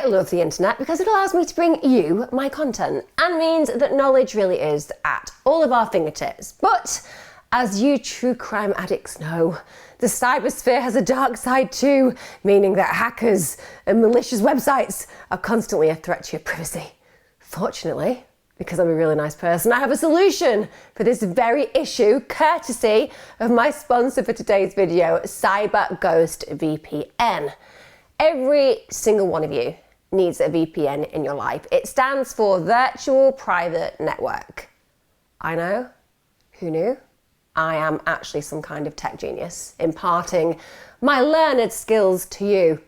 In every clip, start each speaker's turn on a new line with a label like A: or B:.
A: I love the internet because it allows me to bring you my content and means that knowledge really is at all of our fingertips. But as you true crime addicts know, the cybersphere has a dark side too, meaning that hackers and malicious websites are constantly a threat to your privacy. Fortunately, because I'm a really nice person, I have a solution for this very issue, courtesy of my sponsor for today's video, CYBERGHOST VPN. Every single one of you needs a VPN in your life. It stands for Virtual Private Network. I know, who knew? I am actually some kind of tech genius, imparting my learned skills to you.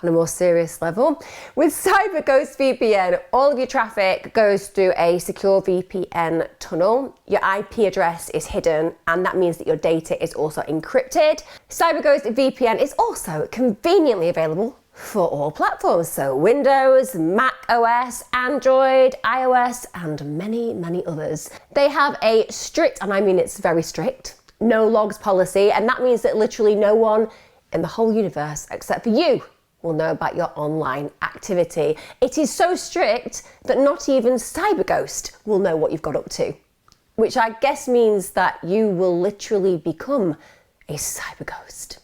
A: On a more serious level, with CYBERGHOST VPN, all of your traffic goes through a secure VPN tunnel. Your IP address is hidden, and that means that your data is also encrypted. CYBERGHOST VPN is also conveniently available for all platforms, so Windows, Mac OS, Android, iOS, and many, many others. They have a strict, and I mean it's very strict, no logs policy, and that means that literally no one in the whole universe except for you will know about your online activity. It is so strict that not even CYBERGHOST will know what you've got up to, which I guess means that you will literally become a cyberghost.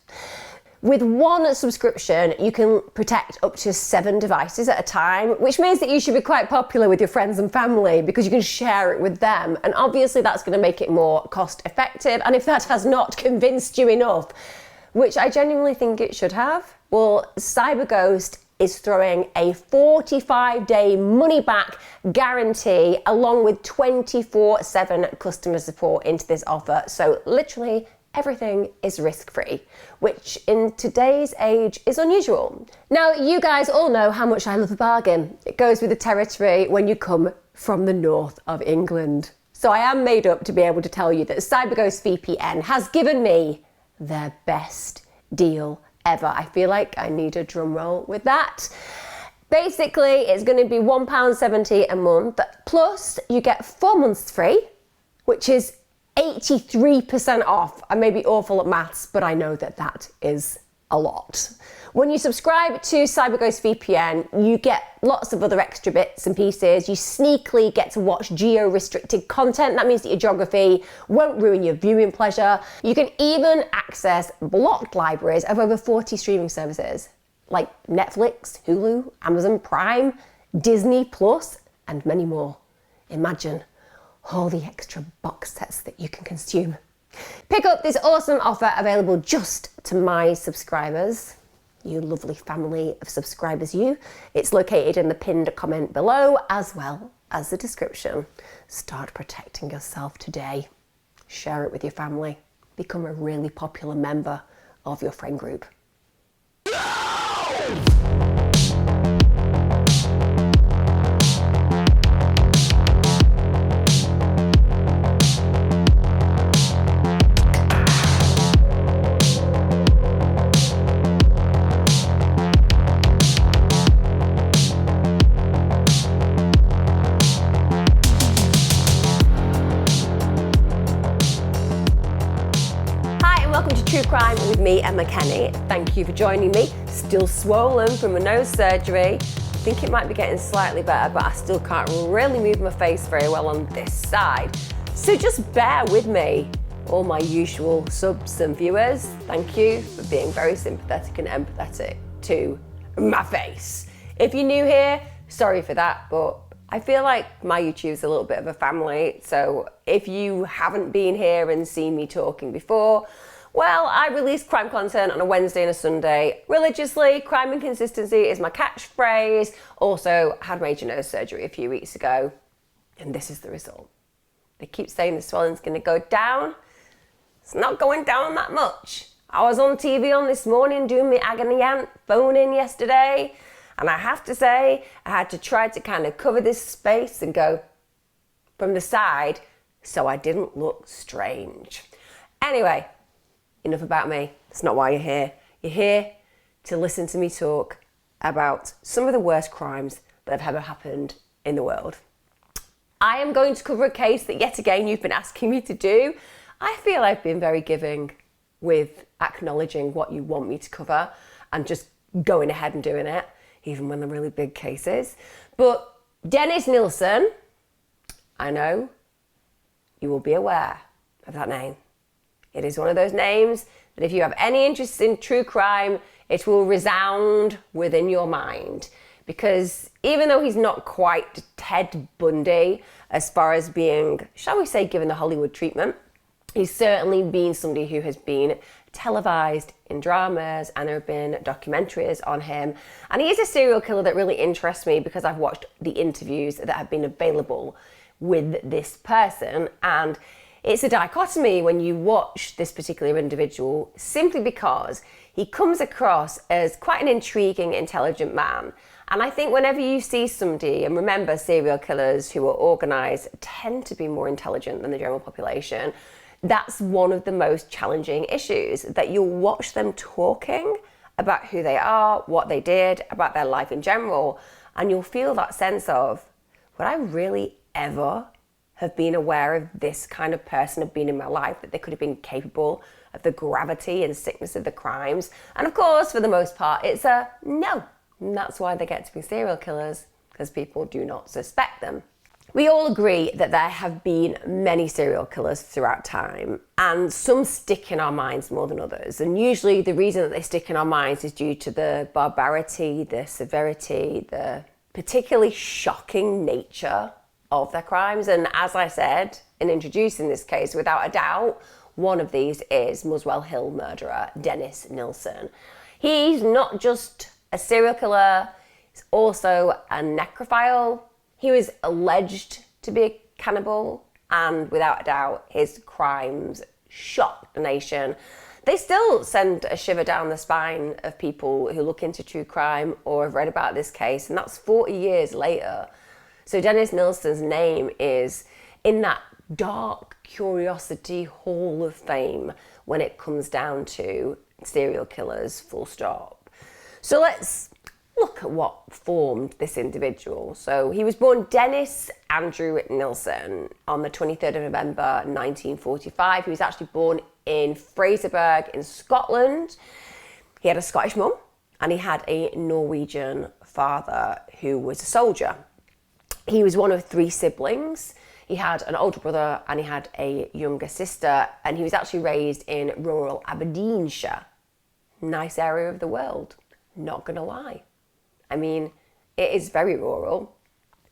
A: With one subscription, you can protect up to 7 devices at a time, which means that you should be quite popular with your friends and family because you can share it with them. And obviously that's going to make it more cost effective. And if that has not convinced you enough, which I genuinely think it should have, well, CYBERGHOST is throwing a 45-day money-back guarantee along with 24/7 customer support into this offer. So literally everything is risk-free, which in today's age is unusual. Now, you guys all know how much I love a bargain. It goes with the territory when you come from the north of England. So I am made up to be able to tell you that CYBERGHOST VPN has given me their best deal ever. I feel like I need a drum roll with that. Basically, it's going to be £1.70 a month, plus you get 4 months free, which is 83% off. I may be awful at maths, but I know that that is a lot. When you subscribe to CYBERGHOST VPN, you get lots of other extra bits and pieces. You sneakily get to watch geo-restricted content. That means that your geography won't ruin your viewing pleasure. You can even access blocked libraries of over 40 streaming services like Netflix, Hulu, Amazon Prime, Disney Plus, and many more. Imagine all the extra box sets that you can consume. Pick up this awesome offer available just to my subscribers. You lovely family of subscribers, you. It's located in the pinned comment below as well as the description. Start protecting yourself today. Share it with your family. Become a really popular member of your friend group. True Crime with me, Emma Kenny. Thank you for joining me. Still swollen from a nose surgery. I think it might be getting slightly better, but I still can't really move my face very well on this side. So just bear with me. All my usual subs and viewers, thank you for being very sympathetic and empathetic to my face. If you're new here, sorry for that, but I feel like my YouTube's a little bit of a family. So if you haven't been here and seen me talking before, well, I release crime content on a Wednesday and a Sunday religiously. Crime and consistency is my catchphrase. Also, had major nose surgery a few weeks ago, and this is the result. They keep saying the swelling's gonna go down. It's not going down that much. I was on TV on this morning doing my agony aunt phone in yesterday, and I have to say, I had to try to kind of cover this space and go from the side so I didn't look strange. Anyway, enough about me. That's not why you're here. You're here to listen to me talk about some of the worst crimes that have ever happened in the world. I am going to cover a case that yet again you've been asking me to do. I feel I've been very giving with acknowledging what you want me to cover and just going ahead and doing it. even when they're really big cases. But Dennis Nilsen, I know you will be aware of that name. It is one of those names that if you have any interest in true crime, it will resound within your mind. Because even though he's not quite Ted Bundy as far as being, shall we say, given the Hollywood treatment, he's certainly been somebody who has been televised in dramas, and there have been documentaries on him. And he is a serial killer that really interests me because I've watched the interviews that have been available with this person, and it's a dichotomy when you watch this particular individual simply because he comes across as quite an intriguing, intelligent man. And I think whenever you see somebody, and remember, serial killers who are organised tend to be more intelligent than the general population, that's one of the most challenging issues, that you'll watch them talking about who they are, what they did, about their life in general, and you'll feel that sense of, would I really ever have been aware of this kind of person have been in my life, that they could have been capable of the gravity and sickness of the crimes? And of course, for the most part, it's a no. And that's why they get to be serial killers, because people do not suspect them. We all agree that there have been many serial killers throughout time, and some stick in our minds more than others. And usually the reason that they stick in our minds is due to the barbarity, the severity, the particularly shocking nature of their crimes. And as I said in introducing this case, without a doubt, one of these is Muswell Hill murderer Dennis Nilsen. He's not just a serial killer, he's also a necrophile. He was alleged to be a cannibal, and without a doubt, his crimes shocked the nation. They still send a shiver down the spine of people who look into true crime or have read about this case, and that's 40 years later. So Dennis Nilsen's name is in that dark curiosity hall of fame when it comes down to serial killers, full stop. So let's look at what formed this individual. So he was born Dennis Andrew Nilsen on the 23rd of November 1945. He was actually born in Fraserburgh in Scotland. He had a Scottish mum and he had a Norwegian father who was a soldier. He was one of 3 siblings. He had an older brother and he had a younger sister, and he was actually raised in rural Aberdeenshire. Nice area of the world, not gonna lie. I mean, it is very rural.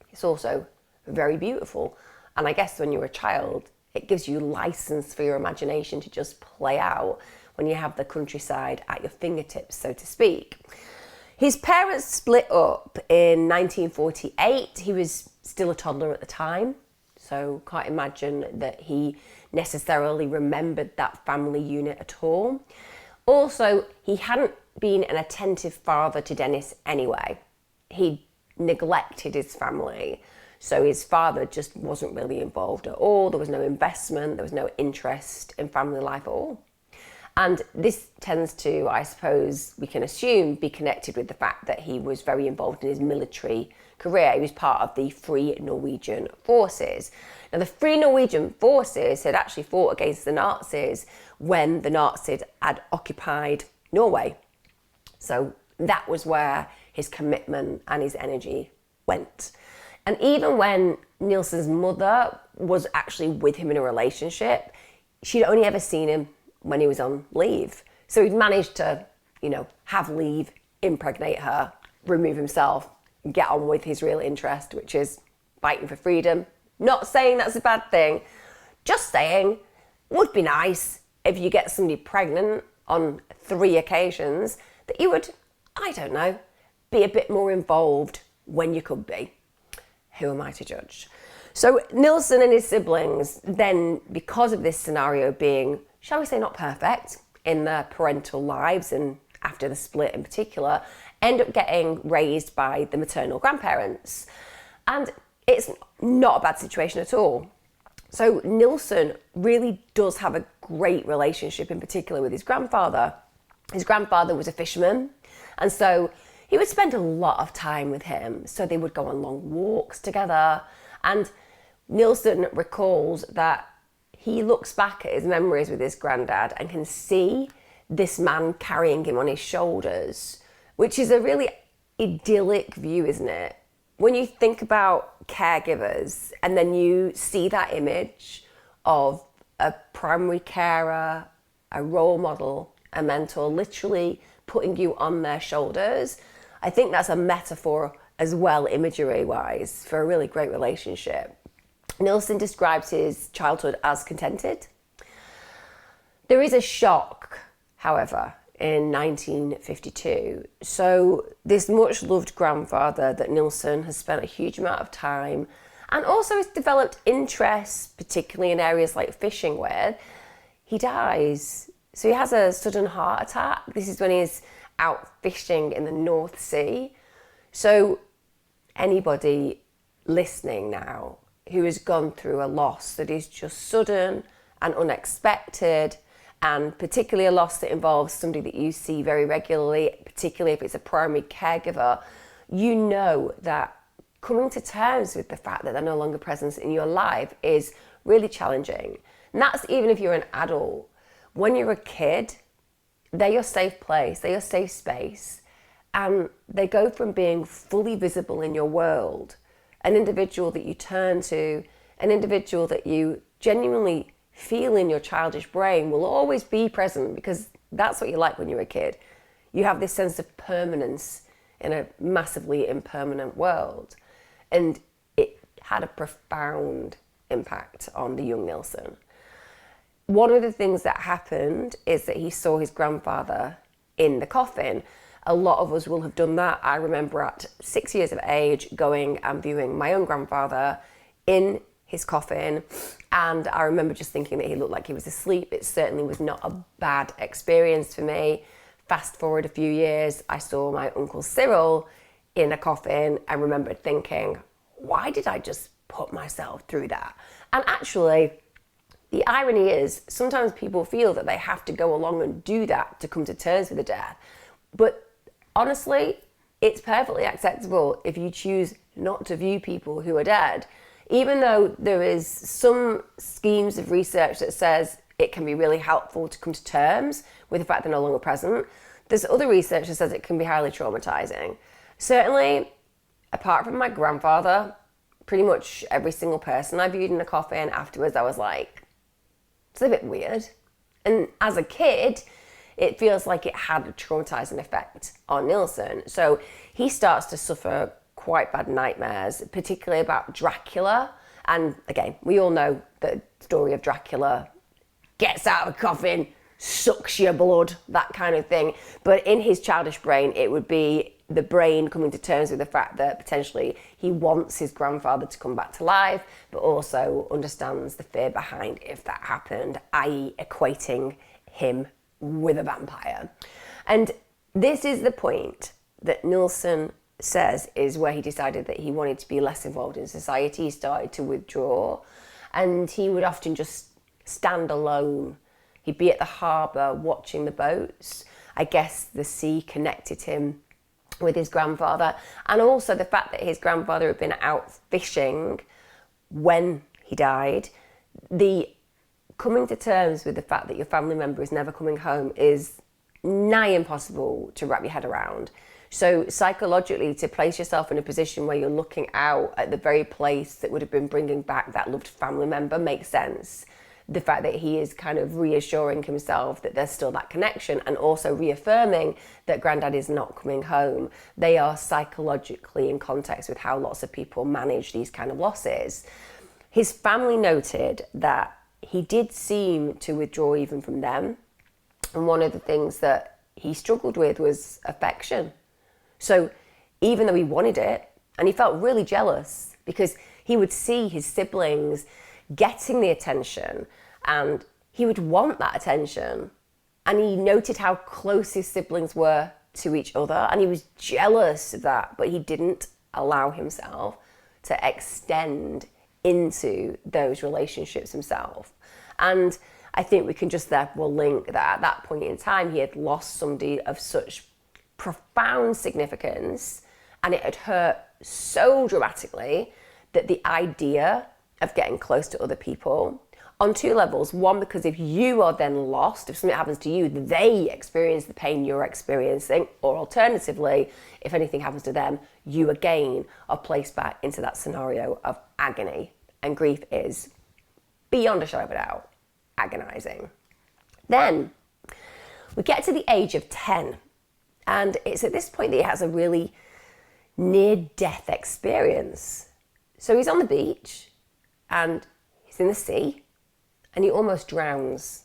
A: It's also very beautiful. And I guess when you're a child, it gives you license for your imagination to just play out when you have the countryside at your fingertips, so to speak. His parents split up in 1948. He was still a toddler at the time, so can't imagine that he necessarily remembered that family unit at all. Also, he hadn't been an attentive father to Dennis anyway. He neglected his family, so his father just wasn't really involved at all. There was no investment, there was no interest in family life at all. And this tends to, I suppose, we can assume, be connected with the fact that he was very involved in his military career. He was part of the Free Norwegian Forces. Now, the Free Norwegian Forces had actually fought against the Nazis when the Nazis had occupied Norway. So that was where his commitment and his energy went. And even when Nilsen's mother was actually with him in a relationship, she'd only ever seen him when he was on leave. So he'd managed to, have leave, impregnate her, remove himself, get on with his real interest, which is fighting for freedom. Not saying that's a bad thing, just saying would be nice if you get somebody pregnant on 3 occasions that you would, I don't know, be a bit more involved when you could be. Who am I to judge? So Nilsen and his siblings then, because of this scenario being, shall we say, not perfect in their parental lives, and after the split in particular, end up getting raised by the maternal grandparents. And it's not a bad situation at all. So Nilsen really does have a great relationship, in particular with his grandfather. His grandfather was a fisherman, and so he would spend a lot of time with him. So they would go on long walks together. And Nilsen recalls that he looks back at his memories with his granddad and can see this man carrying him on his shoulders, which is a really idyllic view, isn't it? When you think about caregivers and then you see that image of a primary carer, a role model, a mentor, literally putting you on their shoulders, I think that's a metaphor as well, imagery-wise, for a really great relationship. Nilsen describes his childhood as contented. There is a shock, however, in 1952. So this much loved grandfather that Nilsen has spent a huge amount of time and also has developed interests, particularly in areas like fishing with, he dies. So he has a sudden heart attack. This is when he's out fishing in the North Sea. So anybody listening now who has gone through a loss that is just sudden and unexpected, and particularly a loss that involves somebody that you see very regularly, particularly if it's a primary caregiver, you know that coming to terms with the fact that they're no longer present in your life is really challenging. And that's even if you're an adult. When you're a kid, they're your safe place, they're your safe space, and they go from being fully visible in your world, an individual that you turn to, an individual that you genuinely feel in your childish brain will always be present, because that's what you like when you're a kid. You have this sense of permanence in a massively impermanent world. And it had a profound impact on the young Nilsen. One of the things that happened is that he saw his grandfather in the coffin. A lot of us will have done that. I remember at 6 years of age going and viewing my own grandfather in his coffin, and I remember just thinking that he looked like he was asleep. It certainly was not a bad experience for me. Fast forward a few years, I saw my Uncle Cyril in a coffin. I remember thinking, why did I just put myself through that? And actually, the irony is sometimes people feel that they have to go along and do that to come to terms with the death. But honestly, it's perfectly acceptable if you choose not to view people who are dead. Even though there is some schemes of research that says it can be really helpful to come to terms with the fact they're no longer present, there's other research that says it can be highly traumatizing. Certainly, apart from my grandfather, pretty much every single person I viewed in a coffin afterwards, I was like, it's a bit weird. And as a kid, it feels like it had a traumatizing effect on Nilsen. So he starts to suffer quite bad nightmares, particularly about Dracula. And again, we all know the story of Dracula. Gets out of a coffin, sucks your blood, that kind of thing. But in his childish brain, it would be the brain coming to terms with the fact that potentially he wants his grandfather to come back to life, but also understands the fear behind if that happened, i.e. equating him with a vampire. And this is the point that Nilsen says is where he decided that he wanted to be less involved in society. He started to withdraw, and he would often just stand alone. He'd be at the harbour watching the boats. I guess the sea connected him with his grandfather, and also the fact that his grandfather had been out fishing when he died. The coming to terms with the fact that your family member is never coming home is nigh impossible to wrap your head around. So psychologically, to place yourself in a position where you're looking out at the very place that would have been bringing back that loved family member makes sense. The fact that he is kind of reassuring himself that there's still that connection, and also reaffirming that Grandad is not coming home. They are psychologically in context with how lots of people manage these kind of losses. His family noted that he did seem to withdraw even from them. And one of the things that he struggled with was affection. So even though he wanted it, and he felt really jealous because he would see his siblings getting the attention and he would want that attention. And he noted how close his siblings were to each other, and he was jealous of that, but he didn't allow himself to extend into those relationships himself. And I think we can just therefore link that at that point in time, he had lost somebody of such profound significance, and it had hurt so dramatically that the idea of getting close to other people, on two levels. One, because if you are then lost, if something happens to you, they experience the pain you're experiencing, or alternatively, if anything happens to them, you again are placed back into that scenario of agony. And grief is, beyond a shadow of a doubt, agonizing. Then we get to the age of 10, and it's at this point that he has a really near-death experience. So he's on the beach, and he's in the sea, and he almost drowns.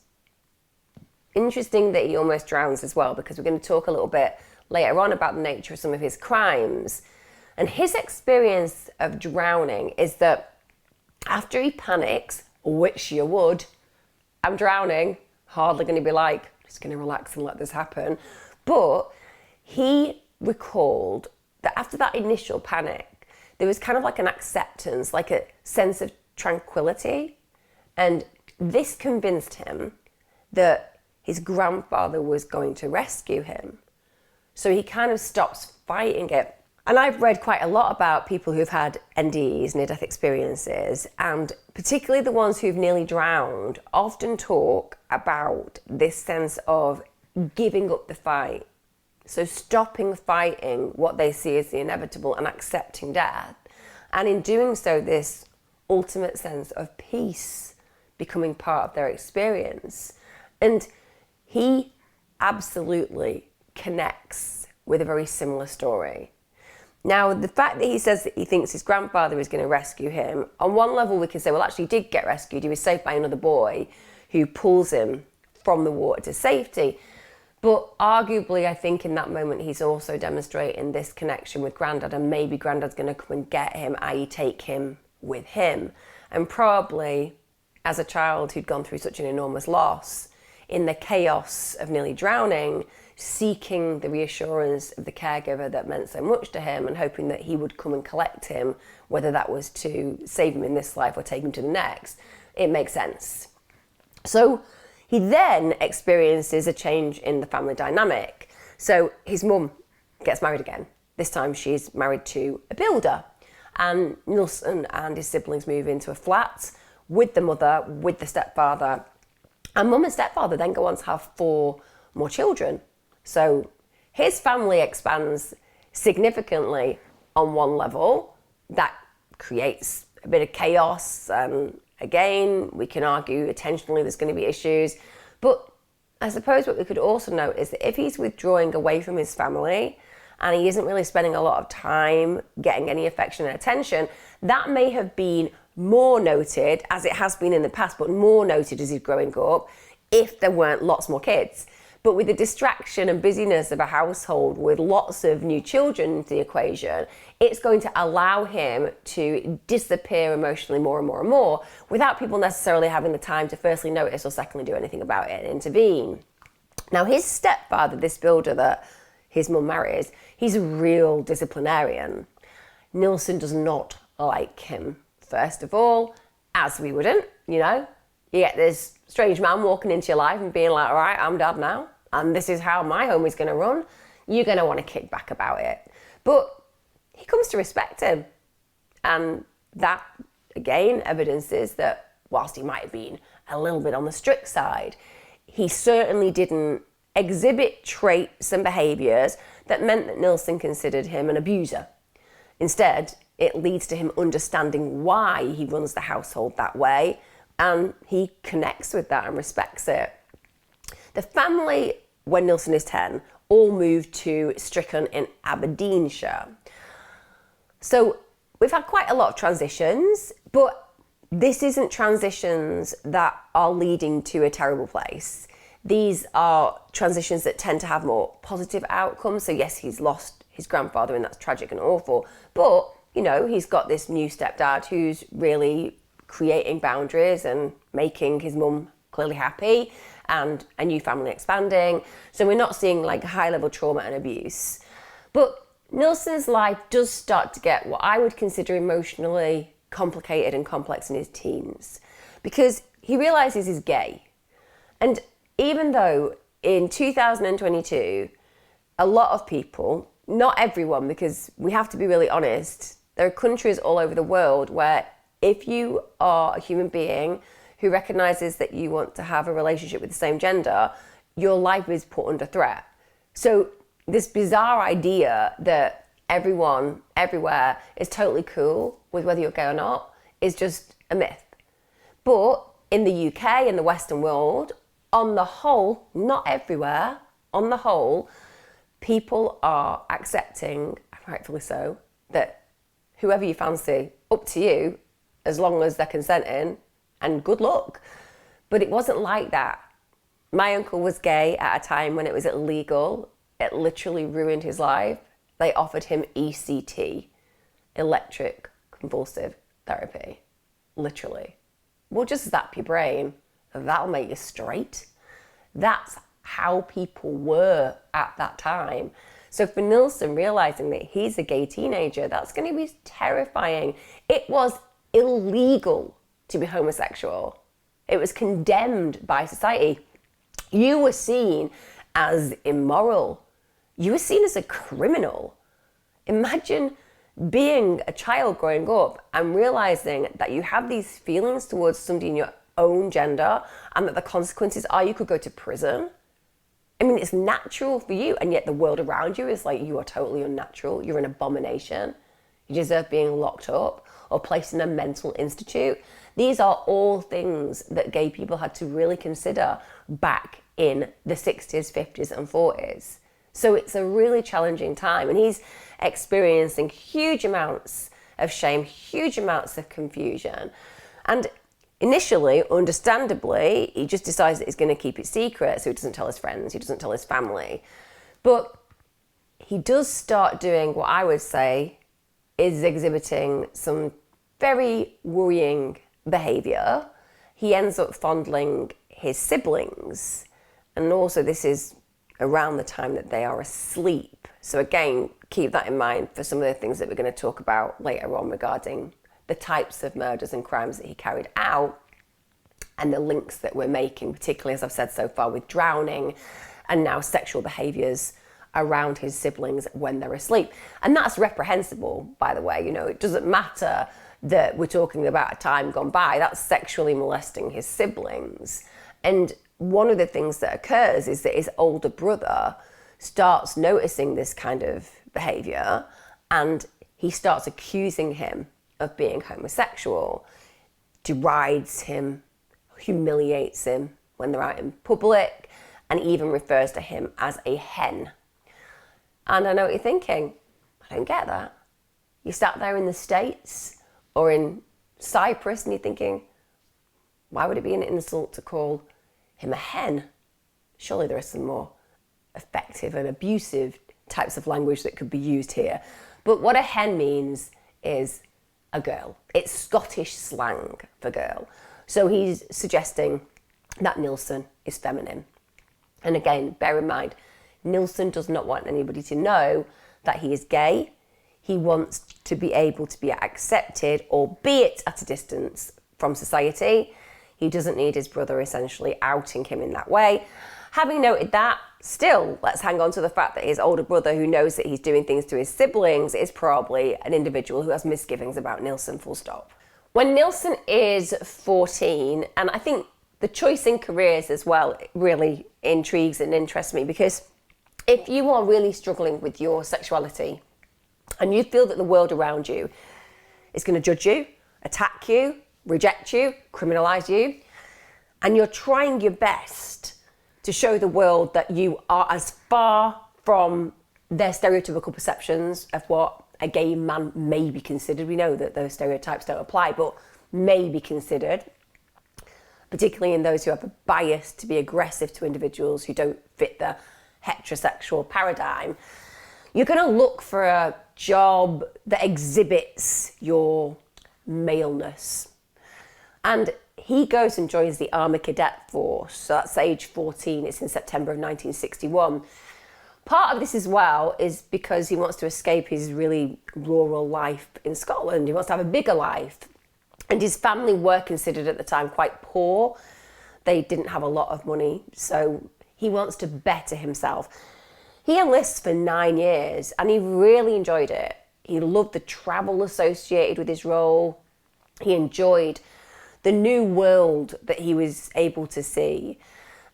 A: Interesting that he almost drowns as well, because we're going to talk a little bit later on about the nature of some of his crimes. And his experience of drowning is that after he panics, which you would, I'm drowning, hardly going to be like, just going to relax and let this happen. But he recalled that after that initial panic, there was kind of like an acceptance, like a sense of tranquility. And this convinced him that his grandfather was going to rescue him. So he kind of stops fighting it. And I've read quite a lot about people who've had NDEs, near-death experiences, and particularly the ones who've nearly drowned often talk about this sense of giving up the fight. So stopping fighting what they see as the inevitable and accepting death. And in doing so, this ultimate sense of peace becoming part of their experience. And he absolutely connects with a very similar story. Now, the fact that he says that he thinks his grandfather is going to rescue him, on one level we can say, well, actually he did get rescued. He was saved by another boy who pulls him from the water to safety. But arguably, I think in that moment, he's also demonstrating this connection with Grandad, and maybe Grandad's going to come and get him, i.e. take him with him. And probably, as a child who'd gone through such an enormous loss, in the chaos of nearly drowning, seeking the reassurance of the caregiver that meant so much to him and hoping that he would come and collect him, whether that was to save him in this life or take him to the next, it makes sense. So he then experiences a change in the family dynamic. So his mum gets married again. This time she's married to a builder. And Nilsen and his siblings move into a flat with the mother, with the stepfather. And mum and stepfather then go on to have 4 more children. So his family expands significantly on one level. That creates a bit of chaos. Again, we can argue attentionally there's going to be issues. But I suppose what we could also note is that if he's withdrawing away from his family and he isn't really spending a lot of time getting any affection and attention, that may have been more noted, as it has been in the past, but more noted as he's growing up, if there weren't lots more kids. But with the distraction and busyness of a household with lots of new children into the equation, it's going to allow him to disappear emotionally more and more and more without people necessarily having the time to firstly notice or secondly do anything about it and intervene. Now, his stepfather, this builder that his mum marries, he's a real disciplinarian. Nilsen does not like him. First of all, as we wouldn't, you get this strange man walking into your life and being like, all right, I'm dad now, and this is how my home is going to run. You're going to want to kick back about it. But he comes to respect him. And that, again, evidences that whilst he might have been a little bit on the strict side, he certainly didn't exhibit traits and behaviours that meant that Nilsen considered him an abuser. Instead, it leads to him understanding why he runs the household that way, and he connects with that and respects it. The family, when Nilsen is 10, all moved to Stricken in Aberdeenshire. So we've had quite a lot of transitions, but this isn't transitions that are leading to a terrible place. These are transitions that tend to have more positive outcomes. So yes, he's lost his grandfather and that's tragic and awful, but he's got this new stepdad who's really creating boundaries and making his mum clearly happy, and a new family expanding. So we're not seeing like high level trauma and abuse. But Nilsen's life does start to get what I would consider emotionally complicated and complex in his teens, because he realizes he's gay. And even though in 2022, a lot of people, not everyone, because we have to be really honest, there are countries all over the world where if you are a human being who recognises that you want to have a relationship with the same gender, your life is put under threat. So this bizarre idea that everyone, everywhere is totally cool with whether you're gay or not is just a myth. But in the UK, in the Western world, on the whole, not everywhere, on the whole, people are accepting, rightfully so, that whoever you fancy, up to you, as long as they're consenting, and good luck. But it wasn't like that. My uncle was gay at a time when it was illegal. It literally ruined his life. They offered him ECT, electric convulsive therapy, literally. We'll just zap your brain. That'll make you straight. That's how people were at that time. So for Nilsen, realizing that he's a gay teenager, that's going to be terrifying. It was illegal to be homosexual. It was condemned by society. You were seen as immoral. You were seen as a criminal. Imagine being a child growing up and realizing that you have these feelings towards somebody in your own gender and that the consequences are you could go to prison. I mean, it's natural for you, and yet the world around you is like, you are totally unnatural. You're an abomination. You deserve being locked up or placed in a mental institute. These are all things that gay people had to really consider back in the 60s, 50s and 40s. So it's a really challenging time, and he's experiencing huge amounts of shame, huge amounts of confusion. And initially, understandably, he just decides that he's going to keep it secret, so he doesn't tell his friends, he doesn't tell his family. But he does start doing what I would say is exhibiting some very worrying behaviour. He ends up fondling his siblings, and also this is around the time that they are asleep. So again, keep that in mind for some of the things that we're going to talk about later on regarding the types of murders and crimes that he carried out and the links that we're making, particularly, as I've said so far, with drowning and now sexual behaviours around his siblings when they're asleep. And that's reprehensible, by the way. You know, it doesn't matter that we're talking about a time gone by. That's sexually molesting his siblings. And one of the things that occurs is that his older brother starts noticing this kind of behaviour and he starts accusing him of being homosexual, derides him, humiliates him when they're out in public, and even refers to him as a hen. And I know what you're thinking. I don't get that. You sat there in the States or in Cyprus and you're thinking, why would it be an insult to call him a hen? Surely there are some more effective and abusive types of language that could be used here. But what a hen means is a girl. It's Scottish slang for girl. So he's suggesting that Nilsen is feminine. And again, bear in mind, Nilsen does not want anybody to know that he is gay. He wants to be able to be accepted, albeit at a distance, from society. He doesn't need his brother essentially outing him in that way. Having noted that, still, let's hang on to the fact that his older brother, who knows that he's doing things to his siblings, is probably an individual who has misgivings about Nilsen, full stop. When Nilsen is 14, and I think the choice in careers as well really intrigues and interests me, because if you are really struggling with your sexuality and you feel that the world around you is going to judge you, attack you, reject you, criminalise you, and you're trying your best to show the world that you are as far from their stereotypical perceptions of what a gay man may be considered. We know that those stereotypes don't apply, but may be considered, particularly in those who have a bias to be aggressive to individuals who don't fit the heterosexual paradigm. You're going to look for a job that exhibits your maleness. And he goes and joins the Army Cadet Force. So that's age 14. It's in September of 1961. Part of this as well is because he wants to escape his really rural life in Scotland. He wants to have a bigger life. And his family were considered at the time quite poor. They didn't have a lot of money. So he wants to better himself. He enlists for 9 years and he really enjoyed it. He loved the travel associated with his role. He enjoyed the new world that he was able to see.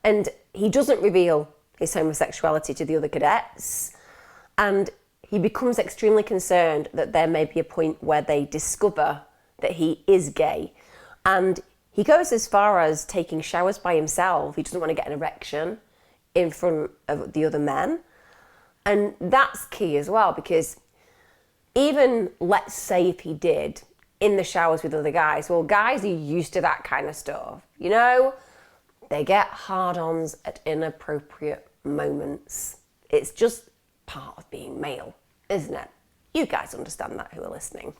A: And he doesn't reveal his homosexuality to the other cadets. And he becomes extremely concerned that there may be a point where they discover that he is gay. And he goes as far as taking showers by himself. He doesn't want to get an erection in front of the other men. And that's key as well, because even, let's say if he did, in the showers with other guys, well, guys are used to that kind of stuff. You know, they get hard-ons at inappropriate moments. It's just part of being male, isn't it? You guys understand that who are listening.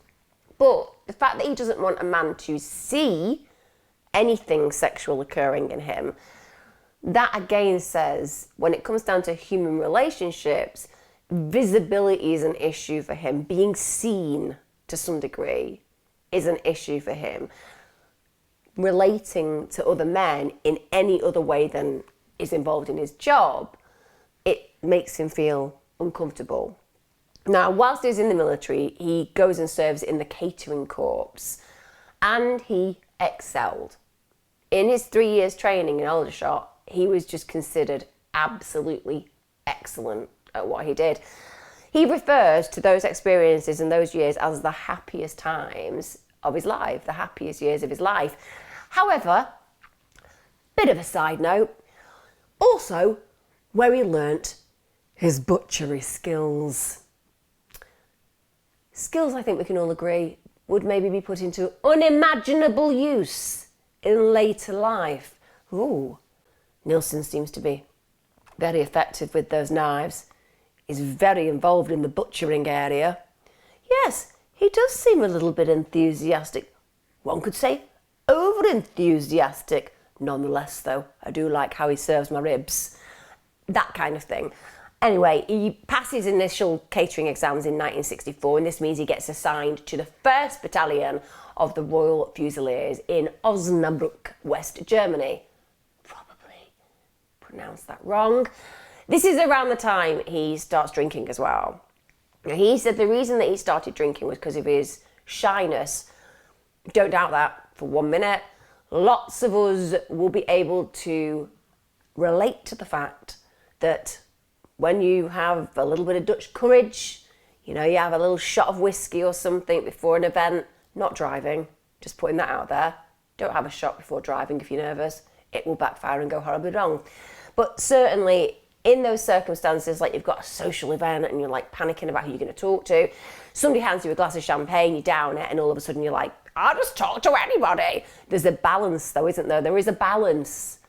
A: But the fact that he doesn't want a man to see anything sexual occurring in him, that again says, when it comes down to human relationships, visibility is an issue for him. Being seen to some degree is an issue for him. Relating to other men in any other way than is involved in his job, it makes him feel uncomfortable. Now, whilst he's in the military, he goes and serves in the catering corps, and he excelled. In his 3 years training in Aldershot, he was just considered absolutely excellent at what he did. He refers to those experiences and those years as the happiest times of his life, the happiest years of his life. However, bit of a side note, also where he learnt his butchery skills. Skills I think we can all agree would maybe be put into unimaginable use in later life. Ooh, Nilsen seems to be very effective with those knives. He's very involved in the butchering area. Yes, he does seem a little bit enthusiastic. One could say over-enthusiastic. Nonetheless, though, I do like how he serves my ribs. That kind of thing. Anyway, he passes initial catering exams in 1964, and this means he gets assigned to the 1st Battalion of the Royal Fusiliers in Osnabrück, West Germany. Probably pronounced that wrong. This is around the time he starts drinking as well. Now, he said the reason that he started drinking was because of his shyness. Don't doubt that for 1 minute. Lots of us will be able to relate to the fact that when you have a little bit of Dutch courage, you know, you have a little shot of whiskey or something before an event, not driving, just putting that out there. Don't have a shot before driving if you're nervous. It will backfire and go horribly wrong. But certainly in those circumstances, like you've got a social event and you're like panicking about who you're going to talk to, somebody hands you a glass of champagne, you down it, and all of a sudden you're like, I'll just talk to anybody. There's a balance though, isn't there? There is a balance.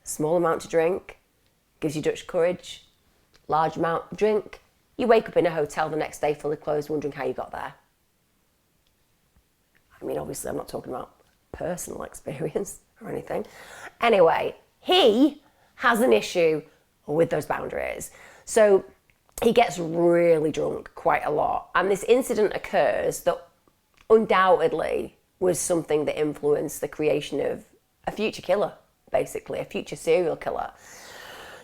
A: Small amount to drink gives you Dutch courage. Large amount drink, you wake up in a hotel the next day fully clothed wondering how you got there. I mean, obviously I'm not talking about personal experience or anything. Anyway, he has an issue with those boundaries. So he gets really drunk quite a lot. And this incident occurs that undoubtedly was something that influenced the creation of a future killer, basically, a future serial killer.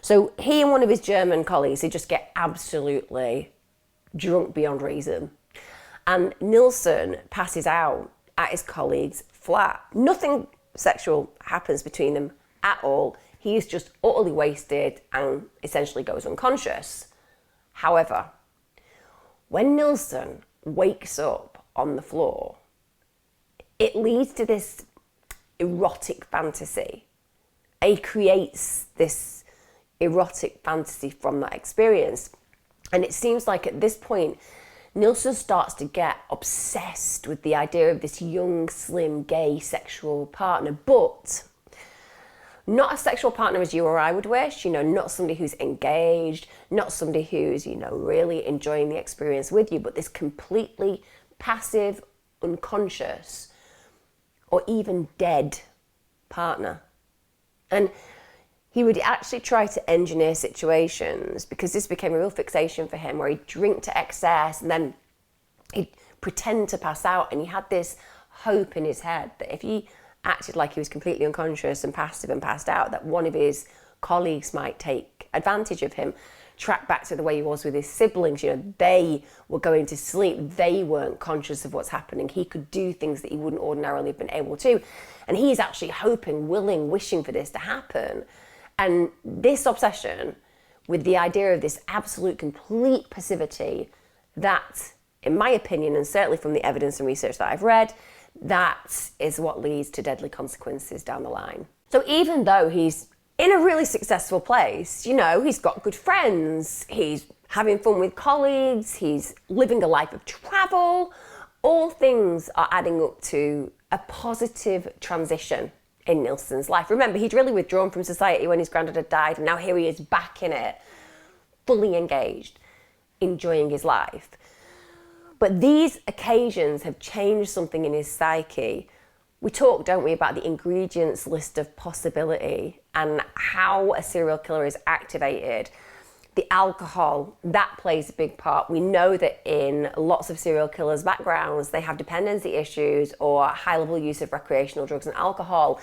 A: So he and one of his German colleagues, they just get absolutely drunk beyond reason. And Nilsen passes out at his colleague's flat. Nothing sexual happens between them at all. He is just utterly wasted and essentially goes unconscious. However, when Nilsen wakes up on the floor, it leads to this erotic fantasy. He creates this erotic fantasy from that experience. And it seems like at this point, Nilsen starts to get obsessed with the idea of this young, slim, gay sexual partner, but not a sexual partner as you or I would wish, you know, not somebody who's engaged, not somebody who's, you know, really enjoying the experience with you, but this completely passive, unconscious, or even dead partner. And he would actually try to engineer situations, because this became a real fixation for him, where he'd drink to excess and then he'd pretend to pass out, and he had this hope in his head that if he acted like he was completely unconscious and passive and passed out, that one of his colleagues might take advantage of him track back to the way he was with his siblings. You know, they were going to sleep. They weren't conscious of what's happening. He could do things that he wouldn't ordinarily have been able to. And he's actually hoping, willing, wishing for this to happen. And this obsession with the idea of this absolute, complete passivity, that, in my opinion, and certainly from the evidence and research that I've read, that is what leads to deadly consequences down the line. So even though he's in a really successful place, you know, he's got good friends, he's having fun with colleagues, he's living a life of travel, all things are adding up to a positive transition in Nilsen's life. Remember, he'd really withdrawn from society when his granddad had died, and now here he is back in it, fully engaged, enjoying his life. But these occasions have changed something in his psyche. We talk, don't we, about the ingredients list of possibility and how a serial killer is activated. The alcohol, that plays a big part. We know that in lots of serial killers' backgrounds, they have dependency issues or high level use of recreational drugs and alcohol.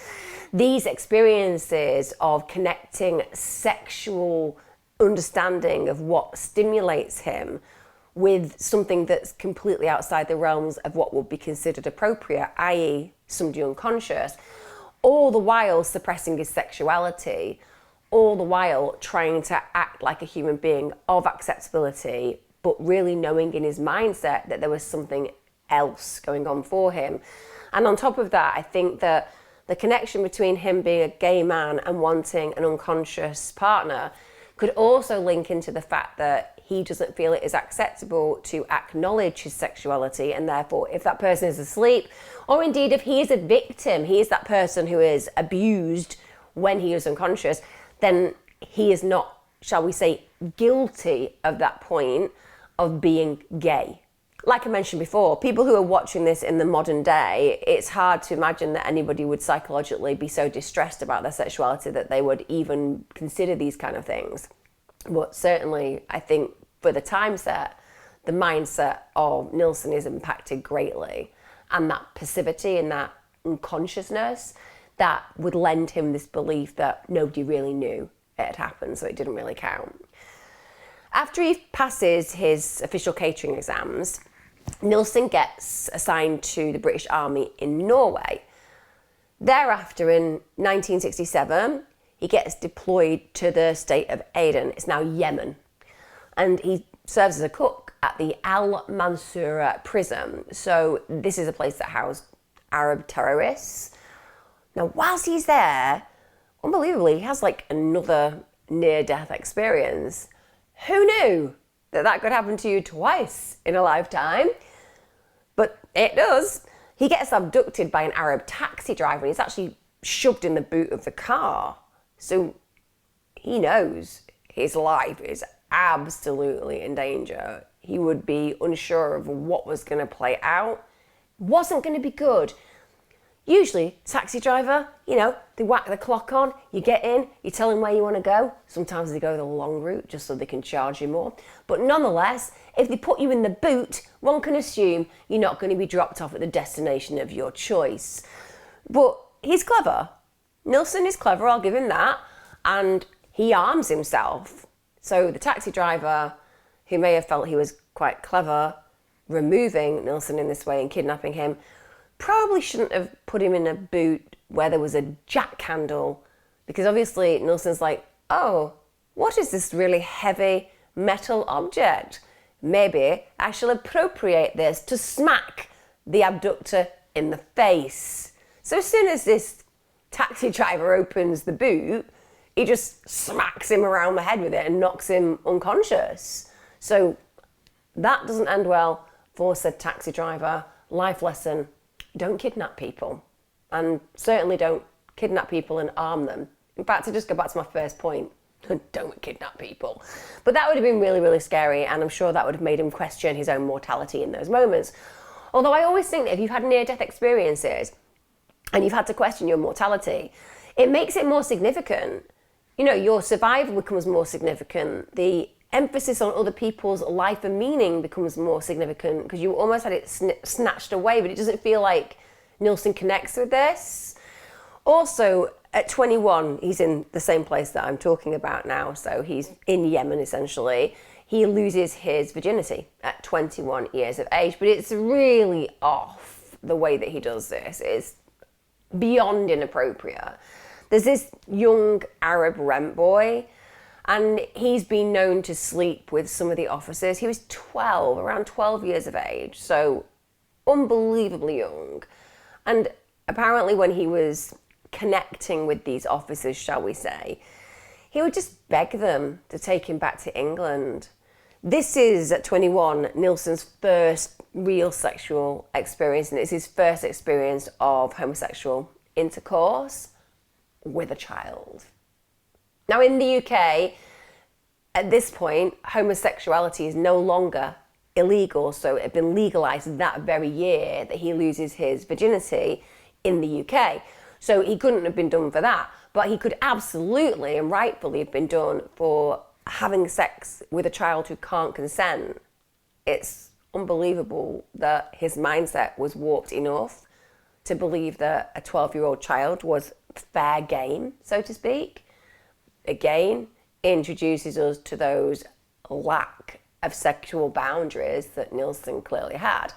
A: These experiences of connecting sexual understanding of what stimulates him with something that's completely outside the realms of what would be considered appropriate, i.e. somebody unconscious, all the while suppressing his sexuality, all the while trying to act like a human being of acceptability, but really knowing in his mindset that there was something else going on for him. And on top of that, I think that the connection between him being a gay man and wanting an unconscious partner could also link into the fact that he doesn't feel it is acceptable to acknowledge his sexuality, and therefore if that person is asleep, or indeed if he is a victim, he is that person who is abused when he is unconscious, then he is not, shall we say, guilty of that point of being gay. Like I mentioned before, people who are watching this in the modern day, it's hard to imagine that anybody would psychologically be so distressed about their sexuality that they would even consider these kind of things. But certainly, I think for the time set, the mindset of Nilsen is impacted greatly. And that passivity and that unconsciousness, that would lend him this belief that nobody really knew it had happened, so it didn't really count. After he passes his official catering exams, Nilsen gets assigned to the British Army in Norway. Thereafter, in 1967, he gets deployed to the state of Aden, it's now Yemen, and he serves as a cook at the Al Mansoura prison. So this is a place that housed Arab terrorists. Now, whilst he's there, unbelievably, he has like another near-death experience. Who knew that that could happen to you twice in a lifetime? But it does. He gets abducted by an Arab taxi driver, and he's actually shoved in the boot of the car. So he knows his life is absolutely in danger. He would be unsure of what was going to play out. Wasn't going to be good. Usually, taxi driver, you know, they whack the clock on, you get in, you tell them where you want to go. Sometimes they go the long route just so they can charge you more. But nonetheless, if they put you in the boot, one can assume you're not going to be dropped off at the destination of your choice. But he's clever. Nilsen is clever, I'll give him that. And he arms himself. So the taxi driver, who may have felt he was quite clever, removing Nilsen in this way and kidnapping him, probably shouldn't have put him in a boot where there was a jack handle, because obviously Nilsen's like, oh, what is this really heavy metal object? Maybe I shall appropriate this to smack the abductor in the face. So as soon as this taxi driver opens the boot, he just smacks him around the head with it and knocks him unconscious. So that doesn't end well for said taxi driver. Life lesson: don't kidnap people, and certainly don't kidnap people and arm them. In fact, to just go back to my first point, don't kidnap people. But that would have been really, really scary, and I'm sure that would have made him question his own mortality in those moments. Although I always think that if you've had near-death experiences and you've had to question your mortality, it makes it more significant. You know, your survival becomes more significant. The emphasis on other people's life and meaning becomes more significant because you almost had it snatched away, but it doesn't feel like Nilsen connects with this. Also, at 21, he's in the same place that I'm talking about now. So he's in Yemen, essentially. He loses his virginity at 21 years of age. But it's really off the way that he does this. It's beyond inappropriate. There's this young Arab rent boy, and he's been known to sleep with some of the officers. He was 12, around 12 years of age. So unbelievably young. And apparently when he was connecting with these officers, shall we say, he would just beg them to take him back to England. This is, at 21, Nilsen's first real sexual experience, and it's his first experience of homosexual intercourse with a child. Now, in the UK, at this point, homosexuality is no longer illegal, so it had been legalised that very year that he loses his virginity in the UK. So he couldn't have been done for that, but he could absolutely and rightfully have been done for having sex with a child who can't consent. It's unbelievable that his mindset was warped enough to believe that a 12-year-old child was fair game, so to speak. Again, introduces us to those lack of sexual boundaries that Nilsen clearly had.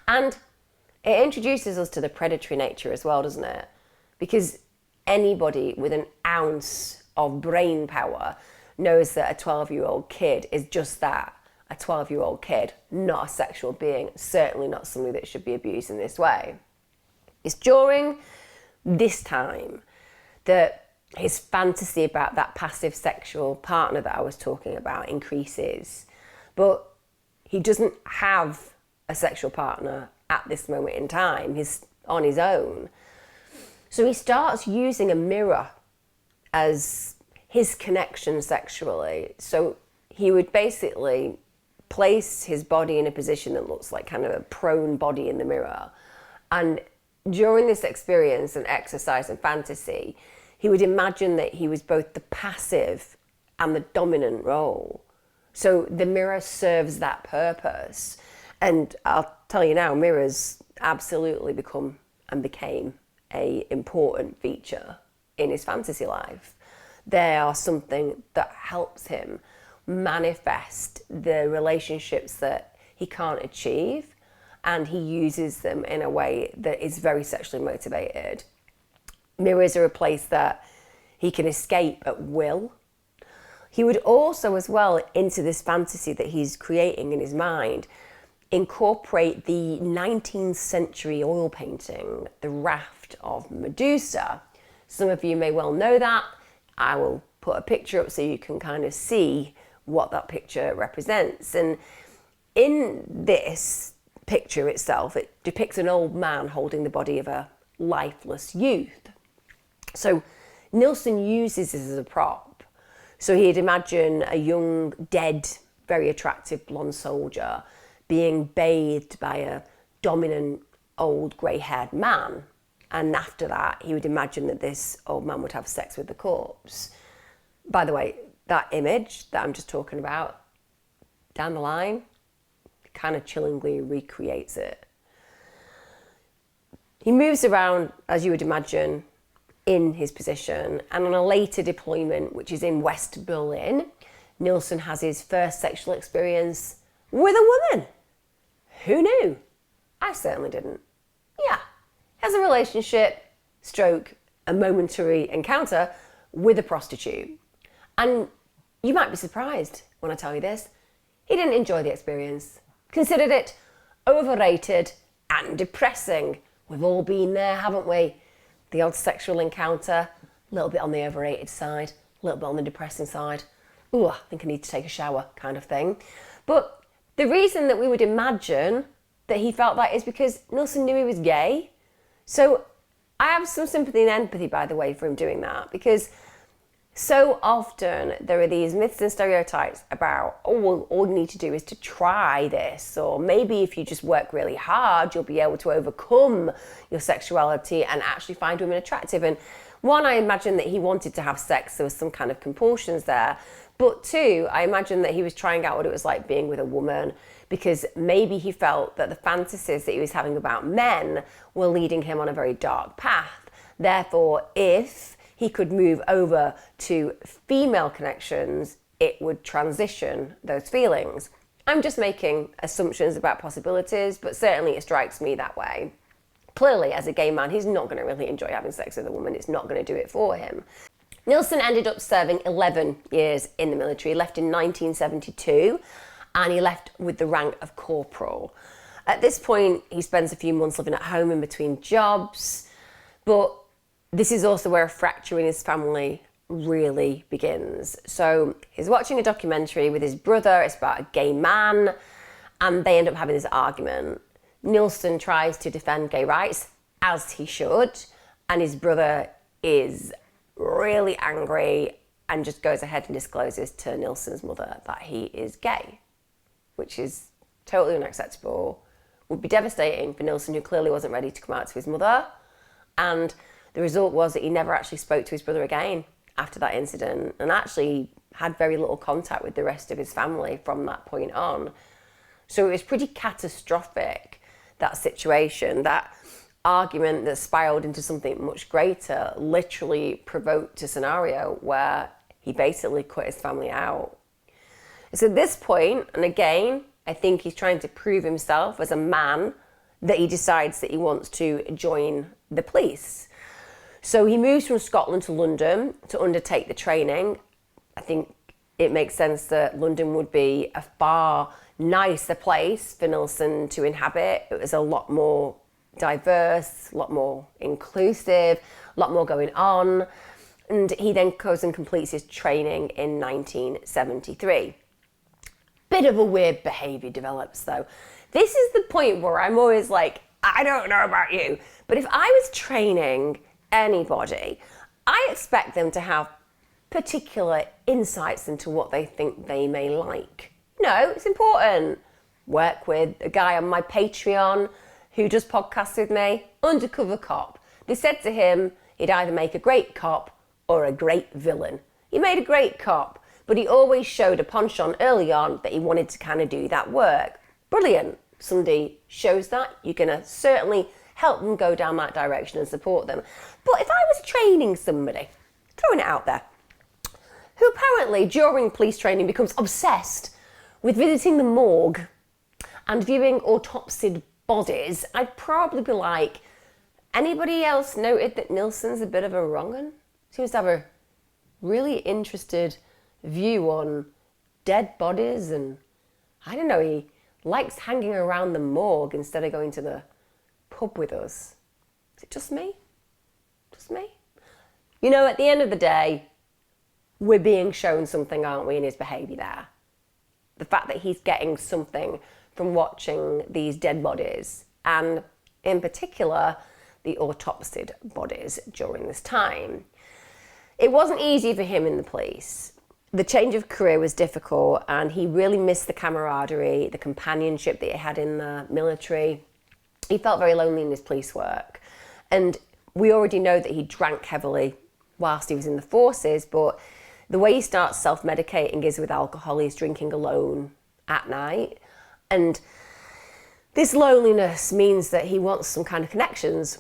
A: And it introduces us to the predatory nature as well, doesn't it? Because anybody with an ounce of brain power knows that a 12-year-old kid is just that, a 12-year-old kid, not a sexual being, certainly not somebody that should be abused in this way. It's during this time that his fantasy about that passive sexual partner that I was talking about increases. But he doesn't have a sexual partner at this moment in time. He's on his own. So he starts using a mirror as his connection sexually. So he would basically place his body in a position that looks like kind of a prone body in the mirror. And during this experience and exercise and fantasy, he would imagine that he was both the passive and the dominant role. So the mirror serves that purpose. And I'll tell you now, mirrors absolutely become and became an important feature in his fantasy life. They are something that helps him manifest the relationships that he can't achieve, and he uses them in a way that is very sexually motivated. Mirrors are a place that he can escape at will. He would also, as well, into this fantasy that he's creating in his mind, incorporate the 19th century oil painting, The Raft of Medusa. Some of you may well know that. I will put a picture up so you can kind of see what that picture represents. And in this picture itself, it depicts an old man holding the body of a lifeless youth. So Nilsen uses this as a prop. So he'd imagine a young, dead, very attractive blonde soldier being bathed by a dominant, old, grey-haired man. And after that, he would imagine that this old man would have sex with the corpse. By the way, that image that I'm just talking about, down the line, kind of chillingly recreates it. He moves around, as you would imagine, in his position, and on a later deployment, which is in West Berlin, Nilsen has his first sexual experience with a woman. Who knew? I certainly didn't. Yeah, he has a relationship, stroke, a momentary encounter with a prostitute. And you might be surprised when I tell you this. He didn't enjoy the experience, considered it overrated and depressing. We've all been there, haven't we? The odd sexual encounter, a little bit on the overrated side, a little bit on the depressing side. Ooh, I think I need to take a shower kind of thing. But the reason that we would imagine that he felt that is because Nilsen knew he was gay. So I have some sympathy and empathy, by the way, for him doing that, because so often there are these myths and stereotypes about, oh, well, all you need to do is to try this, or maybe if you just work really hard, you'll be able to overcome your sexuality and actually find women attractive. And one, I imagine that he wanted to have sex, there was some kind of compulsions there. But two, I imagine that he was trying out what it was like being with a woman, because maybe he felt that the fantasies that he was having about men were leading him on a very dark path. Therefore, if he could move over to female connections, it would transition those feelings. I'm just making assumptions about possibilities, but certainly it strikes me that way. Clearly, as a gay man, he's not going to really enjoy having sex with a woman. It's not going to do it for him. Nilsen ended up serving 11 years in the military. He left in 1972, and he left with the rank of corporal. At this point, he spends a few months living at home in between jobs, but this is also where a fracture in his family really begins. So he's watching a documentary with his brother. It's about a gay man, and they end up having this argument. Nilsen tries to defend gay rights, as he should, and his brother is really angry and just goes ahead and discloses to Nilsen's mother that he is gay, which is totally unacceptable, would be devastating for Nilsen, who clearly wasn't ready to come out to his mother. And the result was that he never actually spoke to his brother again after that incident, and actually had very little contact with the rest of his family from that point on. So it was pretty catastrophic, that situation. That argument that spiraled into something much greater literally provoked a scenario where he basically cut his family out. So at this point, and again, I think he's trying to prove himself as a man, that he decides that he wants to join the police. So he moves from Scotland to London to undertake the training. I think it makes sense that London would be a far nicer place for Nilsen to inhabit. It was a lot more diverse, a lot more inclusive, a lot more going on. And he then goes and completes his training in 1973. Bit of a weird behaviour develops though. This is the point where I'm always like, I don't know about you, but if I was training anybody, I expect them to have particular insights into what they think they may like. No, it's important. Work with a guy on my Patreon who does podcasts with me, Undercover Cop. They said to him he'd either make a great cop or a great villain. He made a great cop, but he always showed a penchant early on that he wanted to kind of do that work. Brilliant. Somebody shows that, you're going to certainly help them go down that direction and support them. But if I was training somebody, throwing it out there, who apparently during police training becomes obsessed with visiting the morgue and viewing autopsied bodies, I'd probably be like, anybody else noted that Nilsen's a bit of a wrong'un? Seems to have a really interested view on dead bodies, and I don't know, he likes hanging around the morgue instead of going to the pub with us. Is it just me? Just me? You know, at the end of the day, we're being shown something, aren't we, in his behaviour there? The fact that he's getting something from watching these dead bodies, and in particular, the autopsied bodies during this time. It wasn't easy for him in the police. The change of career was difficult, and he really missed the camaraderie, the companionship that he had in the military. He felt very lonely in his police work. And we already know that he drank heavily whilst he was in the forces, but the way he starts self-medicating is with alcohol. He's drinking alone at night. And this loneliness means that he wants some kind of connections.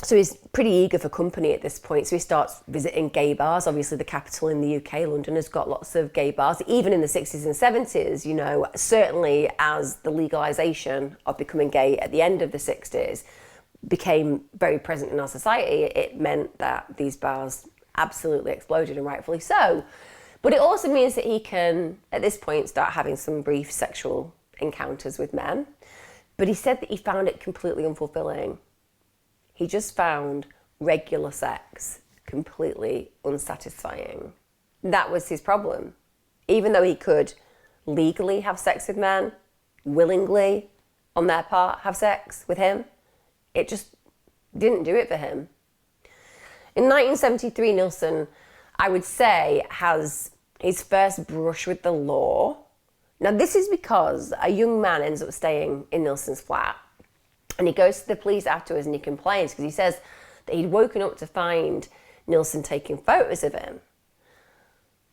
A: So he's pretty eager for company at this point. So he starts visiting gay bars. Obviously, the capital in the UK, London, has got lots of gay bars. Even in the 60s and 70s, you know, certainly as the legalisation of becoming gay at the end of the 60s became very present in our society, it meant that these bars absolutely exploded, and rightfully so. But it also means that he can, at this point, start having some brief sexual encounters with men. But he said that he found it completely unfulfilling. He just found regular sex completely unsatisfying. That was his problem. Even though he could legally have sex with men, willingly, on their part, have sex with him, it just didn't do it for him. In 1973, Nilsen, I would say, has his first brush with the law. Now, this is because a young man ends up staying in Nilsen's flat, and he goes to the police afterwards and he complains because he says that he'd woken up to find Nilsen taking photos of him,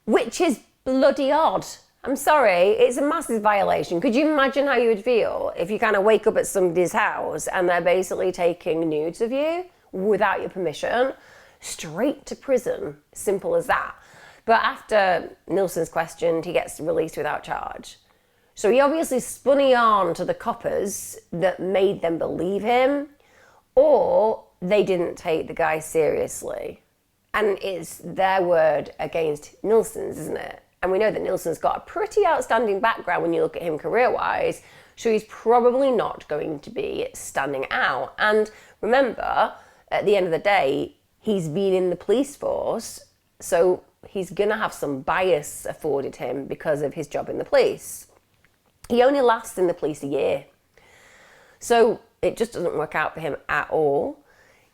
A: which is bloody odd. I'm sorry, it's a massive violation. Could you imagine how you would feel if you kind of wake up at somebody's house and they're basically taking nudes of you? without your permission, straight to prison. Simple as that. But after Nilsen's questioned, he gets released without charge. So he obviously spun on to the coppers that made them believe him, or they didn't take the guy seriously. And it's their word against Nilsen's, isn't it? And we know that Nilsen's got a pretty outstanding background when you look at him career-wise, so he's probably not going to be standing out. And remember, at the end of the day, he's been in the police force, so he's going to have some bias afforded him because of his job in the police. He only lasts in the police a year. So it just doesn't work out for him at all.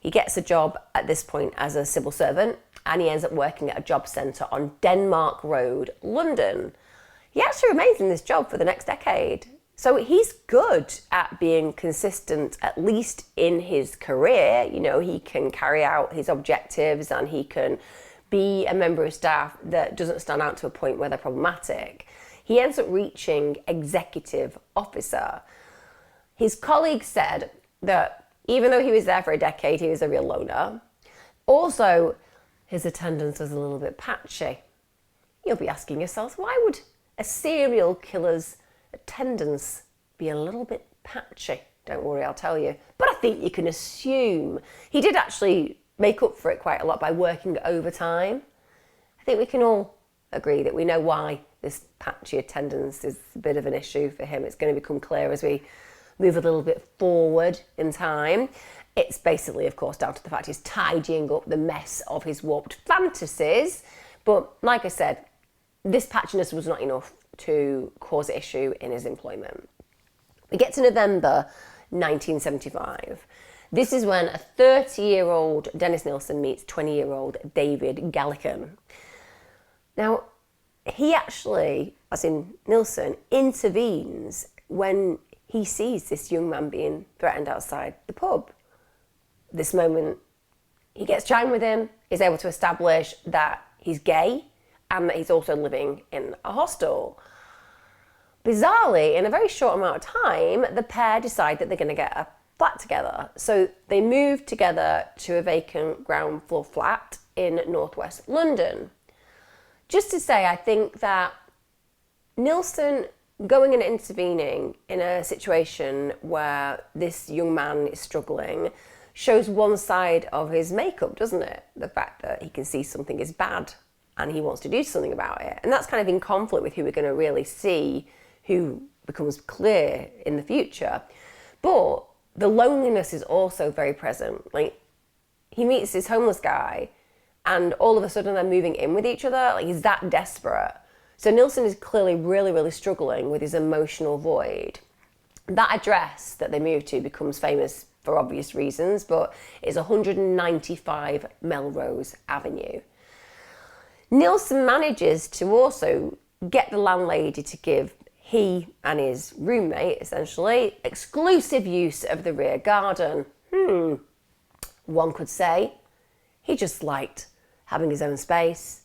A: He gets a job at this point as a civil servant, and he ends up working at a job centre on Denmark Road, London. He actually remains in this job for the next decade. So he's good at being consistent, at least in his career. You know, he can carry out his objectives and he can be a member of staff that doesn't stand out to a point where they're problematic. He ends up reaching executive officer. His colleagues said that even though he was there for a decade, he was a real loner. Also, his attendance was a little bit patchy. You'll be asking yourselves, why would a serial killer's attendance be a little bit patchy? Don't worry, I'll tell you. But I think you can assume he did actually make up for it quite a lot by working overtime. I think we can all agree that we know why this patchy attendance is a bit of an issue for him. It's going to become clear as we move a little bit forward in time. It's basically, of course, down to the fact he's tidying up the mess of his warped fantasies. But like I said, this patchiness was not enough to cause issue in his employment. We get to November 1975. This is when a 30-year-old Dennis Nilsen meets 20-year-old David Gallican. Now, he actually, as in Nilsen, intervenes when he sees this young man being threatened outside the pub. This moment, he gets chatting with him, is able to establish that he's gay and that he's also living in a hostel. Bizarrely, in a very short amount of time, the pair decide that they're going to get a flat together. So they move together to a vacant ground floor flat in northwest London. Just to say, I think that Nilsen going and intervening in a situation where this young man is struggling shows one side of his makeup, doesn't it? The fact that he can see something is bad and he wants to do something about it. And that's kind of in conflict with who we're going to really see, who becomes clear in the future. But the loneliness is also very present. Like, he meets this homeless guy and all of a sudden they're moving in with each other. Like, he's that desperate. So Nilsen is clearly really, really struggling with his emotional void. That address that they move to becomes famous for obvious reasons, but it's 195 Melrose Avenue. Nilsen manages to also get the landlady to give he and his roommate, essentially, exclusive use of the rear garden. One could say he just liked having his own space.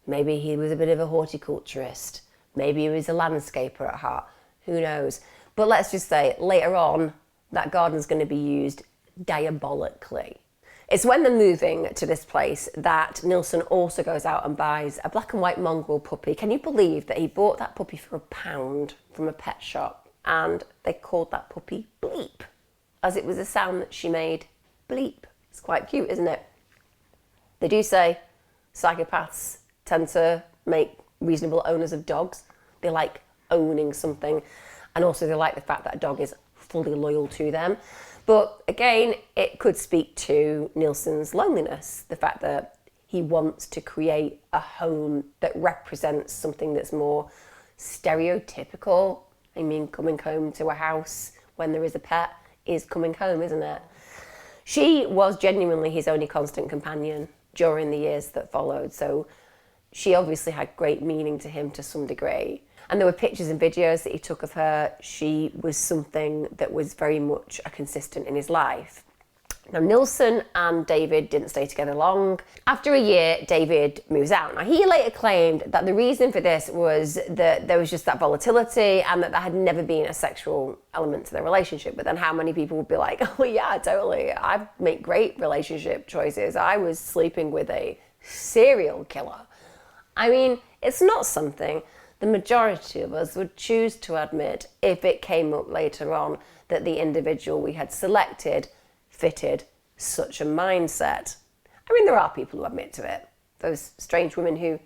A: Maybe he was a bit of a horticulturist. Maybe he was a landscaper at heart. Who knows? But let's just say later on, that garden's going to be used diabolically. It's when they're moving to this place that Nilsen also goes out and buys a black and white mongrel puppy. Can you believe that he bought that puppy for £1 from a pet shop and they called that puppy Bleep, as it was a sound that she made, bleep. It's quite cute, isn't it? They do say psychopaths tend to make reasonable owners of dogs. They like owning something, and also they like the fact that a dog is fully loyal to them. But again, it could speak to Nilsen's loneliness, the fact that he wants to create a home that represents something that's more stereotypical. I mean, coming home to a house when there is a pet is coming home, isn't it? She was genuinely his only constant companion during the years that followed, so she obviously had great meaning to him to some degree. And there were pictures and videos that he took of her. She was something that was very much a consistent in his life. Now, Nilsen and David didn't stay together long. After a year, David moves out. Now, he later claimed that the reason for this was that there was just that volatility and that there had never been a sexual element to their relationship. But then how many people would be like, oh yeah, totally, I make great relationship choices. I was sleeping with a serial killer. I mean, it's not something the majority of us would choose to admit if it came up later on that the individual we had selected fitted such a mindset. I mean, there are people who admit to it. Those strange women who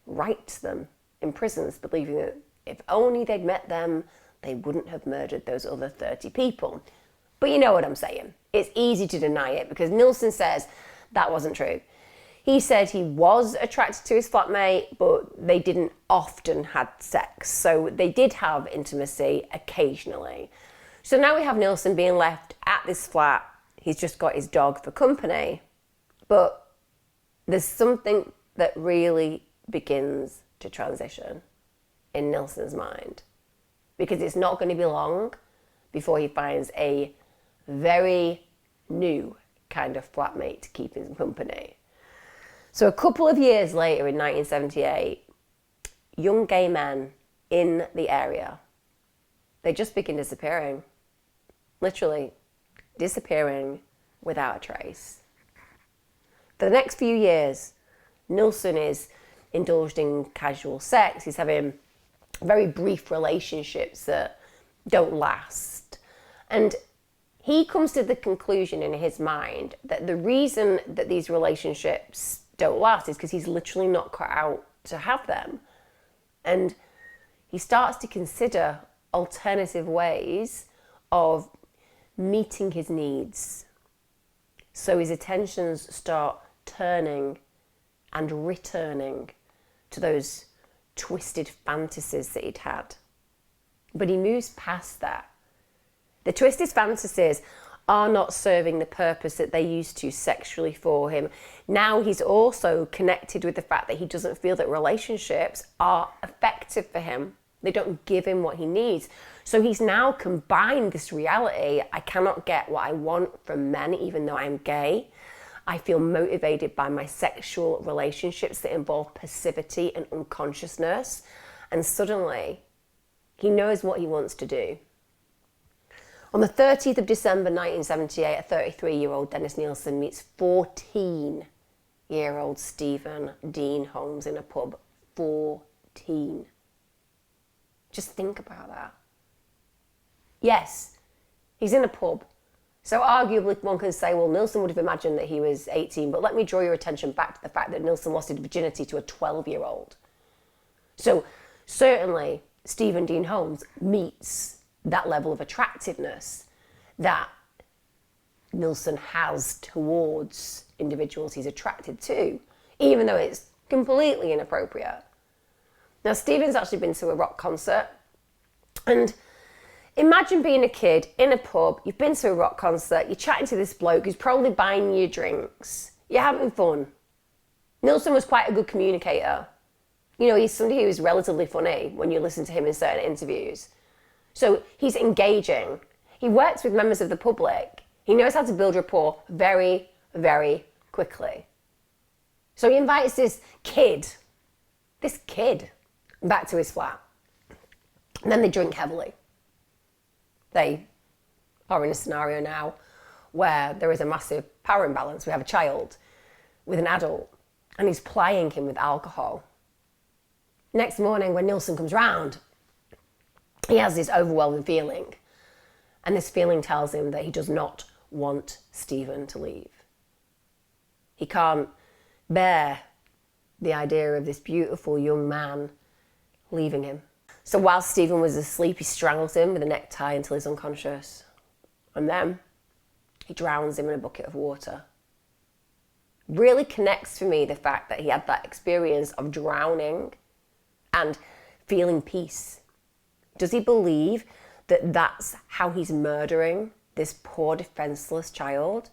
A: write them in prisons, believing that if only they'd met them, they wouldn't have murdered those other 30 people. But you know what I'm saying. It's easy to deny it because Nilsen says that wasn't true. He said he was attracted to his flatmate, but they didn't often have sex. So they did have intimacy occasionally. So now we have Nilsen being left at this flat. He's just got his dog for company. But there's something that really begins to transition in Nilsen's mind. Because it's not going to be long before he finds a very new kind of flatmate to keep him company. So a couple of years later, in 1978, young gay men in the area, they just begin disappearing. Literally disappearing without a trace. For the next few years, Nilsen is indulged in casual sex. He's having very brief relationships that don't last. And he comes to the conclusion in his mind that the reason that these relationships don't last is because he's literally not cut out to have them. And he starts to consider alternative ways of meeting his needs. So his attentions start turning and returning to those twisted fantasies that he'd had. But he moves past that. The twisted fantasies are not serving the purpose that they used to sexually for him. Now he's also connected with the fact that he doesn't feel that relationships are effective for him. They don't give him what he needs. So he's now combined this reality. I cannot get what I want from men, even though I'm gay. I feel motivated by my sexual relationships that involve passivity and unconsciousness. And suddenly, he knows what he wants to do. On the 30th of December 1978, a 33-year-old Dennis Nilsen meets 14-year-old Stephen Dean Holmes in a pub. 14. Just think about that. Yes, he's in a pub. So arguably one can say, well, Nilsen would have imagined that he was 18, but let me draw your attention back to the fact that Nilsen lost his virginity to a 12-year-old. So certainly Stephen Dean Holmes meets that level of attractiveness that Nilsen has towards individuals he's attracted to, even though it's completely inappropriate. Now, Stephen's actually been to a rock concert, and imagine being a kid in a pub, you've been to a rock concert, you're chatting to this bloke who's probably buying you drinks, you're having fun. Nilsen was quite a good communicator. You know, he's somebody who is relatively funny when you listen to him in certain interviews. So he's engaging. He works with members of the public. He knows how to build rapport very, very quickly. So he invites this kid back to his flat. And then they drink heavily. They are in a scenario now where there is a massive power imbalance. We have a child with an adult and he's plying him with alcohol. Next morning when Nilsen comes round, he has this overwhelming feeling. And this feeling tells him that he does not want Stephen to leave. He can't bear the idea of this beautiful young man leaving him. So while Stephen was asleep, he strangles him with a necktie until he's unconscious. And then he drowns him in a bucket of water. Really connects for me the fact that he had that experience of drowning and feeling peace. Does he believe that that's how he's murdering this poor defenseless child?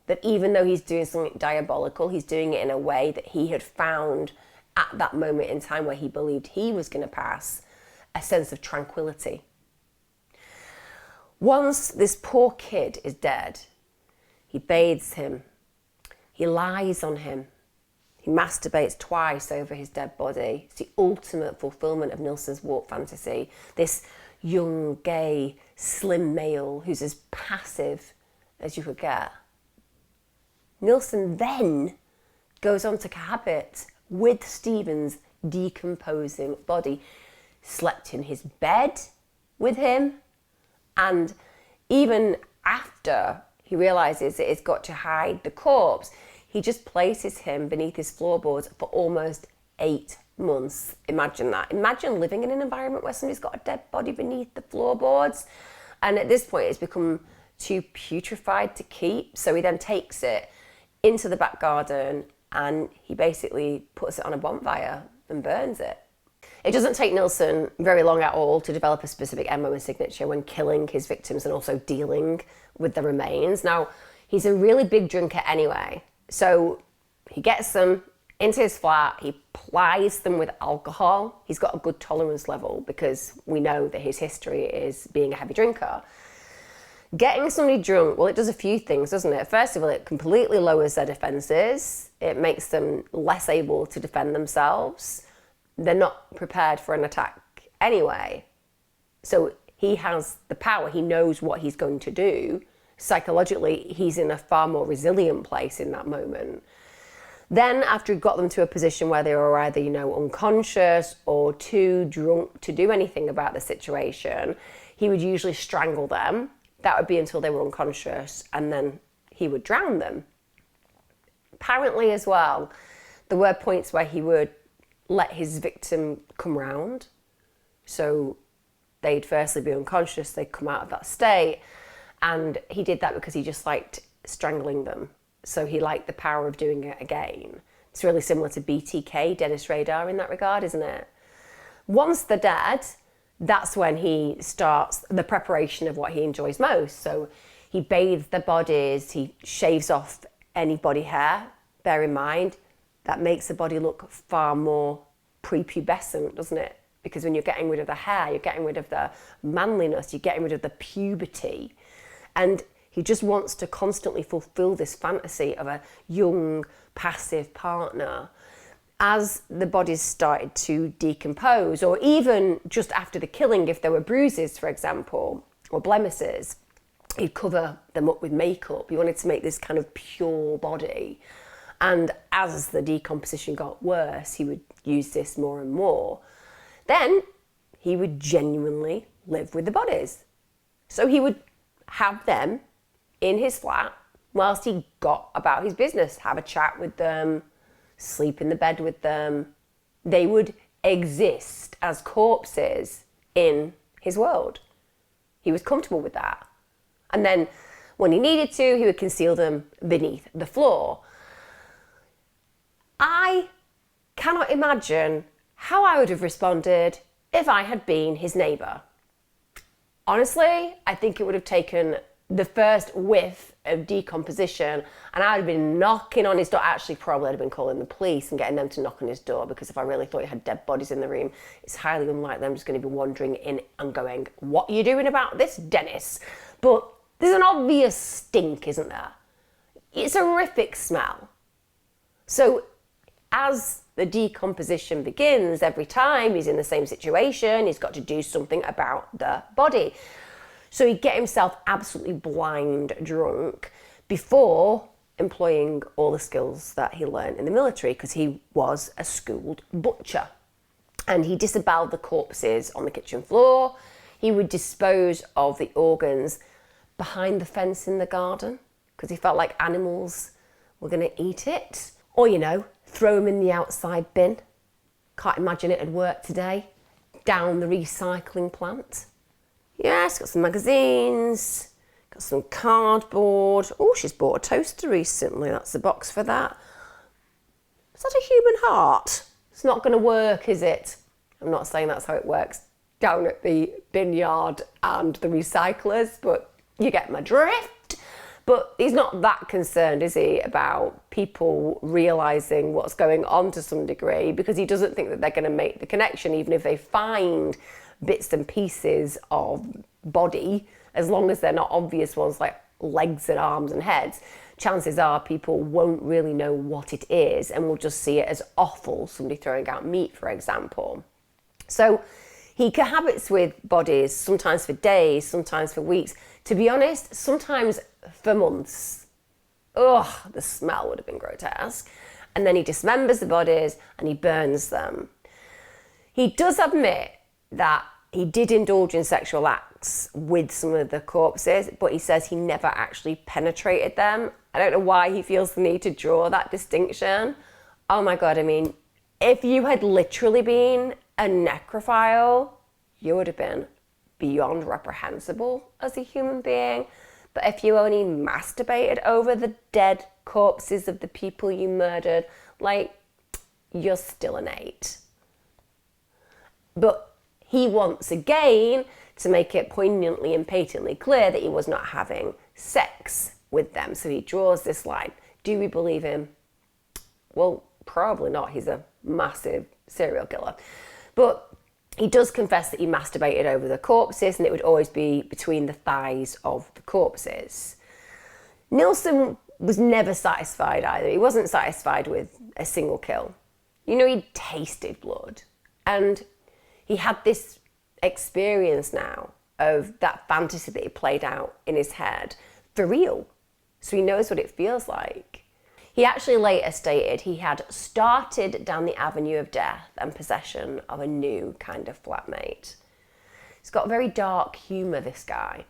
A: That even though he's doing something diabolical, he's doing it in a way that he had found at that moment in time where he believed he was going to pass a sense of tranquility. Once this poor kid is dead, He bathes him. He lies on him. He masturbates twice over his dead body. It's the ultimate fulfillment of Nilsen's warped fantasy. This young, gay, slim male who's as passive as you could get. Nilsen then goes on to cohabit with Stephen's decomposing body, slept in his bed with him, and even after he realises that he's got to hide the corpse, he just places him beneath his floorboards for almost 8 months. Imagine that. Imagine living in an environment where somebody's got a dead body beneath the floorboards. And at this point, it's become too putrefied to keep. So he then takes it into the back garden and he basically puts it on a bonfire and burns it. It doesn't take Nilsen very long at all to develop a specific MO and signature when killing his victims and also dealing with the remains. Now, he's a really big drinker anyway. So he gets them into his flat, he plies them with alcohol. He's got a good tolerance level because we know that his history is being a heavy drinker. Getting somebody drunk, well, it does a few things, doesn't it? First of all, it completely lowers their defences. It makes them less able to defend themselves. They're not prepared for an attack anyway. So he has the power, he knows what he's going to do. Psychologically, he's in a far more resilient place in that moment. Then after he got them to a position where they were either, unconscious or too drunk to do anything about the situation, he would usually strangle them. That would be until they were unconscious, and then he would drown them. Apparently as well, there were points where he would let his victim come round. So they'd firstly be unconscious, they'd come out of that state, and he did that because he just liked strangling them. So he liked the power of doing it again. It's really similar to BTK, Dennis Radar, in that regard, isn't it? Once they're dead, that's when he starts the preparation of what he enjoys most. So he bathes the bodies, he shaves off any body hair. Bear in mind, that makes the body look far more prepubescent, doesn't it? Because when you're getting rid of the hair, you're getting rid of the manliness, you're getting rid of the puberty. And he just wants to constantly fulfill this fantasy of a young, passive partner. As the bodies started to decompose, or even just after the killing, if there were bruises, for example, or blemishes, he'd cover them up with makeup. He wanted to make this kind of pure body. And as the decomposition got worse, he would use this more and more. Then he would genuinely live with the bodies. So he would have them in his flat whilst he got about his business, have a chat with them, sleep in the bed with them. They would exist as corpses in his world. He was comfortable with that. And then when he needed to, he would conceal them beneath the floor. I cannot imagine how I would have responded if I had been his neighbour. Honestly, I think it would have taken the first whiff of decomposition and I would have been knocking on his door. Actually, probably I'd have been calling the police and getting them to knock on his door, because if I really thought he had dead bodies in the room, it's highly unlikely I'm just going to be wandering in and going, "What are you doing about this, Dennis?" But there's an obvious stink, isn't there? It's a horrific smell. So as the decomposition begins, every time he's in the same situation, he's got to do something about the body. So he'd get himself absolutely blind drunk before employing all the skills that he learned in the military, because he was a schooled butcher. And he disemboweled the corpses on the kitchen floor. He would dispose of the organs behind the fence in the garden because he felt like animals were going to eat it. Or, throw them in the outside bin. Can't imagine it had worked today. Down the recycling plant. Yes, got some magazines, got some cardboard. Oh, she's bought a toaster recently. That's the box for that. Is that a human heart? It's not going to work, is it? I'm not saying that's how it works down at the bin yard and the recyclers, but you get my drift. But he's not that concerned, is he, about people realising what's going on to some degree, because he doesn't think that they're going to make the connection, even if they find bits and pieces of body, as long as they're not obvious ones like legs and arms and heads, chances are people won't really know what it is and will just see it as offal, somebody throwing out meat, for example. So he cohabits with bodies, sometimes for days, sometimes for weeks. To be honest, sometimes for months. Ugh, the smell would have been grotesque. And then he dismembers the bodies and he burns them. He does admit that he did indulge in sexual acts with some of the corpses, but he says he never actually penetrated them. I don't know why he feels the need to draw that distinction. Oh my God, I mean, if you had literally been a necrophile, you would have been beyond reprehensible as a human being. But if you only masturbated over the dead corpses of the people you murdered, like, you're still an 8. But he wants again to make it poignantly and patently clear that he was not having sex with them. So he draws this line. Do we believe him? Well, probably not. He's a massive serial killer. But he does confess that he masturbated over the corpses, and it would always be between the thighs of the corpses. Nilsen was never satisfied either. He wasn't satisfied with a single kill. You know, he tasted blood. And he had this experience now of that fantasy that he played out in his head for real. So he knows what it feels like. He actually later stated he had started down the avenue of death and possession of a new kind of flatmate. He's got very dark humour, this guy,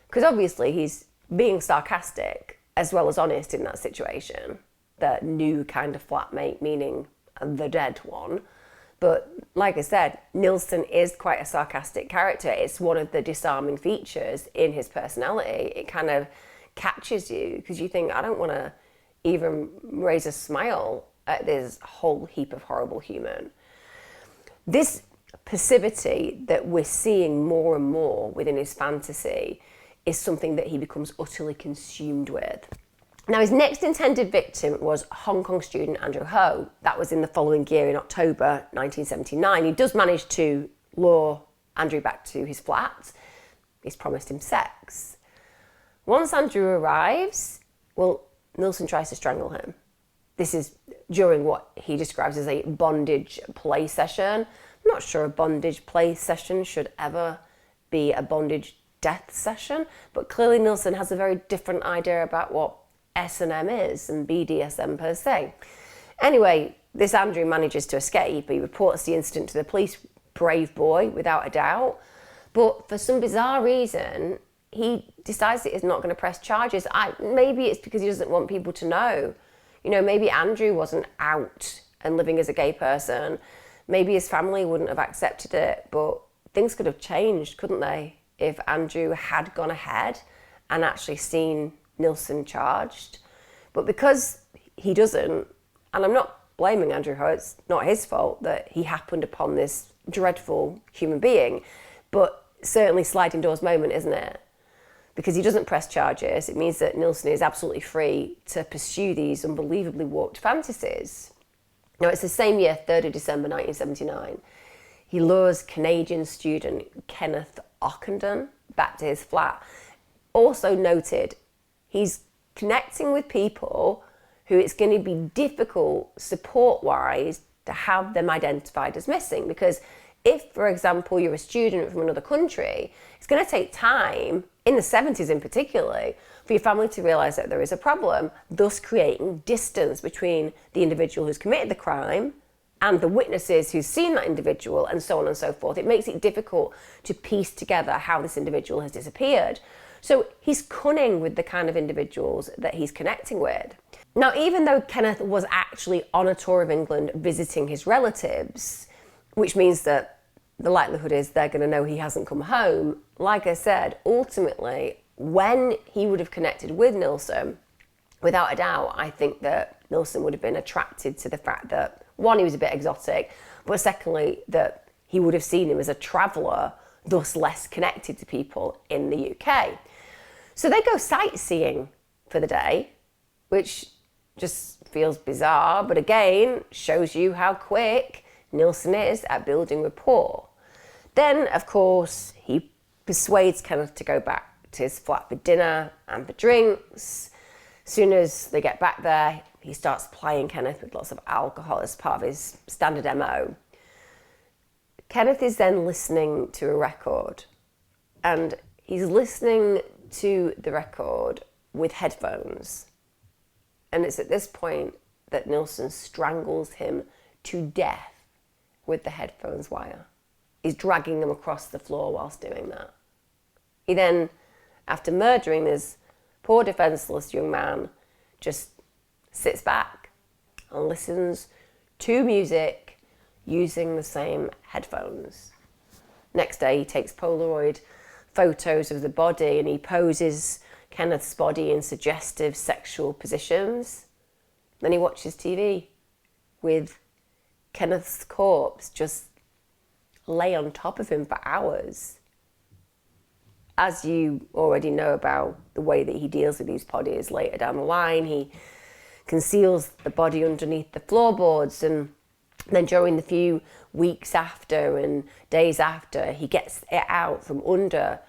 A: because obviously he's being sarcastic as well as honest in that situation. The new kind of flatmate, meaning the dead one. But like I said, Nilsen is quite a sarcastic character. It's one of the disarming features in his personality. It kind of catches you because you think, I don't want to even raise a smile at this whole heap of horrible human. This passivity that we're seeing more and more within his fantasy is something that he becomes utterly consumed with. Now, his next intended victim was Hong Kong student Andrew Ho. That was in the following year, in October 1979. He does manage to lure Andrew back to his flat. He's promised him sex. Once Andrew arrives, well, Nilsen tries to strangle him. This is during what he describes as a bondage play session. I'm not sure a bondage play session should ever be a bondage death session, but clearly Nilsen has a very different idea about what S&M is and BDSM per se. Anyway, this Andrew manages to escape. He reports the incident to the police. Brave boy, without a doubt. But for some bizarre reason, he decides that he's not going to press charges. Maybe it's because he doesn't want people to know. You know, maybe Andrew wasn't out and living as a gay person. Maybe his family wouldn't have accepted it, but things could have changed, couldn't they, if Andrew had gone ahead and actually seen Nilsen charged. But because he doesn't, and I'm not blaming Andrew Ho, it's not his fault that he happened upon this dreadful human being, but certainly sliding doors moment, isn't it? Because he doesn't press charges, it means that Nilsen is absolutely free to pursue these unbelievably warped fantasies. Now, it's the same year, 3rd of December 1979, he lures Canadian student Kenneth Ockenden back to his flat. Also noted, he's connecting with people who it's going to be difficult support-wise to have them identified as missing. Because if, for example, you're a student from another country, it's going to take time, in the 70s in particular, for your family to realise that there is a problem, thus creating distance between the individual who's committed the crime and the witnesses who've seen that individual, and so on and so forth. It makes it difficult to piece together how this individual has disappeared. So he's cunning with the kind of individuals that he's connecting with. Now, even though Kenneth was actually on a tour of England visiting his relatives, which means that the likelihood is they're going to know he hasn't come home, like I said, ultimately, when he would have connected with Nilsen, without a doubt, I think that Nilsen would have been attracted to the fact that, one, he was a bit exotic, but secondly, that he would have seen him as a traveller, thus less connected to people in the UK. So they go sightseeing for the day, which just feels bizarre, but again, shows you how quick Nilsen is at building rapport. Then, of course, he persuades Kenneth to go back to his flat for dinner and for drinks. As soon as they get back there, he starts plying Kenneth with lots of alcohol as part of his standard MO. Kenneth is then listening to a record, and he's listening to the record with headphones. And it's at this point that Nilsen strangles him to death with the headphones wire. He's dragging him across the floor whilst doing that. He then, after murdering this poor defenceless young man, just sits back and listens to music using the same headphones. Next day, he takes Polaroid photos of the body and he poses Kenneth's body in suggestive sexual positions. Then he watches TV with Kenneth's corpse just lay on top of him for hours. As you already know about the way that he deals with these bodies later down the line, he conceals the body underneath the floorboards, and then during the few weeks after and days after, he gets it out from under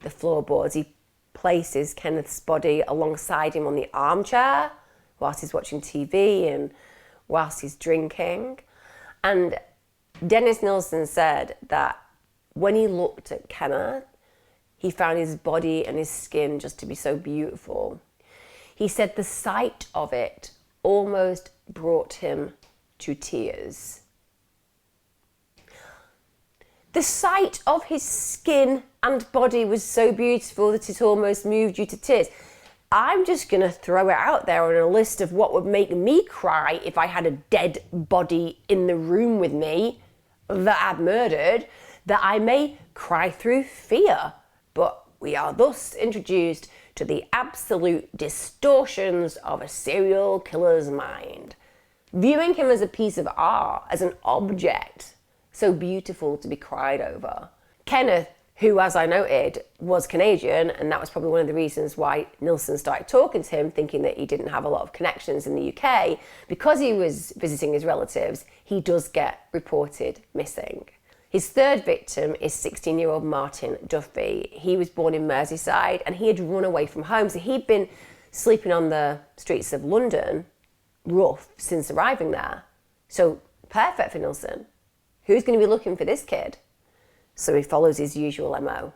A: the floorboards. He places Kenneth's body alongside him on the armchair whilst he's watching TV and whilst he's drinking. And Dennis Nilsen said that when he looked at Kenneth, he found his body and his skin just to be so beautiful. He said the sight of it almost brought him to tears. The sight of his skin and body was so beautiful that it almost moved you to tears. I'm just going to throw it out there on a list of what would make me cry if I had a dead body in the room with me that I'd murdered, that I may cry through fear. But we are thus introduced to the absolute distortions of a serial killer's mind. Viewing him as a piece of art, as an object, so beautiful to be cried over. Kenneth, who, as I noted, was Canadian, and that was probably one of the reasons why Nilsen started talking to him, thinking that he didn't have a lot of connections in the UK. Because he was visiting his relatives, he does get reported missing. His third victim is 16-year-old Martin Duffy. He was born in Merseyside and he had run away from home. So he'd been sleeping on the streets of London, rough, since arriving there. So perfect for Nilsen. Who's going to be looking for this kid? So he follows his usual MO.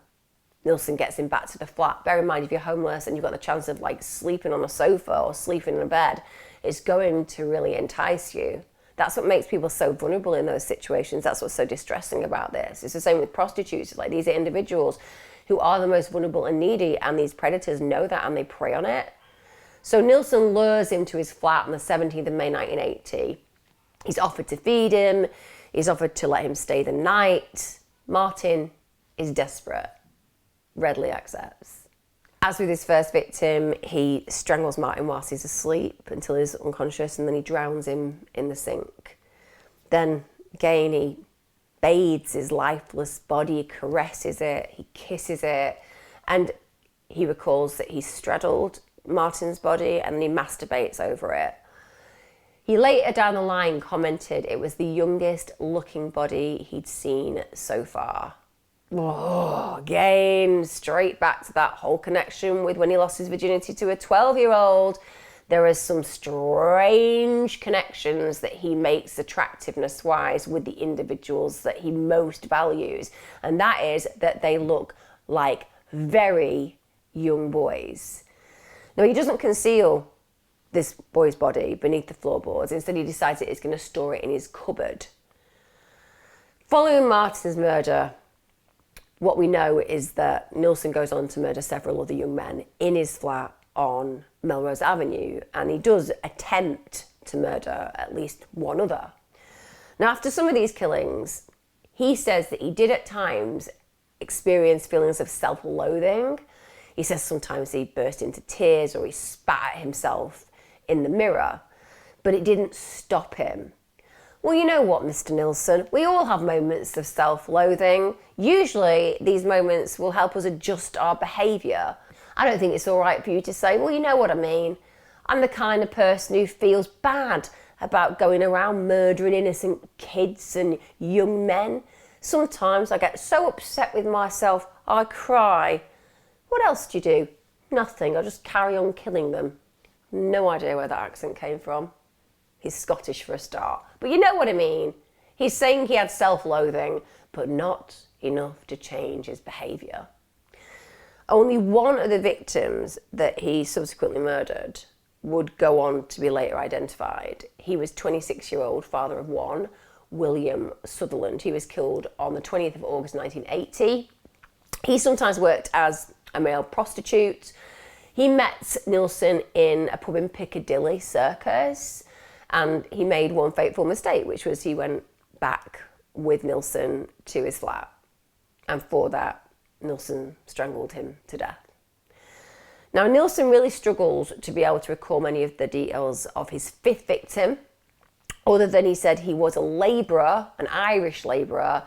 A: Nilsen gets him back to the flat. Bear in mind, if you're homeless and you've got the chance of like sleeping on a sofa or sleeping in a bed, it's going to really entice you. That's what makes people so vulnerable in those situations. That's what's so distressing about this. It's the same with prostitutes. Like, these are individuals who are the most vulnerable and needy, and these predators know that and they prey on it. So Nilsen lures him to his flat on the 17th of May 1980. He's offered to feed him. He's offered to let him stay the night. Martin is desperate, readily accepts. As with his first victim, he strangles Martin whilst he's asleep until he's unconscious, and then he drowns him in the sink. Then, again, he bathes his lifeless body, caresses it, he kisses it, and he recalls that he straddled Martin's body and he masturbates over it. He later down the line commented it was the youngest looking body he'd seen so far. Oh, again, straight back to that whole connection with when he lost his virginity to a 12-year-old. There are some strange connections that he makes attractiveness-wise with the individuals that he most values. And that is that they look like very young boys. Now, he doesn't conceal this boy's body beneath the floorboards. Instead, he decides that he's going to store it in his cupboard. Following Martin's murder, what we know is that Nilsen goes on to murder several other young men in his flat on Melrose Avenue, and he does attempt to murder at least one other. Now, after some of these killings, he says that he did at times experience feelings of self-loathing. He says sometimes he burst into tears or he spat at himself in the mirror, but it didn't stop him. Well, you know what, Mr. Nilsen, we all have moments of self-loathing. Usually these moments will help us adjust our behaviour. I don't think it's all right for you to say, well, you know what I mean. I'm the kind of person who feels bad about going around murdering innocent kids and young men. Sometimes I get so upset with myself, I cry. What else do you do? Nothing, I'll just carry on killing them. No idea where that accent came from. He's Scottish for a start. But you know what I mean. He's saying he had self-loathing, but not enough to change his behaviour. Only one of the victims that he subsequently murdered would go on to be later identified. He was 26-year-old father of one, William Sutherland. He was killed on the 20th of August 1980. He sometimes worked as a male prostitute. He met Nilsen in a pub in Piccadilly Circus, and he made one fateful mistake, which was he went back with Nilsen to his flat. And for that, Nilsen strangled him to death. Now, Nilsen really struggled to be able to recall many of the details of his fifth victim, other than he said he was a labourer, an Irish labourer.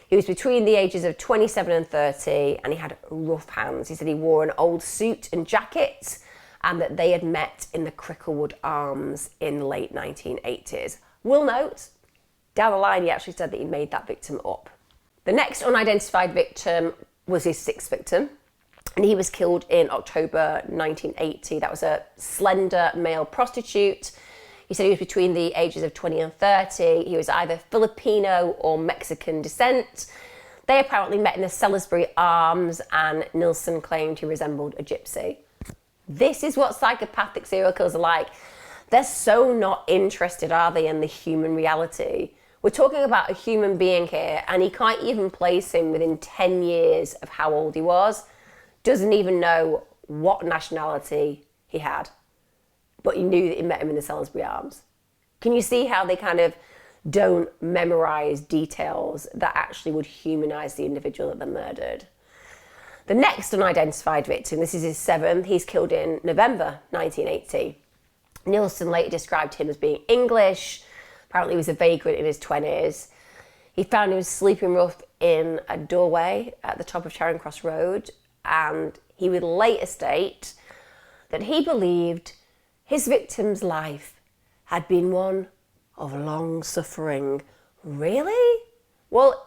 A: He was between the ages of 27 and 30, and he had rough hands. He said he wore an old suit and jacket, and that they had met in the Cricklewood Arms in the late 1980s. We'll note, down the line, he actually said that he made that victim up. The next unidentified victim was his sixth victim, and he was killed in October 1980. That was a slender male prostitute. He said he was between the ages of 20 and 30. He was either Filipino or Mexican descent. They apparently met in the Salisbury Arms, and Nilsen claimed he resembled a gypsy. This is what psychopathic serial killers are like. They're so not interested, are they, in the human reality? We're talking about a human being here, and he can't even place him within 10 years of how old he was. Doesn't even know what nationality he had. But he knew that he met him in the Salisbury Arms. Can you see how they kind of don't memorise details that actually would humanise the individual that they murdered? The next unidentified victim, this is his seventh, he's killed in November 1980. Nilsen later described him as being English. Apparently he was a vagrant in his 20s. He found him sleeping rough in a doorway at the top of Charing Cross Road, and he would later state that he believed his victim's life had been one of long suffering. Really? Well,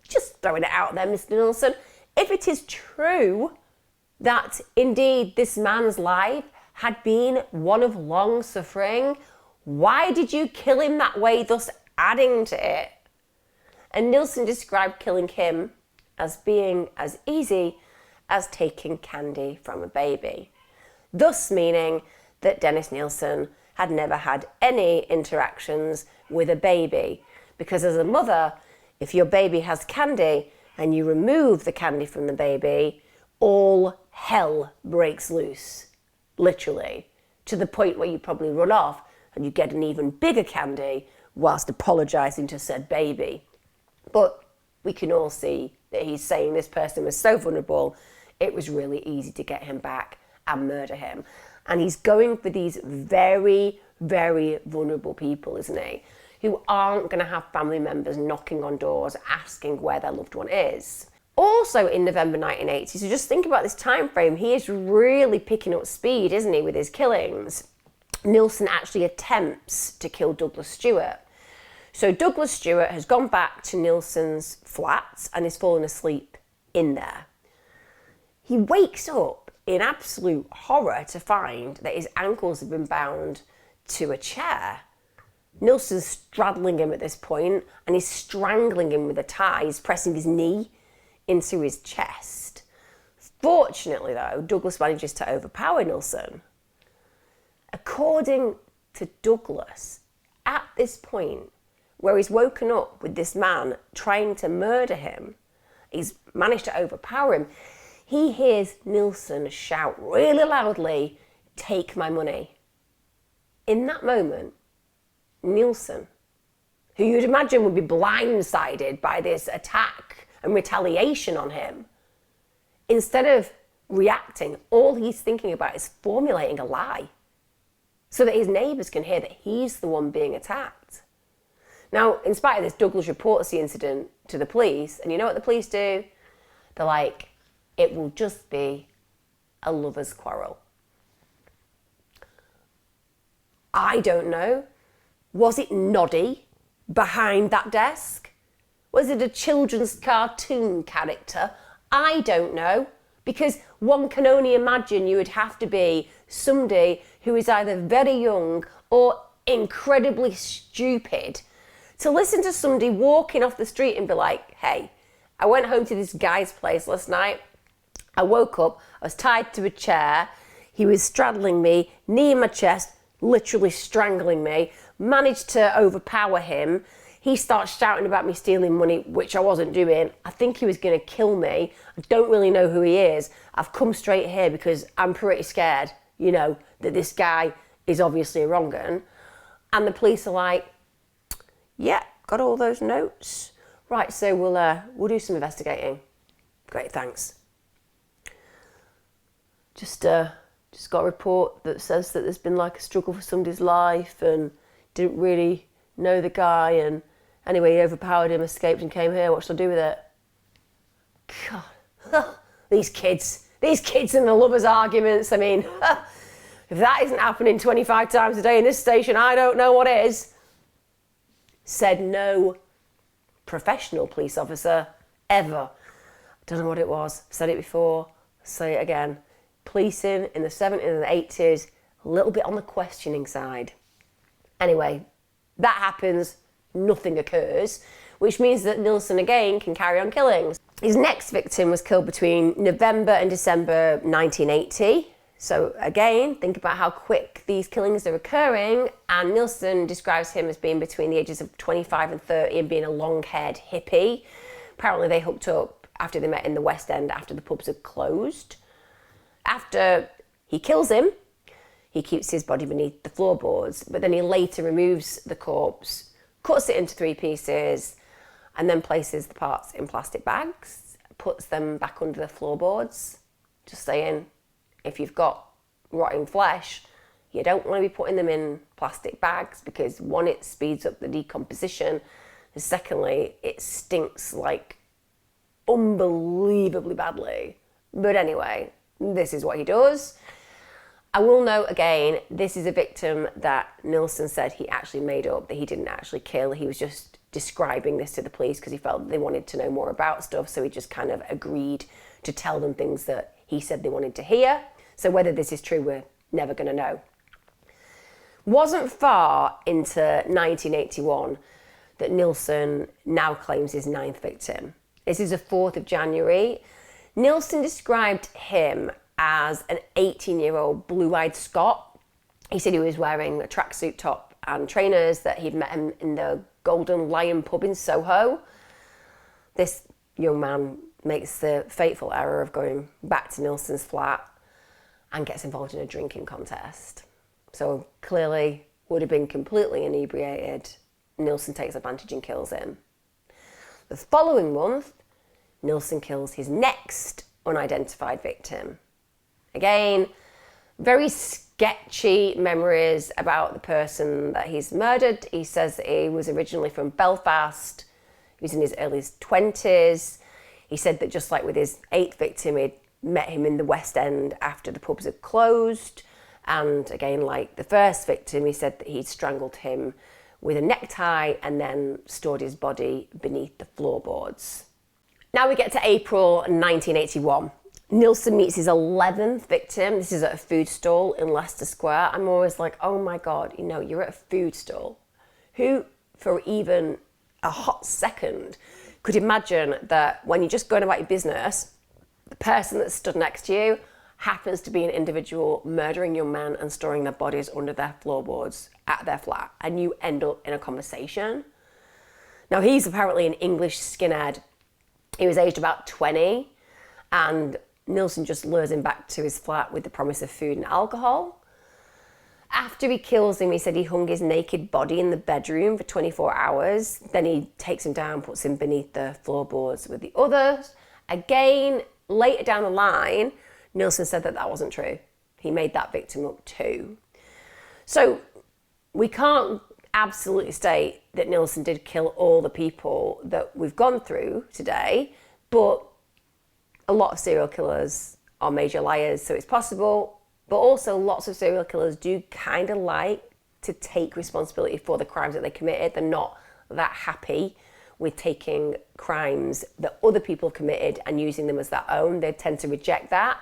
A: just throwing it out there, Mr. Nilsen. If it is true that indeed this man's life had been one of long suffering, why did you kill him that way, thus adding to it? And Nilsen described killing him as being as easy as taking candy from a baby, thus meaning that Dennis Nilsen had never had any interactions with a baby, because as a mother, if your baby has candy and you remove the candy from the baby, all hell breaks loose, literally, to the point where you probably run off and you get an even bigger candy whilst apologising to said baby. But we can all see that he's saying this person was so vulnerable, it was really easy to get him back and murder him. And he's going for these very, very vulnerable people, isn't he? Who aren't going to have family members knocking on doors asking where their loved one is. Also in November 1980, so just think about this time frame, he is really picking up speed, isn't he, with his killings. Nilsen actually attempts to kill Douglas Stewart. So Douglas Stewart has gone back to Nilsen's flat and is fallen asleep in there. He wakes up in absolute horror to find that his ankles have been bound to a chair. Nilsen's straddling him at this point and he's strangling him with a tie. He's pressing his knee into his chest. Fortunately though, Douglas manages to overpower Nilsen. According to Douglas, at this point where he's woken up with this man trying to murder him, he's managed to overpower him, he hears Nilsen shout really loudly, "Take my money." In that moment, Nilsen, who you'd imagine would be blindsided by this attack and retaliation on him, instead of reacting, all he's thinking about is formulating a lie so that his neighbours can hear that he's the one being attacked. Now, in spite of this, Douglas reports the incident to the police, and you know what the police do? They're like, it will just be a lover's quarrel. I don't know. Was it Noddy behind that desk? Was it a children's cartoon character? I don't know. Because one can only imagine you would have to be somebody who is either very young or incredibly stupid to listen to somebody walking off the street and be like, hey, I went home to this guy's place last night. I woke up, I was tied to a chair. He was straddling me, knee in my chest, literally strangling me, managed to overpower him. He starts shouting about me stealing money, which I wasn't doing. I think he was going to kill me. I don't really know who he is. I've come straight here because I'm pretty scared, you know, that this guy is obviously a wrong 'un. And the police are like, yeah, got all those notes. Right, so we'll do some investigating. Great, thanks. Just got a report that says that there's been like a struggle for somebody's life and didn't really know the guy, and anyway, he overpowered him, escaped and came here. What should I do with it? God, these kids and the lovers' arguments. I mean, if that isn't happening 25 times a day in this station, I don't know what is. Said no professional police officer ever. Don't know what it was. Said it before. Say it again. Policing in the 70s and the 80s, a little bit on the questioning side. Anyway, that happens, nothing occurs, which means that Nilsen again can carry on killings. His next victim was killed between November and December 1980. So again, think about how quick these killings are occurring, and Nilsen describes him as being between the ages of 25 and 30 and being a long-haired hippie. Apparently they hooked up after they met in the West End after the pubs had closed. After he kills him, he keeps his body beneath the floorboards, but then he later removes the corpse, cuts it into 3 pieces, and then places the parts in plastic bags, puts them back under the floorboards. Just saying, if you've got rotting flesh, you don't want to be putting them in plastic bags because one, it speeds up the decomposition, and secondly, it stinks like unbelievably badly. But anyway, this is what he does. I will note again, this is a victim that Nilsen said he actually made up, that he didn't actually kill. He was just describing this to the police because he felt they wanted to know more about stuff, so he just kind of agreed to tell them things that he said they wanted to hear. So whether this is true, we're never going to know. Wasn't far into 1981 that Nilsen now claims his 9th victim. This is the 4th of January. Nilsen described him as an 18-year-old blue-eyed Scot. He said he was wearing a tracksuit top and trainers, that he'd met him in the Golden Lion pub in Soho. This young man makes the fateful error of going back to Nilsen's flat and gets involved in a drinking contest. So clearly would have been completely inebriated. Nilsen takes advantage and kills him. The following month, Nilsen kills his next unidentified victim. Again, very sketchy memories about the person that he's murdered. He says that he was originally from Belfast. He was in his early 20s. He said that just like with his 8th victim, he'd met him in the West End after the pubs had closed. And again, like the first victim, he said that he'd strangled him with a necktie and then stored his body beneath the floorboards. Now we get to April 1981. Nilsen meets his 11th victim. This is at a food stall in Leicester Square. I'm always like, oh my God, you know, you're at a food stall. Who, for even a hot second, could imagine that when you're just going about your business, the person that stood next to you happens to be an individual murdering young men and storing their bodies under their floorboards at their flat, and you end up in a conversation? Now, he's apparently an English skinhead. He was aged about 20, and Nilsen just lures him back to his flat with the promise of food and alcohol. After he kills him, he said he hung his naked body in the bedroom for 24 hours. Then he takes him down, puts him beneath the floorboards with the others. Again, later down the line, Nilsen said that that wasn't true. He made that victim up too. So we can't absolutely state that Nilsen did kill all the people that we've gone through today, but a lot of serial killers are major liars, so it's possible. But also lots of serial killers do kind of like to take responsibility for the crimes that they committed. They're not that happy with taking crimes that other people have committed and using them as their own. They tend to reject that.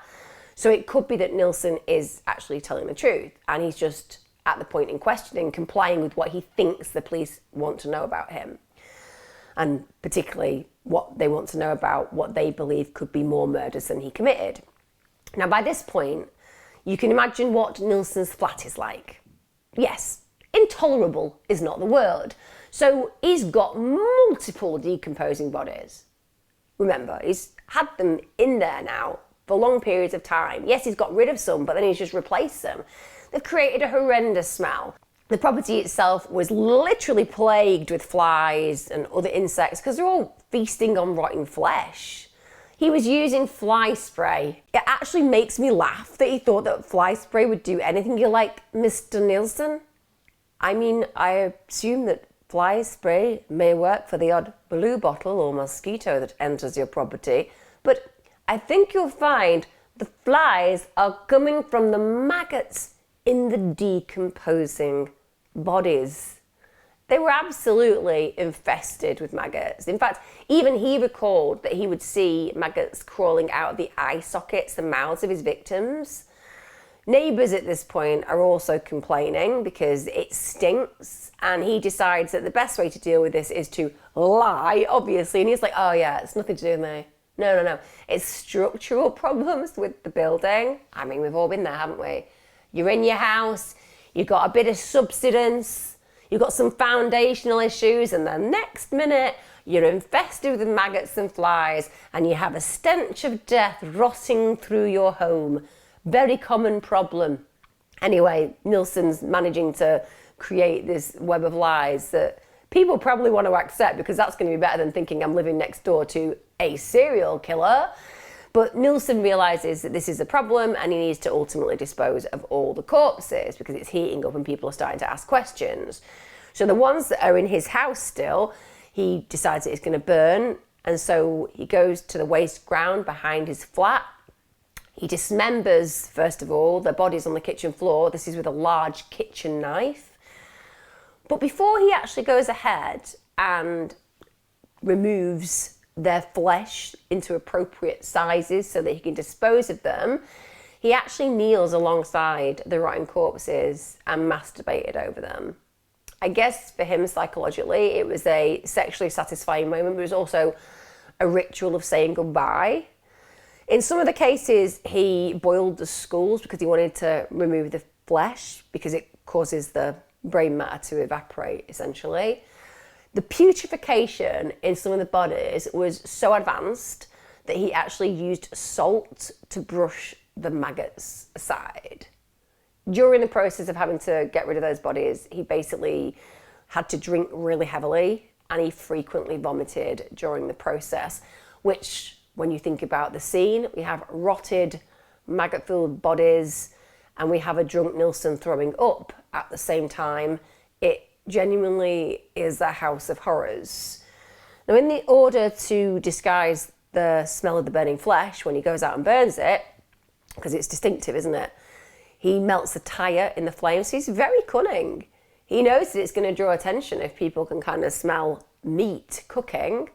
A: So it could be that Nilsen is actually telling the truth and he's just at the point in questioning, complying with what he thinks the police want to know about him. And particularly what they want to know about what they believe could be more murders than he committed. Now, by this point, you can imagine what Nilsen's flat is like. Yes, intolerable is not the word. So he's got multiple decomposing bodies. Remember, he's had them in there now for long periods of time. Yes, he's got rid of some, but then he's just replaced them. They've created a horrendous smell. The property itself was literally plagued with flies and other insects because they're all feasting on rotting flesh. He was using fly spray. It actually makes me laugh that he thought that fly spray would do anything. You're like, Mr. Nilsen? I mean, I assume that fly spray may work for the odd blue bottle or mosquito that enters your property, but I think you'll find the flies are coming from the maggots in the decomposing bodies. They were absolutely infested with maggots. In fact, even he recalled that he would see maggots crawling out the eye sockets and mouths of his victims. Neighbours at this point are also complaining because it stinks, and he decides that the best way to deal with this is to lie, obviously, and he's like, oh yeah, it's nothing to do with me. No. It's structural problems with the building. I mean, we've all been there, haven't we? You're in your house, you've got a bit of subsidence, you've got some foundational issues, and the next minute you're infested with maggots and flies, and you have a stench of death rotting through your home. Very common problem. Anyway, Nilsen's managing to create this web of lies that people probably want to accept because that's going to be better than thinking I'm living next door to a serial killer. But Nilsen realises that this is a problem and he needs to ultimately dispose of all the corpses because it's heating up and people are starting to ask questions. So the ones that are in his house still, he decides that it's going to burn, and so he goes to the waste ground behind his flat. He dismembers, first of all, the bodies on the kitchen floor. This is with a large kitchen knife. But before he actually goes ahead and removes their flesh into appropriate sizes so that he can dispose of them, he actually kneels alongside the rotting corpses and masturbated over them. I guess for him psychologically it was a sexually satisfying moment, but it was also a ritual of saying goodbye. In some of the cases, he boiled the skulls because he wanted to remove the flesh because it causes the brain matter to evaporate, essentially. The putrefaction in some of the bodies was so advanced that he actually used salt to brush the maggots aside. During the process of having to get rid of those bodies, he basically had to drink really heavily and he frequently vomited during the process, which, when you think about the scene, we have rotted, maggot-filled bodies, and we have a drunk Nilsen throwing up at the same time. It genuinely is a house of horrors. Now, in the order to disguise the smell of the burning flesh, when he goes out and burns it, because it's distinctive, isn't it? He melts a tyre in the flames. So he's very cunning. He knows that it's going to draw attention if people can kind of smell meat cooking,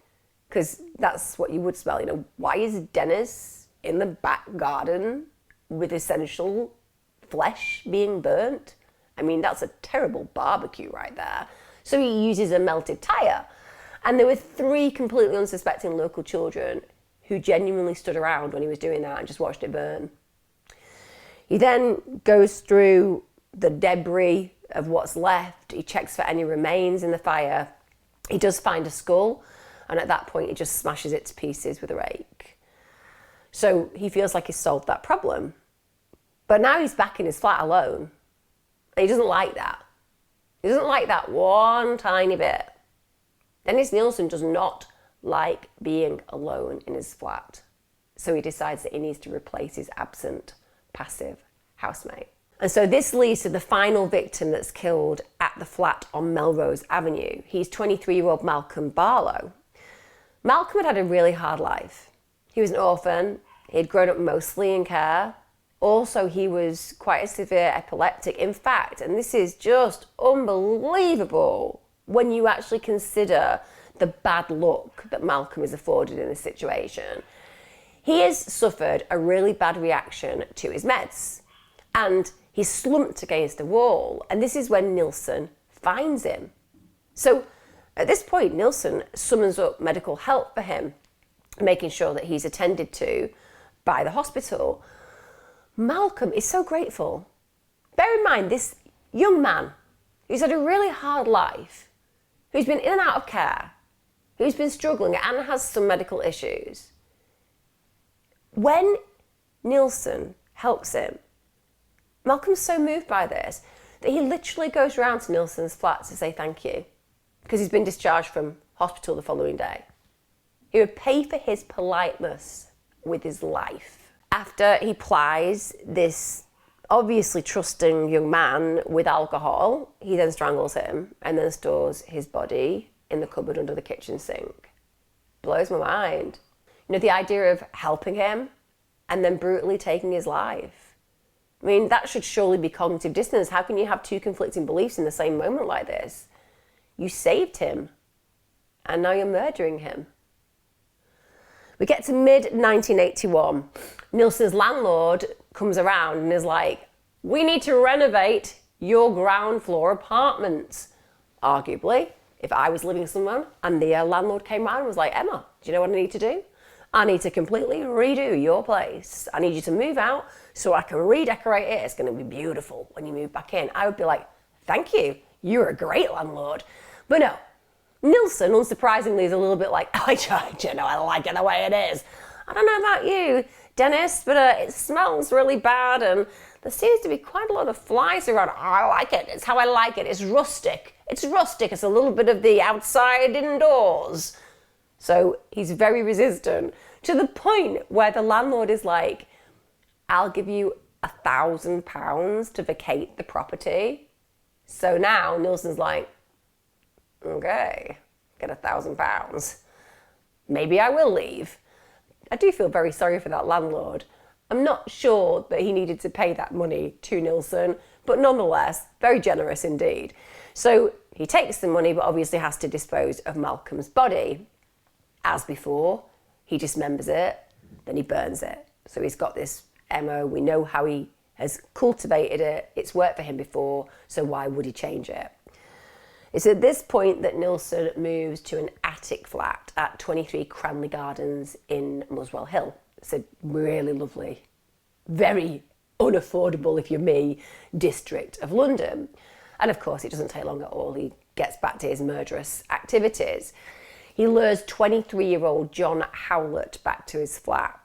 A: because that's what you would smell. You know, why is Dennis in the back garden with essential flesh being burnt? I mean, that's a terrible barbecue right there. So he uses a melted tyre. And there were 3 completely unsuspecting local children who genuinely stood around when he was doing that and just watched it burn. He then goes through the debris of what's left. He checks for any remains in the fire. He does find a skull, and at that point he just smashes it to pieces with a rake. So he feels like he's solved that problem. But now he's back in his flat alone. And he doesn't like that. He doesn't like that one tiny bit. Dennis Nilsen does not like being alone in his flat. So he decides that he needs to replace his absent, passive housemate. And so this leads to the final victim that's killed at the flat on Melrose Avenue. He's 23-year-old Malcolm Barlow. Malcolm had a really hard life. He was an orphan. He had grown up mostly in care. Also, he was quite a severe epileptic. In fact, and this is just unbelievable when you actually consider the bad luck that Malcolm is afforded in this situation. He has suffered a really bad reaction to his meds and he's slumped against a wall, and this is when Nilsen finds him. So at this point, Nilsen summons up medical help for him, making sure that he's attended to by the hospital. Malcolm is so grateful. Bear in mind, this young man who's had a really hard life, who's been in and out of care, who's been struggling and has some medical issues. When Nilsen helps him, Malcolm's so moved by this that he literally goes round to Nilsen's flat to say thank you, because he's been discharged from hospital the following day. He would pay for his politeness with his life. After he plies this obviously trusting young man with alcohol, he then strangles him and then stores his body in the cupboard under the kitchen sink. Blows my mind. You know, the idea of helping him and then brutally taking his life. I mean, that should surely be cognitive dissonance. How can you have two conflicting beliefs in the same moment like this? You saved him and now you're murdering him. We get to mid-1981. Nilsen's landlord comes around and is like, we need to renovate your ground floor apartment. Arguably, if I was living somewhere and the landlord came around and was like, Emma, do you know what I need to do? I need to completely redo your place. I need you to move out so I can redecorate it. It's going to be beautiful when you move back in. I would be like, thank you. You're a great landlord. But no, Nilsen, unsurprisingly, is a little bit like, I like it the way it is. I don't know about you, Dennis, but it smells really bad and there seems to be quite a lot of flies around. I like it. It's how I like it. It's rustic. It's rustic. It's a little bit of the outside indoors. So he's very resistant, to the point where the landlord is like, I'll give you £1,000 to vacate the property. So now Nilsen's like, okay, get £1,000. Maybe I will leave. I do feel very sorry for that landlord. I'm not sure that he needed to pay that money to Nilsen, but nonetheless, very generous indeed. So he takes the money, but obviously has to dispose of Malcolm's body. As before, he dismembers it, then he burns it. So he's got this MO, we know how he has cultivated it, it's worked for him before, so why would he change it? It's at this point that Nilsen moves to an attic flat at 23 Cranley Gardens in Muswell Hill. It's a really lovely, very unaffordable, if you're me, district of London. And of course, it doesn't take long at all. He gets back to his murderous activities. He lures 23-year-old John Howlett back to his flat.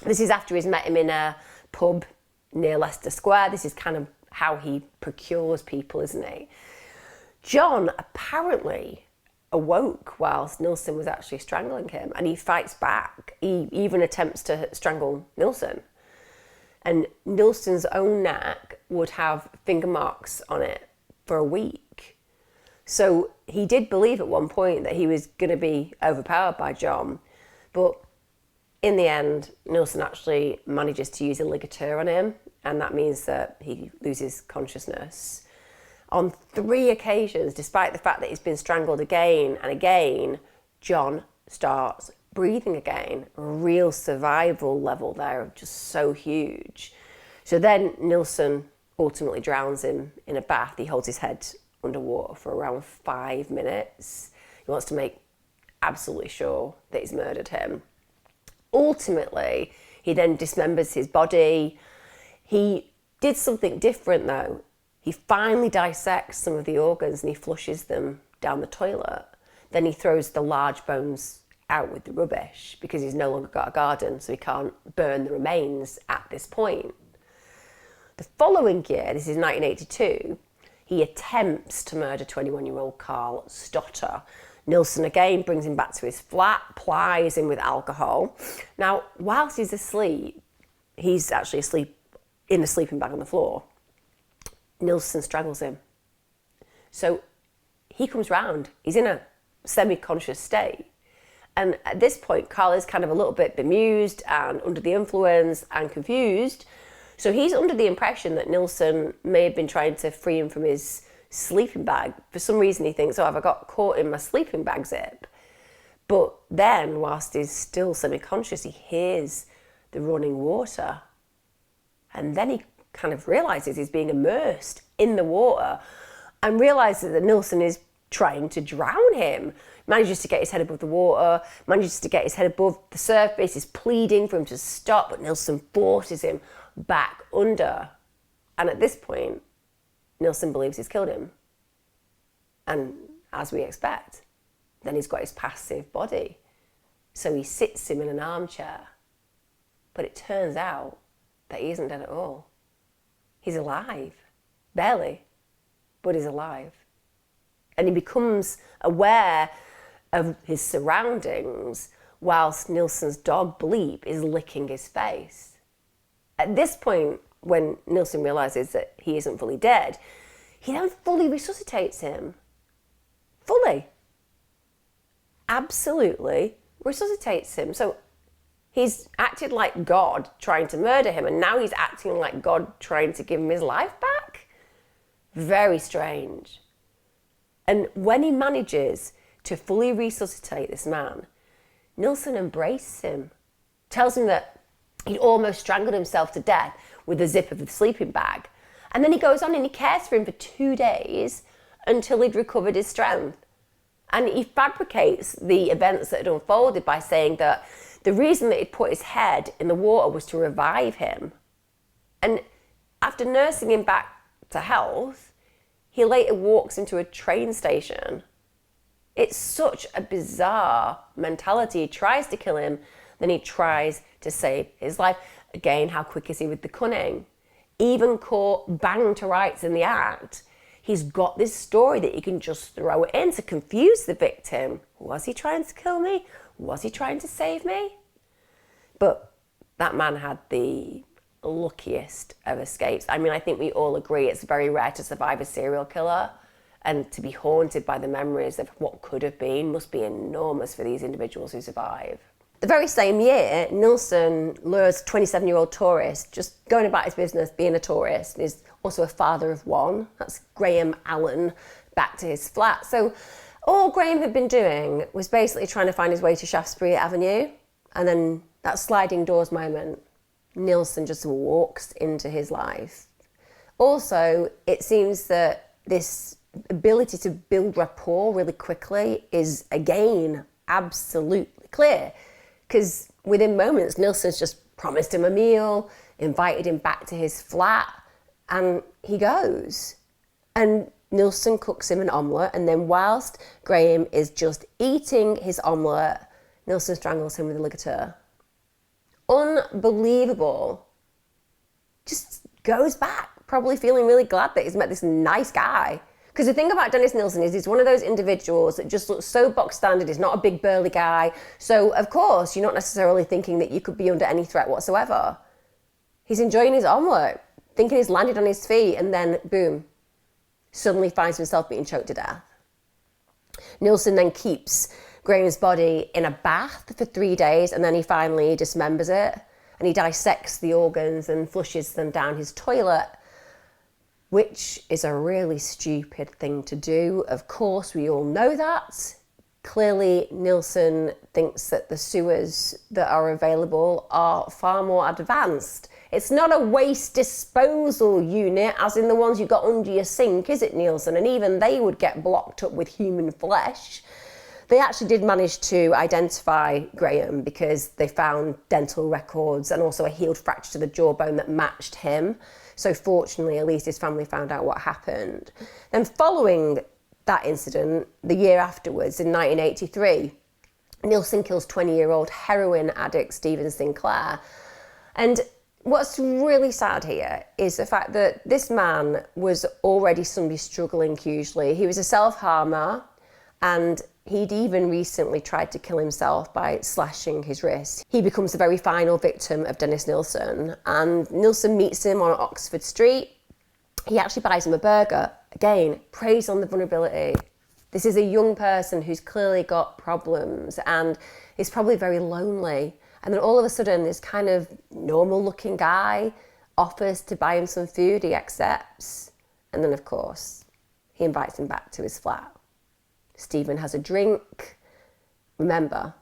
A: This is after he's met him in a pub near Leicester Square. This is kind of how he procures people, isn't he? John apparently awoke whilst Nilsen was actually strangling him, and he fights back. He even attempts to strangle Nilsen. And Nilsen's own neck would have finger marks on it for a week. So he did believe at one point that he was going to be overpowered by John, but in the end, Nilsen actually manages to use a ligature on him, and that means that he loses consciousness. On 3 occasions, despite the fact that he's been strangled again and again, John starts breathing again. A real survival level there of just so huge. So then Nilsen ultimately drowns him in a bath. He holds his head underwater for around 5 minutes. He wants to make absolutely sure that he's murdered him. Ultimately, he then dismembers his body. He did something different though. He finally dissects some of the organs and he flushes them down the toilet. Then he throws the large bones out with the rubbish because he's no longer got a garden, so he can't burn the remains at this point. The following year, this is 1982, he attempts to murder 21-year-old Carl Stotter. Nilsen again brings him back to his flat, plies him with alcohol. Now, whilst he's asleep, he's actually asleep in a sleeping bag on the floor. Nilsen strangles him. So he comes round. He's in a semi-conscious state. And at this point, Carl is kind of a little bit bemused and under the influence and confused. So he's under the impression that Nilsen may have been trying to free him from his sleeping bag. For some reason, he thinks, oh, have I got caught in my sleeping bag zip? But then, whilst he's still semi-conscious, he hears the running water. And then he kind of realises he's being immersed in the water and realises that Nilsen is trying to drown him. Manages to get his head above the water, manages to get his head above the surface, is pleading for him to stop, but Nilsen forces him back under. And at this point, Nilsen believes he's killed him. And as we expect, then he's got his passive body. So he sits him in an armchair. But it turns out that he isn't dead at all. He's alive. Barely, but he's alive. And he becomes aware of his surroundings whilst Nilsen's dog Bleep is licking his face. At this point, when Nilsen realises that he isn't fully dead, he then fully resuscitates him. Fully. Absolutely resuscitates him. So he's acted like God trying to murder him, and now he's acting like God trying to give him his life back? Very strange. And when he manages to fully resuscitate this man, Nilsen embraces him, tells him that he'd almost strangled himself to death with the zip of the sleeping bag. And then he goes on and he cares for him for 2 days until he'd recovered his strength. And he fabricates the events that had unfolded by saying that the reason that he'd put his head in the water was to revive him. And after nursing him back to health, he later walks into a train station. It's such a bizarre mentality. He tries to kill him, then he tries to save his life. Again, how quick is he with the cunning? Even caught bang to rights in the act, he's got this story that he can just throw it in to confuse the victim. Was he trying to kill me? Was he trying to save me? But that man had the luckiest of escapes. I mean, I think we all agree it's very rare to survive a serial killer, and to be haunted by the memories of what could have been must be enormous for these individuals who survive. The very same year, Nilsen lures a 27-year-old tourist, just going about his business, being a tourist. He's also a father of one. That's Graham Allen, back to his flat. So all Graham had been doing was basically trying to find his way to Shaftesbury Avenue. And then that sliding doors moment, Nilsen just walks into his life. Also, it seems that this ability to build rapport really quickly is, again, absolutely clear. Because within moments, Nilsen's just promised him a meal, invited him back to his flat, and he goes. And Nilsen cooks him an omelette, and then whilst Graham is just eating his omelette, Nilsen strangles him with a ligature. Unbelievable. Just goes back, probably feeling really glad that he's met this nice guy. Because the thing about Dennis Nilsen is he's one of those individuals that just looks so box standard. He's not a big burly guy. So, of course, you're not necessarily thinking that you could be under any threat whatsoever. He's enjoying his omelette, thinking he's landed on his feet, and then, boom, suddenly finds himself being choked to death. Nilsen then keeps Graham's body in a bath for 3 days, and then he finally dismembers it, and he dissects the organs and flushes them down his toilet, which is a really stupid thing to do. Of course, we all know that. Clearly, Nilsen thinks that the sewers that are available are far more advanced. It's not a waste disposal unit, as in the ones you got under your sink, is it, Nilsen? And even they would get blocked up with human flesh. They actually did manage to identify Graham because they found dental records and also a healed fracture to the jawbone that matched him. So fortunately, at least his family found out what happened. Then following that incident, the year afterwards, in 1983, Nilsen kills 20-year-old heroin addict Stephen Sinclair. And what's really sad here is the fact that this man was already somebody struggling hugely. He was a self-harmer, and he'd even recently tried to kill himself by slashing his wrist. He becomes the very final victim of Dennis Nilsen, and Nilsen meets him on Oxford Street. He actually buys him a burger. Again, preys on the vulnerability. This is a young person who's clearly got problems and is probably very lonely. And then all of a sudden, this kind of normal-looking guy offers to buy him some food. He accepts. And then, of course, he invites him back to his flat. Stephen has a drink, remember,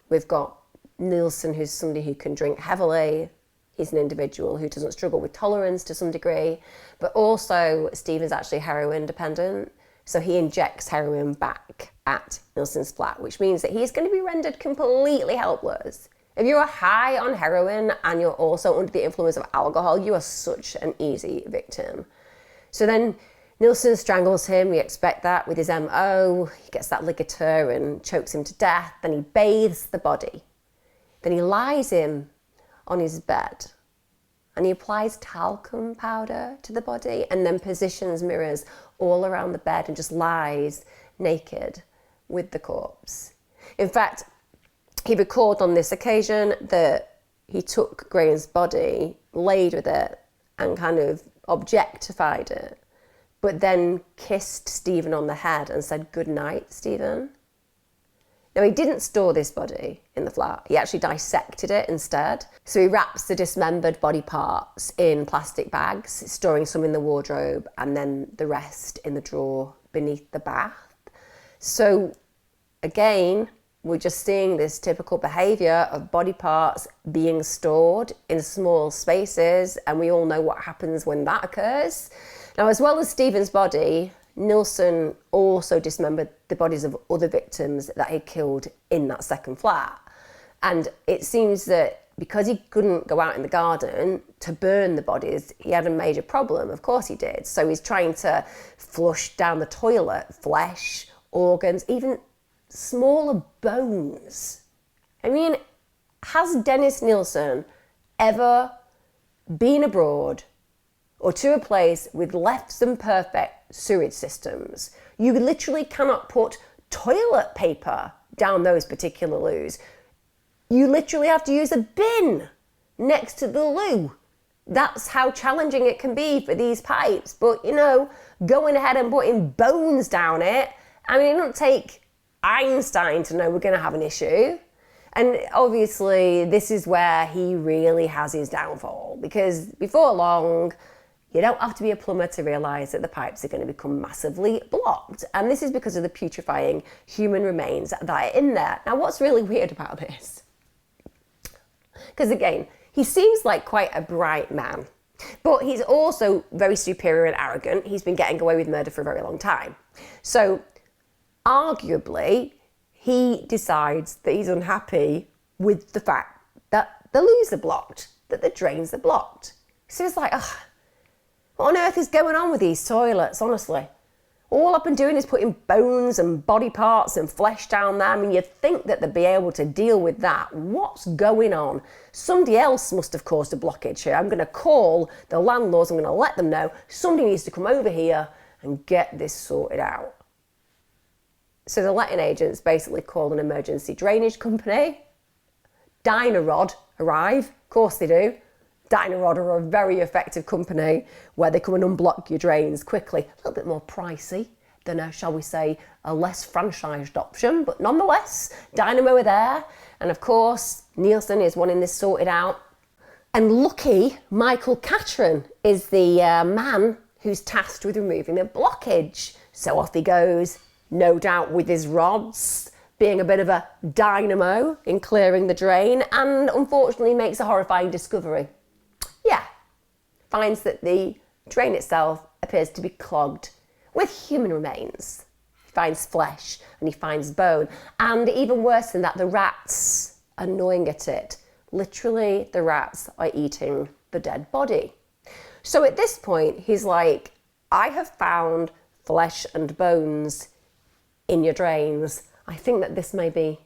A: we've got Nilsen, who's somebody who can drink heavily. He's an individual who doesn't struggle with tolerance to some degree, but also Stephen's actually heroin dependent. So he injects heroin back at Nilsen's flat, which means that he's going to be rendered completely helpless. If you're high on heroin and you're also under the influence of alcohol, you are such an easy victim. So then Nilsen strangles him. We expect that with his MO. He gets that ligature and chokes him to death. Then he bathes the body. Then he lies him on his bed and he applies talcum powder to the body and then positions mirrors all around the bed and just lies naked with the corpse. In fact, he records on this occasion that he took Graham's body, laid with it and kind of objectified it, but then kissed Stephen on the head and said, "Good night, Stephen." Now, he didn't store this body in the flat. He actually dissected it instead. So he wraps the dismembered body parts in plastic bags, storing some in the wardrobe and then the rest in the drawer beneath the bath. So again, we're just seeing this typical behaviour of body parts being stored in small spaces, and we all know what happens when that occurs. Now, as well as Stephen's body, Nilsen also dismembered the bodies of other victims that he killed in that second flat. And it seems that because he couldn't go out in the garden to burn the bodies, he had a major problem. Of course he did. So he's trying to flush down the toilet flesh, organs, even smaller bones. I mean, has Dennis Nilsen ever been abroad or to a place with less than perfect sewage systems? You literally cannot put toilet paper down those particular loos. You literally have to use a bin next to the loo. That's how challenging it can be for these pipes. But, you know, going ahead and putting bones down it, I mean, it doesn't take Einstein to know we're going to have an issue. And obviously, this is where he really has his downfall, because before long, you don't have to be a plumber to realise that the pipes are going to become massively blocked. And this is because of the putrefying human remains that are in there. Now, what's really weird about this? Because again, he seems like quite a bright man, but he's also very superior and arrogant. He's been getting away with murder for a very long time. So arguably, he decides that he's unhappy with the fact that the loos are blocked, that the drains are blocked. So he's like, ugh, what on earth is going on with these toilets, honestly? All I've been doing is putting bones and body parts and flesh down there. I mean, you'd think that they'd be able to deal with that. What's going on? Somebody else must have caused a blockage here. I'm going to call the landlords. I'm going to let them know somebody needs to come over here and get this sorted out. So the letting agents basically call an emergency drainage company. Dynarod arrive. Of course they do. Dynarod are a very effective company where they come and unblock your drains quickly. A little bit more pricey than shall we say, a less franchised option, but nonetheless, Dynamo are there. And of course, Nilsen is wanting this sorted out. And lucky Michael Catron is the man who's tasked with removing the blockage. So off he goes, no doubt with his rods, being a bit of a dynamo in clearing the drain, and unfortunately makes a horrifying discovery. Yeah, finds that the drain itself appears to be clogged with human remains. He finds flesh and he finds bone. And even worse than that, the rats are gnawing at it. Literally, the rats are eating the dead body. So at this point, he's like, I have found flesh and bones in your drains. I think that this may be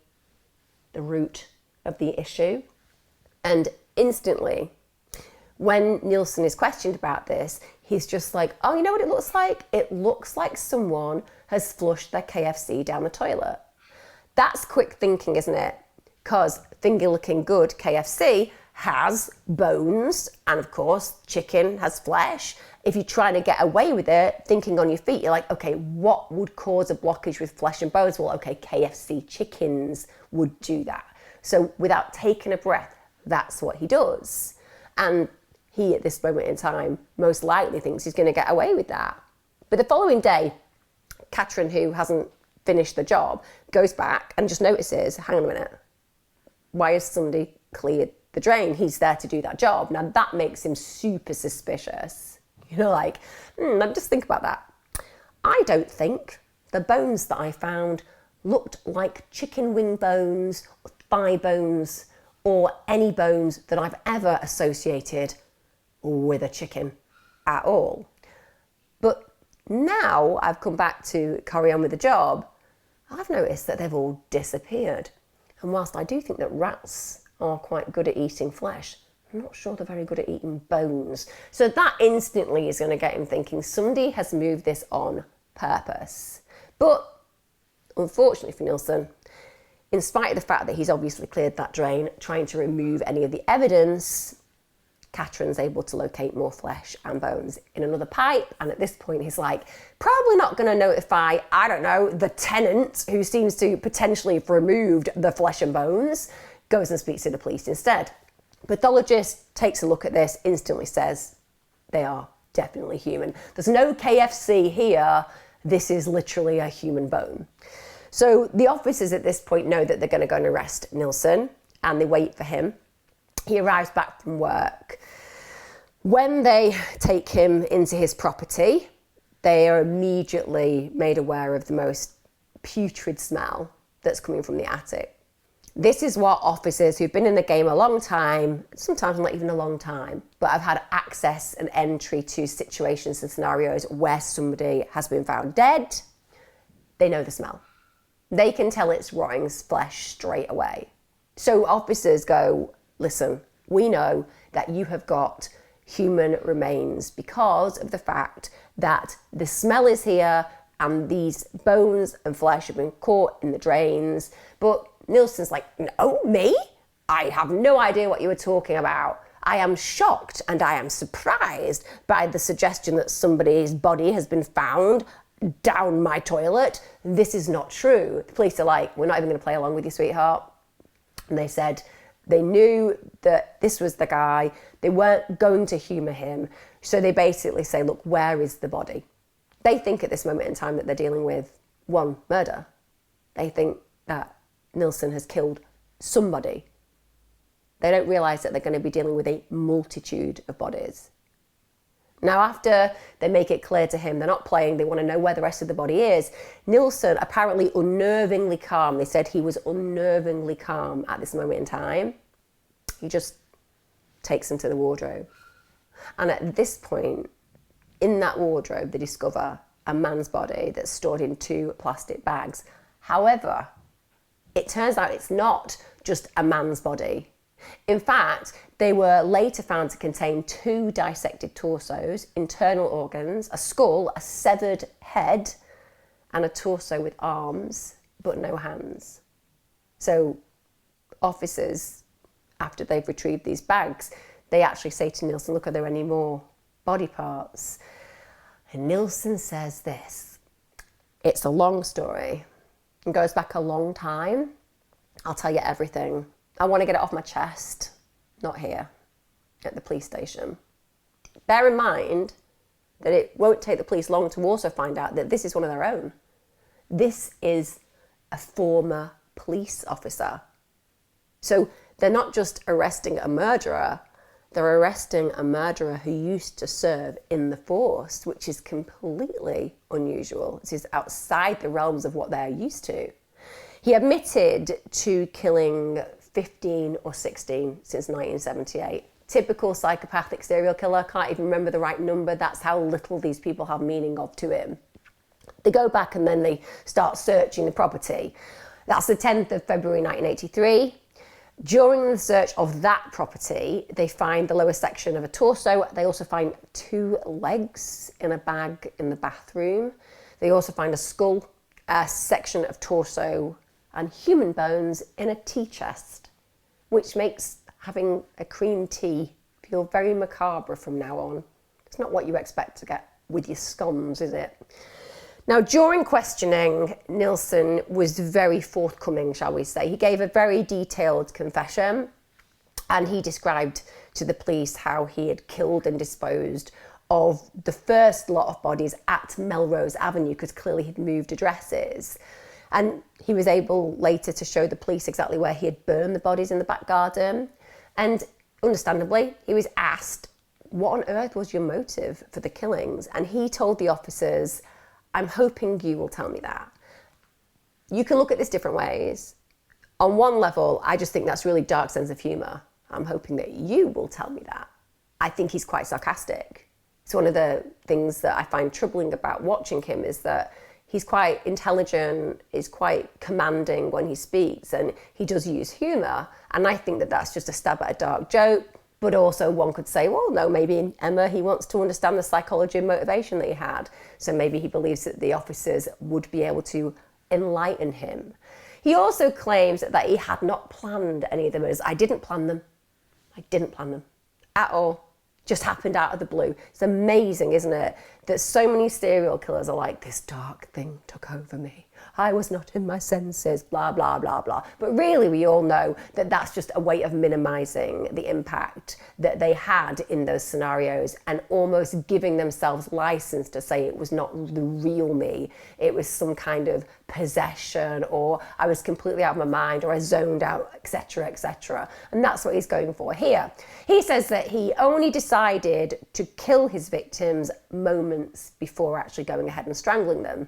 A: the root of the issue. And instantly, when Nilsen is questioned about this, he's just like, oh, you know what it looks like? It looks like someone has flushed their KFC down the toilet. That's quick thinking, isn't it? Because finger looking good KFC has bones, and of course, chicken has flesh. If you're trying to get away with it, thinking on your feet, you're like, okay, what would cause a blockage with flesh and bones? Well, okay, KFC chickens would do that. So without taking a breath, that's what he does. And he, at this moment in time, most likely thinks he's going to get away with that. But the following day, Catron, who hasn't finish the job, goes back and just notices, hang on a minute, why has somebody cleared the drain? He's there to do that job. Now that makes him super suspicious. You know, like, just think about that. I don't think the bones that I found looked like chicken wing bones, or thigh bones, or any bones that I've ever associated with a chicken at all. But now I've come back to carry on with the job, I've noticed that they've all disappeared. And whilst I do think that rats are quite good at eating flesh, I'm not sure they're very good at eating bones. So that instantly is going to get him thinking somebody has moved this on purpose. But unfortunately for Nilsen, in spite of the fact that he's obviously cleared that drain, trying to remove any of the evidence, Catherine's able to locate more flesh and bones in another pipe. And at this point, he's like, probably not going to notify, I don't know, the tenant who seems to potentially have removed the flesh and bones, goes and speaks to the police instead. Pathologist takes a look at this, instantly says they are definitely human. There's no KFC here. This is literally a human bone. So the officers at this point know that they're going to go and arrest Nilsen, and they wait for him. He arrives back from work. When they take him into his property, they are immediately made aware of the most putrid smell that's coming from the attic. This is what officers who've been in the game a long time, sometimes not even a long time, but have had access and entry to situations and scenarios where somebody has been found dead, they know the smell. They can tell it's rotting flesh straight away. So officers go, listen, we know that you have got human remains because of the fact that the smell is here and these bones and flesh have been caught in the drains. But Nilsen's like, no, me? I have no idea what you were talking about. I am shocked and I am surprised by the suggestion that somebody's body has been found down my toilet. This is not true. The police are like, we're not even going to play along with you, sweetheart. And they said they knew that this was the guy. They weren't going to humour him. So they basically say, look, where is the body? They think at this moment in time that they're dealing with one murder. They think that Nilsen has killed somebody. They don't realise that they're going to be dealing with a multitude of bodies. Now, after they make it clear to him, they're not playing, they want to know where the rest of the body is. Nilsen, apparently unnervingly calm, they said he was unnervingly calm at this moment in time. He just takes them to the wardrobe. And at this point, in that wardrobe, they discover a man's body that's stored in 2 plastic bags. However, it turns out it's not just a man's body. In fact, they were later found to contain 2 dissected torsos, internal organs, a skull, a severed head, and a torso with arms, but no hands. So officers, after they've retrieved these bags, they actually say to Nilsen, look, are there any more body parts? And Nilsen says this, it's a long story. It goes back a long time. I'll tell you everything. I want to get it off my chest, not here, at the police station. Bear in mind that it won't take the police long to also find out that this is one of their own. This is a former police officer. So they're not just arresting a murderer, they're arresting a murderer who used to serve in the force, which is completely unusual. This is outside the realms of what they're used to. He admitted to killing 15 or 16 since 1978. Typical psychopathic serial killer, can't even remember the right number. That's how little these people have meaning of to him. They go back and then they start searching the property. That's the 10th of February 1983. During the search of that property, they find the lower section of a torso. They also find 2 legs in a bag in the bathroom. They also find a skull, a section of torso, and human bones in a tea chest, which makes having a cream tea feel very macabre from now on. It's not what you expect to get with your scones, is it? Now, during questioning, Nilsen was very forthcoming, shall we say. He gave a very detailed confession, and he described to the police how he had killed and disposed of the first lot of bodies at Melrose Avenue, because clearly he'd moved addresses. And he was able later to show the police exactly where he had burned the bodies in the back garden. And understandably, he was asked, what on earth was your motive for the killings? And he told the officers, I'm hoping you will tell me that. You can look at this different ways. On one level, I just think that's really dark sense of humour. I'm hoping that you will tell me that. I think he's quite sarcastic. It's one of the things that I find troubling about watching him is that he's quite intelligent, is quite commanding when he speaks, and he does use humour. And I think that that's just a stab at a dark joke. But also one could say, well, no, maybe in Emma, he wants to understand the psychology and motivation that he had. So maybe he believes that the officers would be able to enlighten him. He also claims that he had not planned any of them. I didn't plan them. I didn't plan them at all. Just happened out of the blue. It's amazing, isn't it? That so many serial killers are like, this dark thing took over me. I was not in my senses, blah, blah, blah, blah. But really, we all know that that's just a way of minimizing the impact that they had in those scenarios and almost giving themselves license to say it was not the real me. It was some kind of possession, or I was completely out of my mind, or I zoned out, etc., etc. And that's what he's going for here. He says that he only decided to kill his victims moments before actually going ahead and strangling them.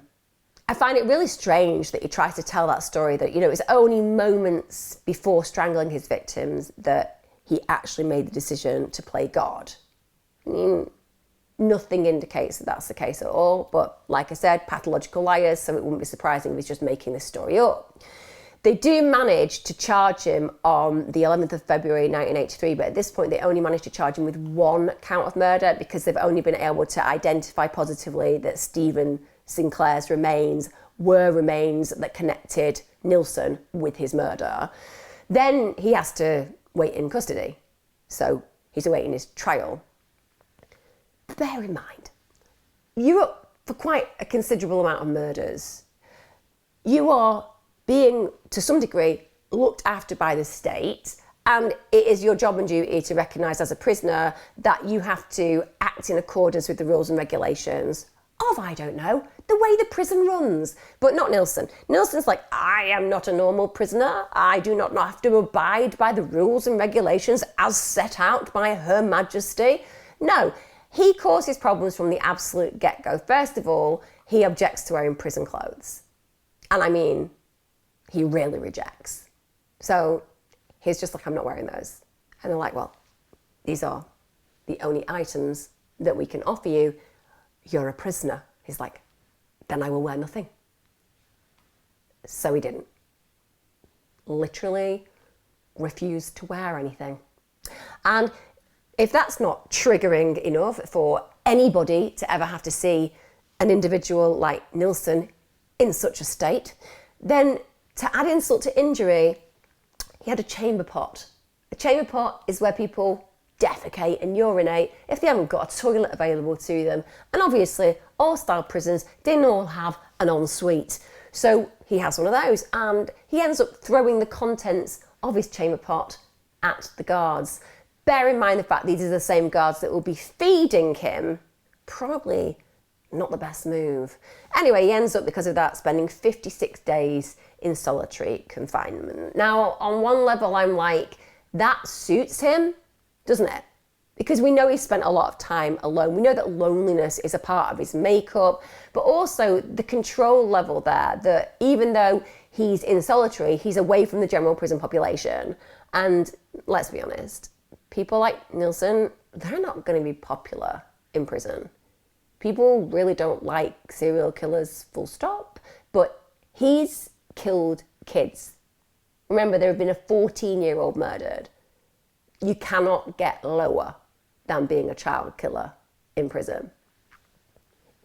A: I find it really strange that he tries to tell that story that, it was only moments before strangling his victims that he actually made the decision to play God. I mean, nothing indicates that that's the case at all, but like I said, pathological liars, so it wouldn't be surprising if he's just making this story up. They do manage to charge him on the 11th of February 1983, but at this point they only managed to charge him with one count of murder because they've only been able to identify positively that Stephen Sinclair's remains were remains that connected Nilsen with his murder. Then he has to wait in custody. So he's awaiting his trial. Bear in mind, you're up for quite a considerable amount of murders. You are being, to some degree, looked after by the state, and it is your job and duty to recognise as a prisoner that you have to act in accordance with the rules and regulations of, I don't know, the way the prison runs. But not Nilsen. Nilsen's like, I am not a normal prisoner. I do not have to abide by the rules and regulations as set out by Her Majesty. No, he causes problems from the absolute get-go. First of all, he objects to wearing prison clothes. And I mean, he really rejects. So he's just like, I'm not wearing those. And they're like, well, these are the only items that we can offer you. You're a prisoner. He's like, then I will wear nothing. So he didn't. Literally refused to wear anything. And if that's not triggering enough for anybody to ever have to see an individual like Nilsen in such a state, then to add insult to injury, he had a chamber pot. A chamber pot is where people defecate and urinate if they haven't got a toilet available to them. And obviously, all style prisons didn't all have an ensuite. So he has one of those, and he ends up throwing the contents of his chamber pot at the guards. Bear in mind the fact these are the same guards that will be feeding him. Probably not the best move. Anyway, he ends up, because of that, spending 56 days in solitary confinement. Now, on one level, I'm like, that suits him, doesn't it? Because we know he spent a lot of time alone. We know that loneliness is a part of his makeup, but also the control level there, that even though he's in solitary, he's away from the general prison population. And let's be honest, people like Nilsen, they're not going to be popular in prison. People really don't like serial killers, full stop, but he's killed kids. Remember, there have been a 14-year-old murdered. You cannot get lower than being a child killer in prison.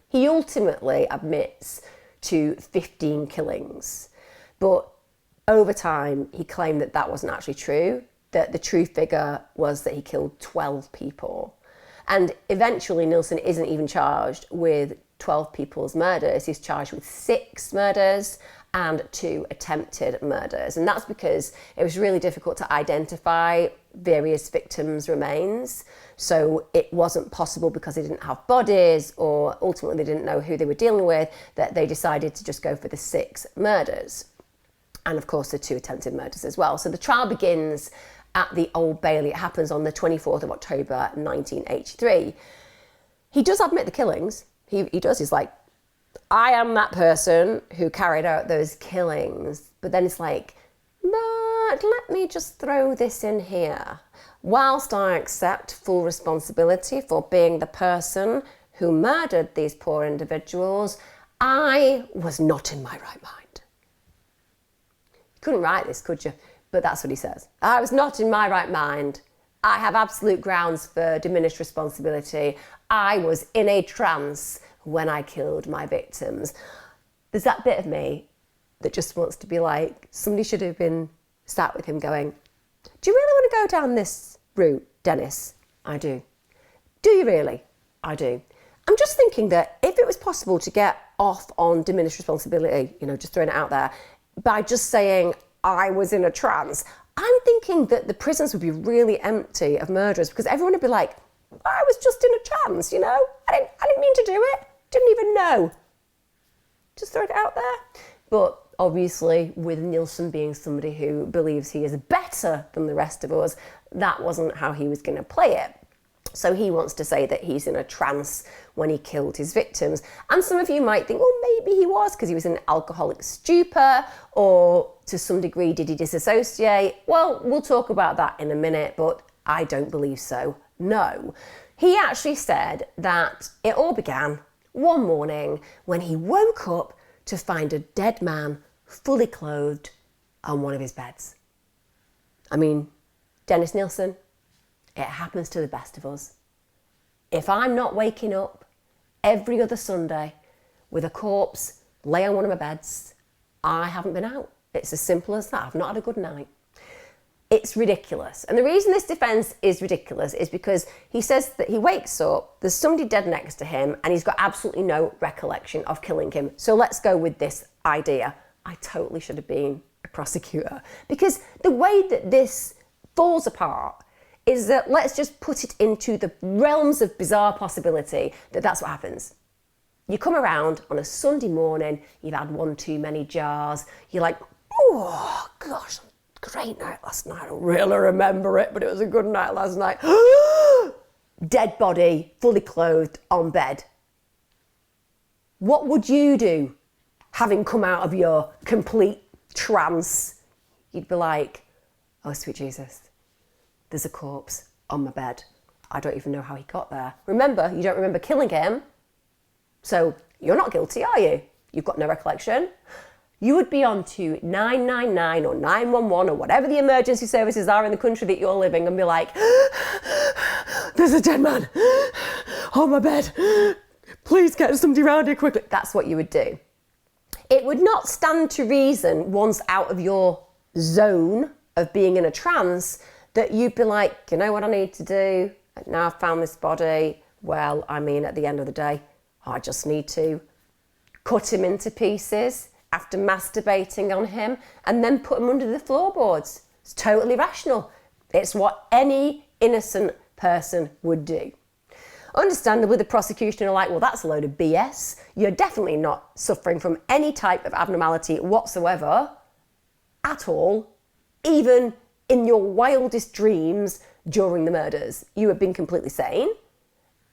A: He ultimately admits to 15 killings, but over time he claimed that that wasn't actually true, that the true figure was that he killed 12 people. And eventually Nilsen isn't even charged with 12 people's murders. He's charged with 6 murders and 2 attempted murders. And that's because it was really difficult to identify various victims' remains. So it wasn't possible, because they didn't have bodies, or ultimately they didn't know who they were dealing with, that they decided to just go for the 6 murders. And of course the 2 attempted murders as well. So the trial begins at the Old Bailey. It happens on the 24th of October 1983. He does admit the killings. He does. He's like, I am that person who carried out those killings. But then it's like, but let me just throw this in here. Whilst I accept full responsibility for being the person who murdered these poor individuals, I was not in my right mind. You couldn't write this, could you? But that's what he says. I was not in my right mind. I have absolute grounds for diminished responsibility. I was in a trance when I killed my victims. There's that bit of me that just wants to be like, somebody should have been sat with him going, do you really want to go down this route, Dennis? I do. Do you really? I do. I'm just thinking that if it was possible to get off on diminished responsibility, just throwing it out there, by just saying I was in a trance, I'm thinking that the prisons would be really empty of murderers, because everyone would be like, I was just in a trance, I didn't mean to do it. Didn't even know. Just throwing it out there. But obviously, with Nilsen being somebody who believes he is better than the rest of us, that wasn't how he was going to play it. So he wants to say that he's in a trance when he killed his victims. And some of you might think, well, maybe he was, because he was in alcoholic stupor, or to some degree, did he disassociate? Well, we'll talk about that in a minute, but I don't believe so. No. He actually said that it all began one morning when he woke up to find a dead man fully clothed on one of his beds. I mean, Dennis Nilsen, it happens to the best of us. If I'm not waking up every other Sunday with a corpse lay on one of my beds, I haven't been out. It's as simple as that. I've not had a good night. It's ridiculous. And the reason this defence is ridiculous is because he says that he wakes up, there's somebody dead next to him, and he's got absolutely no recollection of killing him. So let's go with this idea. I totally should have been a prosecutor, because the way that this falls apart is that, let's just put it into the realms of bizarre possibility, that that's what happens. You come around on a Sunday morning, you've had one too many jars, you're like, oh gosh, great night last night. I don't really remember it, but it was a good night last night. Dead body, fully clothed, on bed. What would you do, having come out of your complete trance? You'd be like, oh, sweet Jesus, there's a corpse on my bed. I don't even know how he got there. Remember, you don't remember killing him, so you're not guilty, are you? You've got no recollection. You would be on to 999 or 911 or whatever the emergency services are in the country that you're living, and be like, there's a dead man on my bed. Please get somebody around here quickly. That's what you would do. It would not stand to reason, once out of your zone of being in a trance, that you'd be like, you know what I need to do? Now I've found this body. Well, I mean, at the end of the day, I just need to cut him into pieces after masturbating on him, and then put him under the floorboards. It's totally rational. It's what any innocent person would do. Understandably, the prosecution are like, well, that's a load of BS. You're definitely not suffering from any type of abnormality whatsoever, at all, even in your wildest dreams during the murders. You have been completely sane.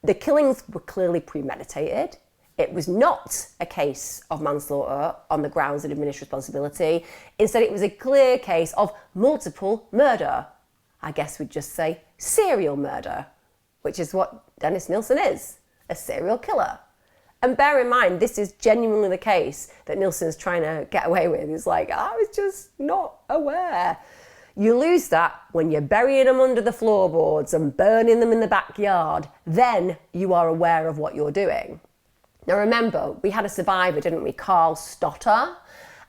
A: The killings were clearly premeditated. It was not a case of manslaughter on the grounds of diminished responsibility. Instead, it was a clear case of multiple murder. I guess we'd just say serial murder, which is what Dennis Nilsen is, a serial killer. And bear in mind, this is genuinely the case that Nilsen's trying to get away with. He's like, I was just not aware. You lose that when you're burying them under the floorboards and burning them in the backyard. Then you are aware of what you're doing. Now remember, we had a survivor, didn't we? Carl Stotter.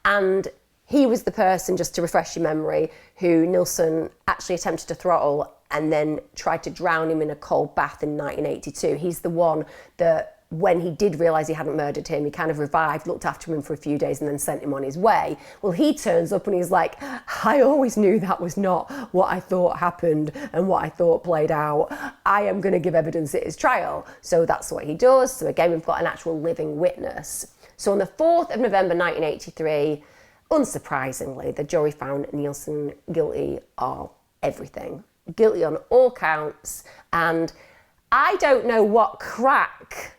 A: And he was the person, just to refresh your memory, who Nilsen actually attempted to throttle and then tried to drown him in a cold bath in 1982. He's the one that when he did realise he hadn't murdered him, he kind of revived, looked after him for a few days and then sent him on his way. Well, he turns up and he's like, I always knew that was not what I thought happened and what I thought played out. I am going to give evidence at his trial. So that's what he does. So again, we've got an actual living witness. So on the 4th of November 1983, unsurprisingly, the jury found Nilsen guilty of everything. Guilty on all counts. And I don't know what crack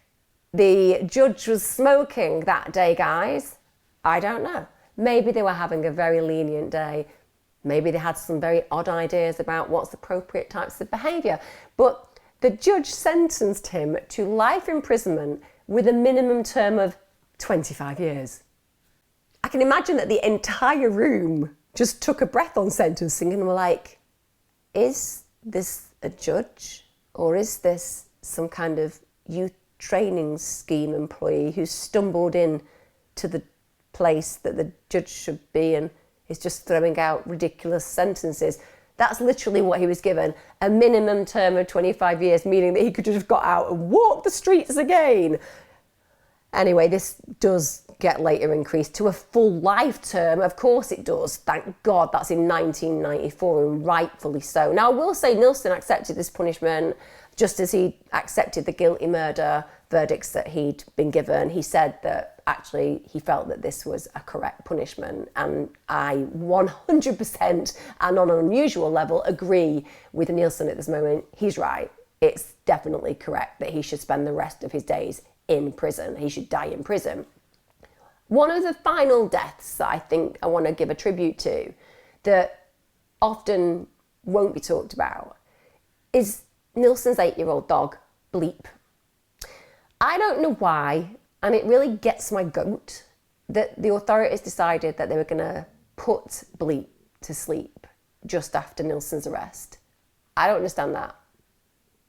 A: the judge was smoking that day, guys. I don't know. Maybe they were having a very lenient day. Maybe they had some very odd ideas about what's appropriate types of behaviour. But the judge sentenced him to life imprisonment with a minimum term of 25 years. I can imagine that the entire room just took a breath on sentencing and were like, is this a judge? Or is this some kind of youth training scheme employee who stumbled in to the place that the judge should be and is just throwing out ridiculous sentences? That's literally what he was given, a minimum term of 25 years, meaning that he could have got out and walked the streets again. Anyway, this does get later increased to a full life term. Of course it does. Thank God that's in 1994, and rightfully so. Now, I will say Nilsen accepted this punishment just as he accepted the guilty murder verdicts that he'd been given. He said that actually he felt that this was a correct punishment, and I 100% and on an unusual level agree with Nilsen at this moment. He's right. It's definitely correct that he should spend the rest of his days in prison. He should die in prison. One of the final deaths that I think I want to give a tribute to that often won't be talked about is Nilsen's 8-year-old dog, Bleep. I don't know why, and it really gets my goat, that the authorities decided that they were going to put Bleep to sleep just after Nilsen's arrest. I don't understand that.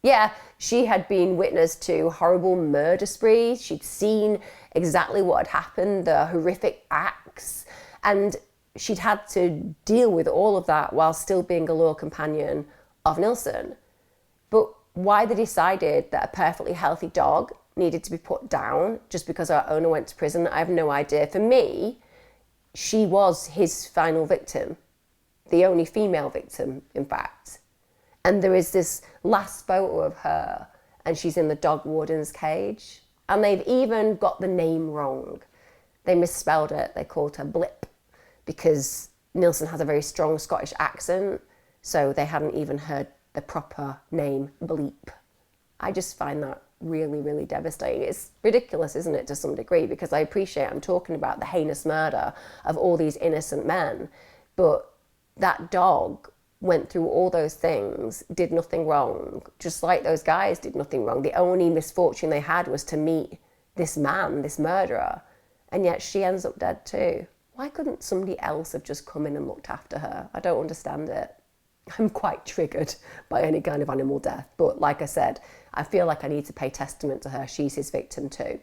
A: Yeah, she had been witness to horrible murder sprees. She'd seen exactly what had happened, the horrific acts, and she'd had to deal with all of that while still being a loyal companion of Nilsen. But why they decided that a perfectly healthy dog needed to be put down just because our owner went to prison, I have no idea. For me, she was his final victim, the only female victim, in fact. And there is this last photo of her, and she's in the dog warden's cage. And they've even got the name wrong. They misspelled it. They called her Blip because Nilsen has a very strong Scottish accent, so they hadn't even heard the proper name, Bleep. I just find that really, really devastating. It's ridiculous, isn't it, to some degree, because I appreciate I'm talking about the heinous murder of all these innocent men, but that dog went through all those things, did nothing wrong, just like those guys did nothing wrong. The only misfortune they had was to meet this man, this murderer, and yet she ends up dead too. Why couldn't somebody else have just come in and looked after her? I don't understand it. I'm quite triggered by any kind of animal death, but like I said, I feel like I need to pay testament to her. She's his victim too.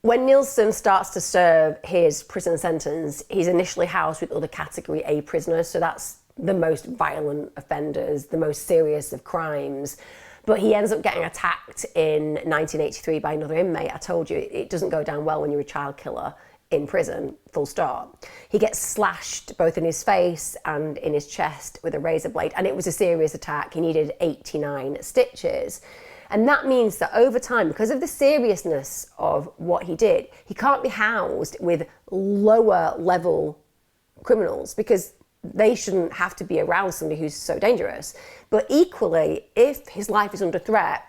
A: When Nilsen starts to serve his prison sentence, he's initially housed with other Category A prisoners, so that's the most violent offenders, the most serious of crimes. But he ends up getting attacked in 1983 by another inmate. I told you, it doesn't go down well when you're a child killer in prison, full stop. He gets slashed both in his face and in his chest with a razor blade, and it was a serious attack. He needed 89 stitches. And that means that over time, because of the seriousness of what he did, he can't be housed with lower level criminals because they shouldn't have to be around somebody who's so dangerous. But equally, if his life is under threat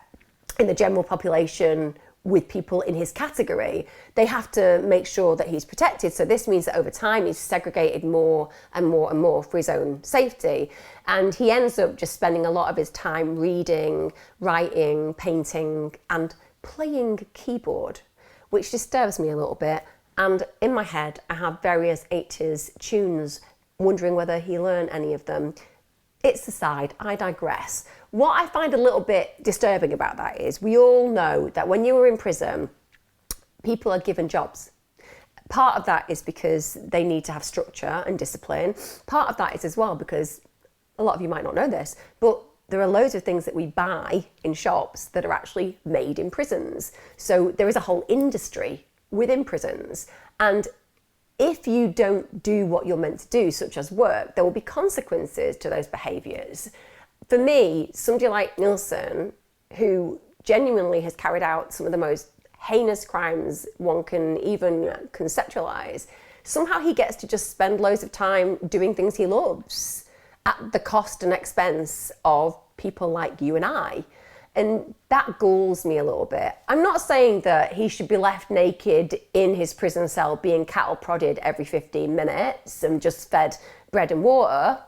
A: in the general population with people in his category, they have to make sure that he's protected. So this means that over time he's segregated more and more and more for his own safety. And he ends up just spending a lot of his time reading, writing, painting, and playing keyboard, which disturbs me a little bit. And in my head, I have various 80s tunes, wondering whether he learned any of them. It's aside, I digress. What I find a little bit disturbing about that is we all know that when you were in prison, people are given jobs. Part of that is because they need to have structure and discipline. Part of that is as well because, a lot of you might not know this, but there are loads of things that we buy in shops that are actually made in prisons. So there is a whole industry within prisons. And if you don't do what you're meant to do, such as work, there will be consequences to those behaviours. For me, somebody like Nilsen, who genuinely has carried out some of the most heinous crimes one can even conceptualise, somehow he gets to just spend loads of time doing things he loves at the cost and expense of people like you and I. And that galls me a little bit. I'm not saying that he should be left naked in his prison cell being cattle prodded every 15 minutes and just fed bread and water.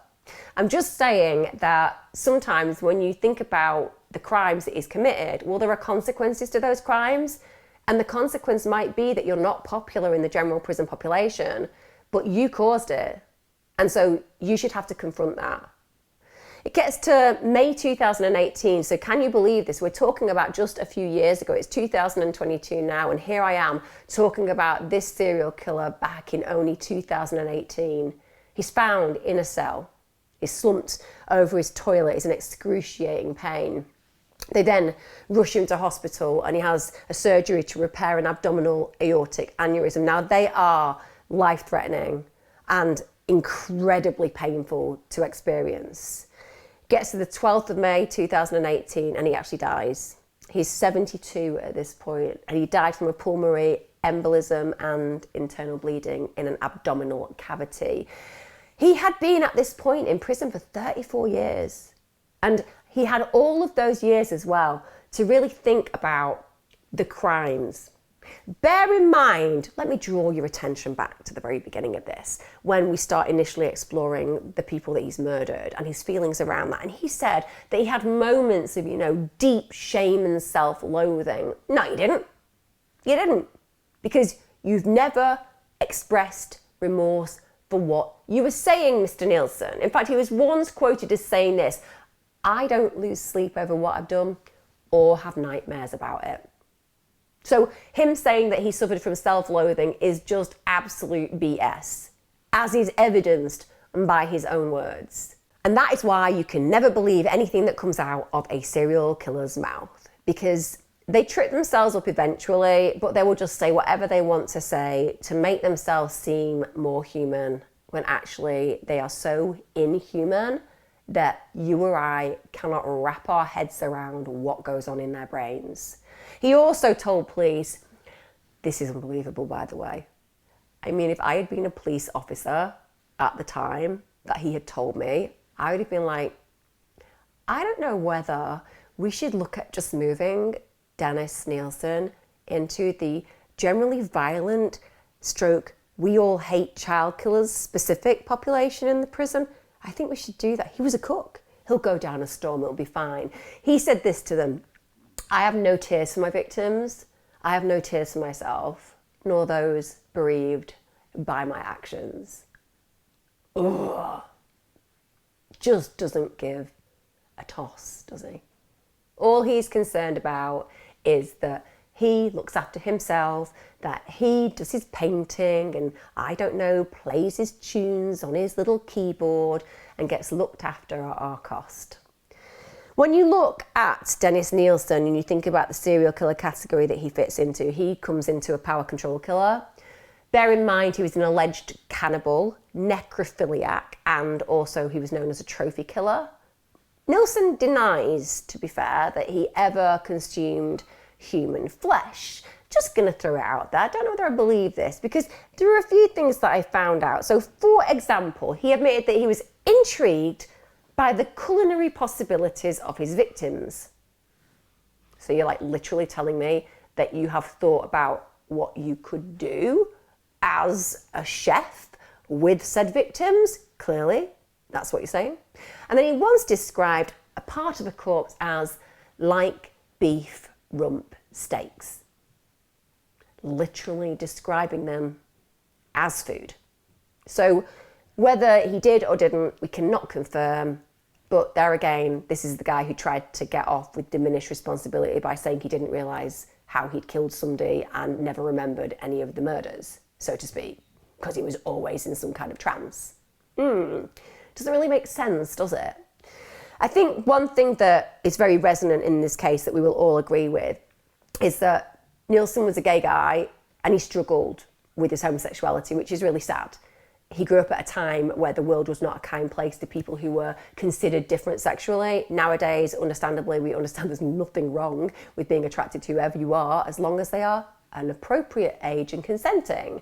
A: I'm just saying that sometimes when you think about the crimes that he's committed, well, there are consequences to those crimes. And the consequence might be that you're not popular in the general prison population, but you caused it. And so you should have to confront that. It gets to May 2018, so can you believe this? We're talking about just a few years ago. It's 2022 now, and here I am talking about this serial killer back in only 2018. He's found in a cell. He's slumped over his toilet. He's in excruciating pain. They then rush him to hospital, and he has a surgery to repair an abdominal aortic aneurysm. Now, they are life-threatening and incredibly painful to experience. Gets to the 12th of May 2018 and he actually dies. He's 72 at this point, and he died from a pulmonary embolism and internal bleeding in an abdominal cavity. He had been at this point in prison for 34 years, and he had all of those years as well to really think about the crimes. Bear in mind, let me draw your attention back to the very beginning of this, when we start initially exploring the people that he's murdered and his feelings around that. And he said that he had moments of, deep shame and self-loathing. No, you didn't. You didn't. Because you've never expressed remorse for what you were saying, Mr. Nilsen. In fact, he was once quoted as saying this: I don't lose sleep over what I've done or have nightmares about it. So him saying that he suffered from self-loathing is just absolute BS, as is evidenced by his own words. And that is why you can never believe anything that comes out of a serial killer's mouth, because they trip themselves up eventually, but they will just say whatever they want to say to make themselves seem more human, when actually they are so inhuman that you or I cannot wrap our heads around what goes on in their brains. He also told police, this is unbelievable, by the way. I mean, if I had been a police officer at the time that he had told me, I would have been like, I don't know whether we should look at just moving Dennis Nilsen into the generally violent stroke, we all hate child killers specific population in the prison. I think we should do that. He was a cook. He'll go down a storm, it'll be fine. He said this to them: I have no tears for my victims. I have no tears for myself, nor those bereaved by my actions. Ugh. Just doesn't give a toss, does he? All he's concerned about is that he looks after himself, that he does his painting and, I don't know, plays his tunes on his little keyboard and gets looked after at our cost. When you look at Dennis Nilsen and you think about the serial killer category that he fits into, he comes into a power control killer. Bear in mind he was an alleged cannibal, necrophiliac, and also he was known as a trophy killer. Nilsen denies, to be fair, that he ever consumed human flesh. Just gonna throw it out there. I don't know whether I believe this, because there are a few things that I found out. So, for example, he admitted that he was intrigued by the culinary possibilities of his victims. So you're like literally telling me that you have thought about what you could do as a chef with said victims? Clearly, that's what you're saying. And then he once described a part of a corpse as like beef rump steaks, literally describing them as food. So whether he did or didn't, we cannot confirm. But there again, this is the guy who tried to get off with diminished responsibility by saying he didn't realise how he'd killed somebody and never remembered any of the murders, so to speak, because he was always in some kind of trance. Doesn't really make sense, does it? I think one thing that is very resonant in this case that we will all agree with is that Nilsen was a gay guy and he struggled with his homosexuality, which is really sad. He grew up at a time where the world was not a kind place to people who were considered different sexually. Nowadays, understandably, we understand there's nothing wrong with being attracted to whoever you are, as long as they are an appropriate age and consenting.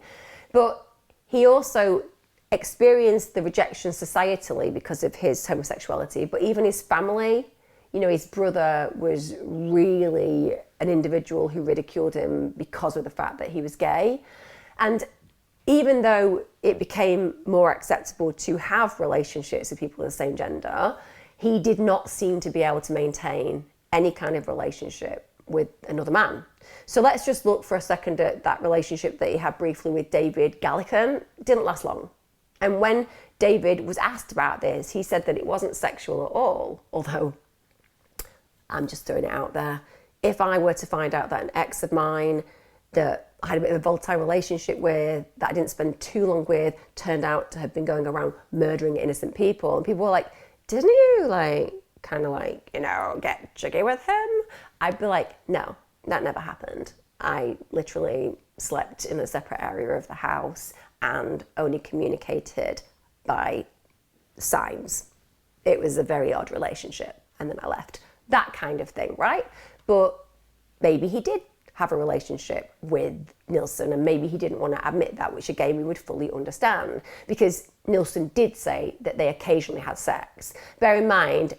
A: But he also experienced the rejection societally because of his homosexuality, but even his family, you know, his brother was really an individual who ridiculed him because of the fact that he was gay. And even though it became more acceptable to have relationships with people of the same gender, he did not seem to be able to maintain any kind of relationship with another man. So let's just look for a second at that relationship that he had briefly with David Gallican. It didn't last long. And when David was asked about this, he said that it wasn't sexual at all, although I'm just throwing it out there. If I were to find out that an ex of mine that I had a bit of a volatile relationship with, that I didn't spend too long with, turned out to have been going around murdering innocent people, and people were like, didn't you get jiggy with him? I'd be like, no, that never happened. I literally slept in a separate area of the house and only communicated by signs. It was a very odd relationship, and then I left. That kind of thing, right? But maybe he did have a relationship with Nilsen, and maybe he didn't want to admit that, which again we would fully understand, because Nilsen did say that they occasionally had sex. Bear in mind,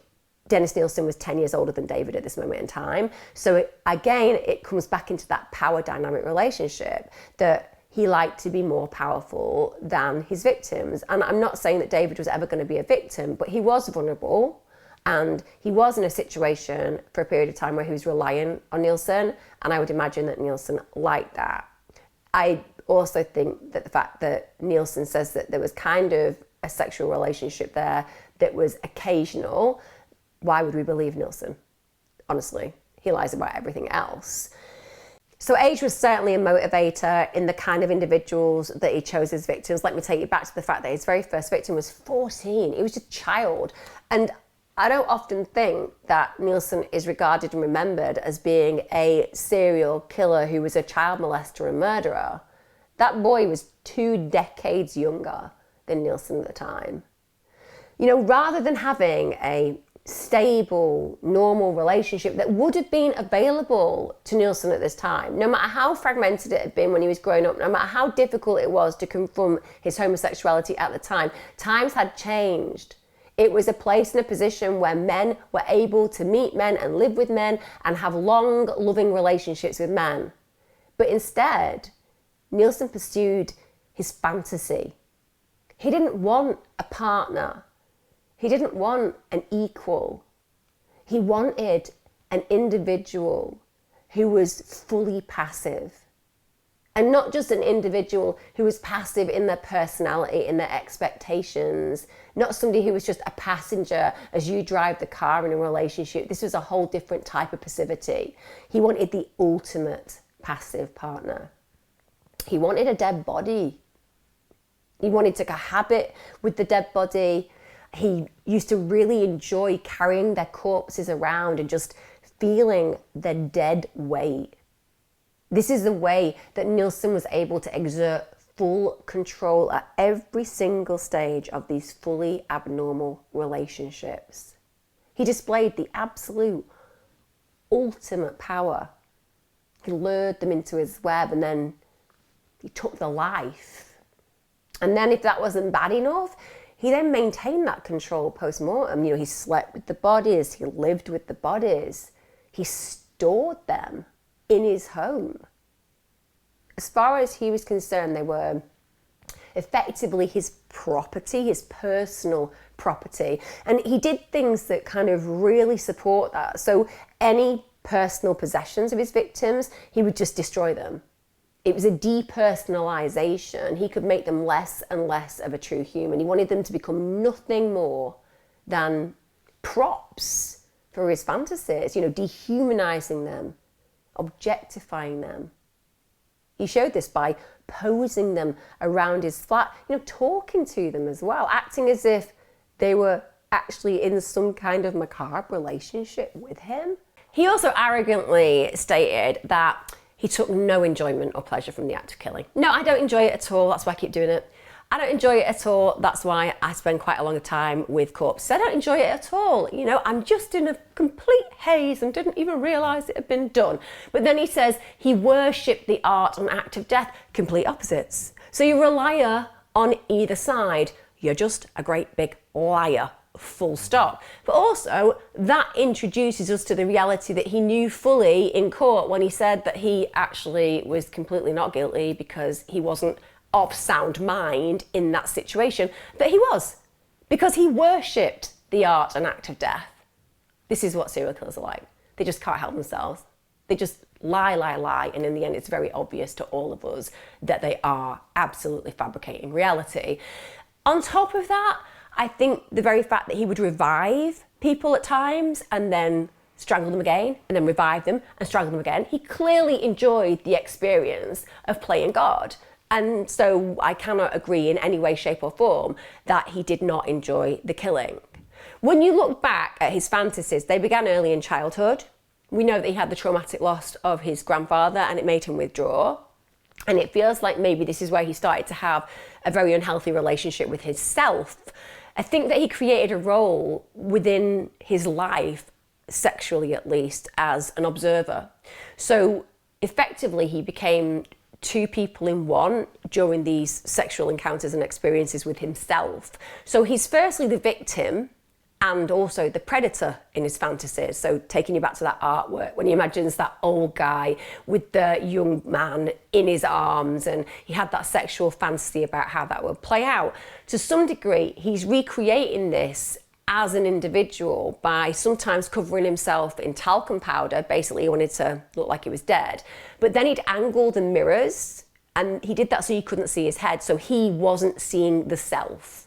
A: Dennis Nilsen was 10 years older than David at this moment in time, so it comes back into that power dynamic relationship, that he liked to be more powerful than his victims. And I'm not saying that David was ever going to be a victim, but he was vulnerable. And he was in a situation for a period of time where he was relying on Nilsen, and I would imagine that Nilsen liked that. I also think that the fact that Nilsen says that there was kind of a sexual relationship there that was occasional, why would we believe Nilsen? Honestly, he lies about everything else. So age was certainly a motivator in the kind of individuals that he chose as victims. Let me take you back to the fact that his very first victim was 14. He was just a child. And I don't often think that Nilsen is regarded and remembered as being a serial killer who was a child molester and murderer. That boy was 2 decades younger than Nilsen at the time. You know, rather than having a stable, normal relationship that would have been available to Nilsen at this time, no matter how fragmented it had been when he was growing up, no matter how difficult it was to confront his homosexuality at the time, times had changed. It was a place and a position where men were able to meet men and live with men and have long, loving relationships with men. But instead, Nilsen pursued his fantasy. He didn't want a partner. He didn't want an equal. He wanted an individual who was fully passive. And not just an individual who was passive in their personality, in their expectations, not somebody who was just a passenger as you drive the car in a relationship. This was a whole different type of passivity. He wanted the ultimate passive partner. He wanted a dead body. He wanted to cohabit with the dead body. He used to really enjoy carrying their corpses around and just feeling their dead weight. This is the way that Nilsen was able to exert full control at every single stage of these fully abnormal relationships. He displayed the absolute ultimate power. He lured them into his web and then he took their life. And then if that wasn't bad enough, he then maintained that control post-mortem. You know, he slept with the bodies, he lived with the bodies, he stored them in his home. As far as he was concerned, they were effectively his property, his personal property. And he did things that kind of really support that. So any personal possessions of his victims, he would just destroy them. It was a depersonalization. He could make them less and less of a true human. He wanted them to become nothing more than props for his fantasies, you know, dehumanizing them, objectifying them. He showed this by posing them around his flat, you know, talking to them as well, acting as if they were actually in some kind of macabre relationship with him. He also arrogantly stated that he took no enjoyment or pleasure from the act of killing. No, I don't enjoy it at all, that's why I keep doing it. I don't enjoy it at all, that's why I spend quite a long time with corpses. I don't enjoy it at all, you know, I'm just in a complete haze and didn't even realise it had been done. But then he says he worshipped the art and act of death, complete opposites. So you're a liar on either side, you're just a great big liar. Full stop. But also that introduces us to the reality that he knew fully in court when he said that he actually was completely not guilty because he wasn't of sound mind in that situation, but he was, because he worshipped the art and act of death. This is what serial killers are like. They just can't help themselves. They just lie, and in the end it's very obvious to all of us that they are absolutely fabricating reality. On top of that, I think the very fact that he would revive people at times and then strangle them again and then revive them and strangle them again, he clearly enjoyed the experience of playing God. And so I cannot agree in any way, shape or form that he did not enjoy the killing. When you look back at his fantasies, they began early in childhood. We know that he had the traumatic loss of his grandfather and it made him withdraw. And it feels like maybe this is where he started to have a very unhealthy relationship with his self. I think that he created a role within his life, sexually at least, as an observer. So effectively he became two people in one during these sexual encounters and experiences with himself. So he's firstly the victim and also the predator in his fantasies. So taking you back to that artwork, when he imagines that old guy with the young man in his arms, and he had that sexual fantasy about how that would play out. To some degree, he's recreating this as an individual by sometimes covering himself in talcum powder. Basically, he wanted to look like he was dead. But then he'd angle the mirrors, and he did that so you couldn't see his head, so he wasn't seeing the self.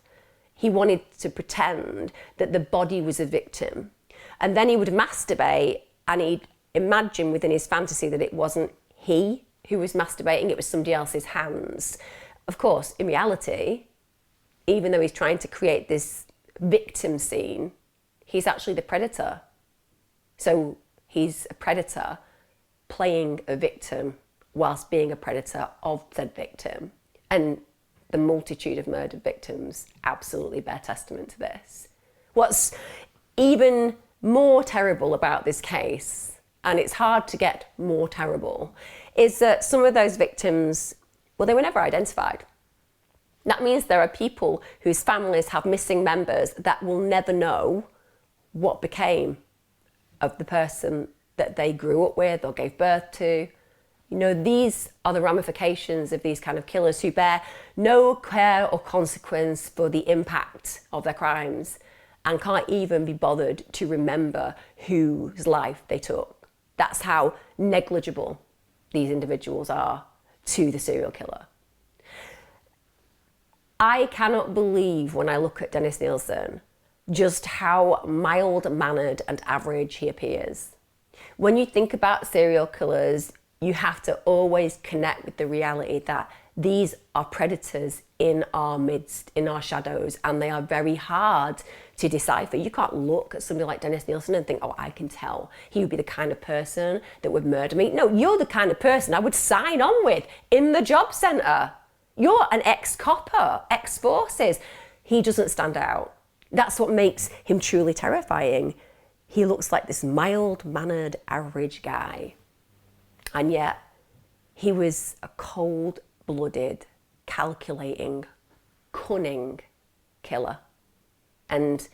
A: He wanted to pretend that the body was a victim. And then he would masturbate and he'd imagine within his fantasy that it wasn't he who was masturbating, it was somebody else's hands. Of course, in reality, even though he's trying to create this victim scene, he's actually the predator. So he's a predator playing a victim whilst being a predator of said victim. And the multitude of murdered victims absolutely bear testament to this. What's even more terrible about this case, and it's hard to get more terrible, is that some of those victims, well, they were never identified. That means there are people whose families have missing members that will never know what became of the person that they grew up with or gave birth to. You know, these are the ramifications of these kind of killers who bear no care or consequence for the impact of their crimes and can't even be bothered to remember whose life they took. That's how negligible these individuals are to the serial killer. I cannot believe when I look at Dennis Nilsen just how mild-mannered and average he appears. When you think about serial killers, you have to always connect with the reality that these are predators in our midst, in our shadows, and they are very hard to decipher. You can't look at somebody like Dennis Nilsen and think, oh, I can tell he would be the kind of person that would murder me. No, you're the kind of person I would sign on with in the job centre. You're an ex-copper, ex-forces. He doesn't stand out. That's what makes him truly terrifying. He looks like this mild-mannered, average guy. And yet, he was a cold-blooded, calculating, cunning killer. And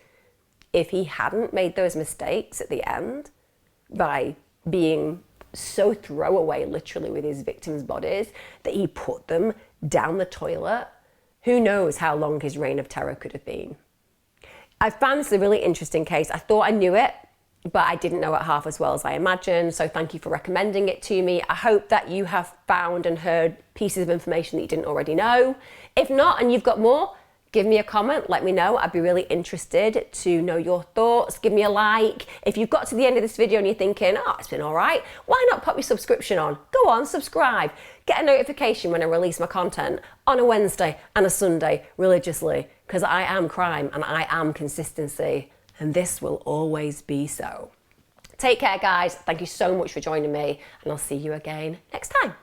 A: if he hadn't made those mistakes at the end, by being so throwaway, literally, with his victims' bodies, that he put them down the toilet, who knows how long his reign of terror could have been. I found this a really interesting case. I thought I knew it, but I didn't know it half as well as I imagined. So thank you for recommending it to me. I hope that you have found and heard pieces of information that you didn't already know. If not, and you've got more, give me a comment, let me know. I'd be really interested to know your thoughts. Give me a like. If you've got to the end of this video and you're thinking, oh, it's been all right, why not pop your subscription on? Go on, subscribe. Get a notification when I release my content on a Wednesday and a Sunday religiously. because I am crime and I am consistency, and this will always be so. Take care, guys. Thank you so much for joining me, and I'll see you again next time.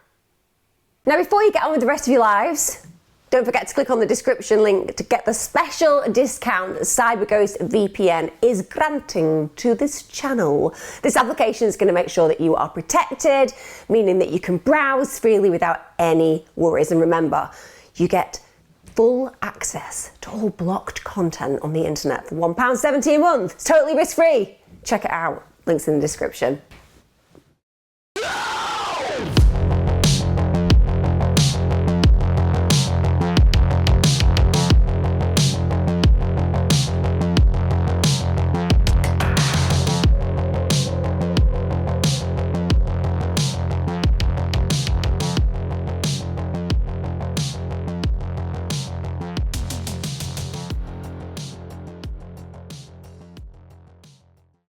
A: Now, before you get on with the rest of your lives, don't forget to click on the description link to get the special discount that CyberGhost VPN is granting to this channel. This application is going to make sure that you are protected, meaning that you can browse freely without any worries. And remember, you get full access to all blocked content on the internet for £1.70 a month. It's totally risk-free. Check it out. Links in the description.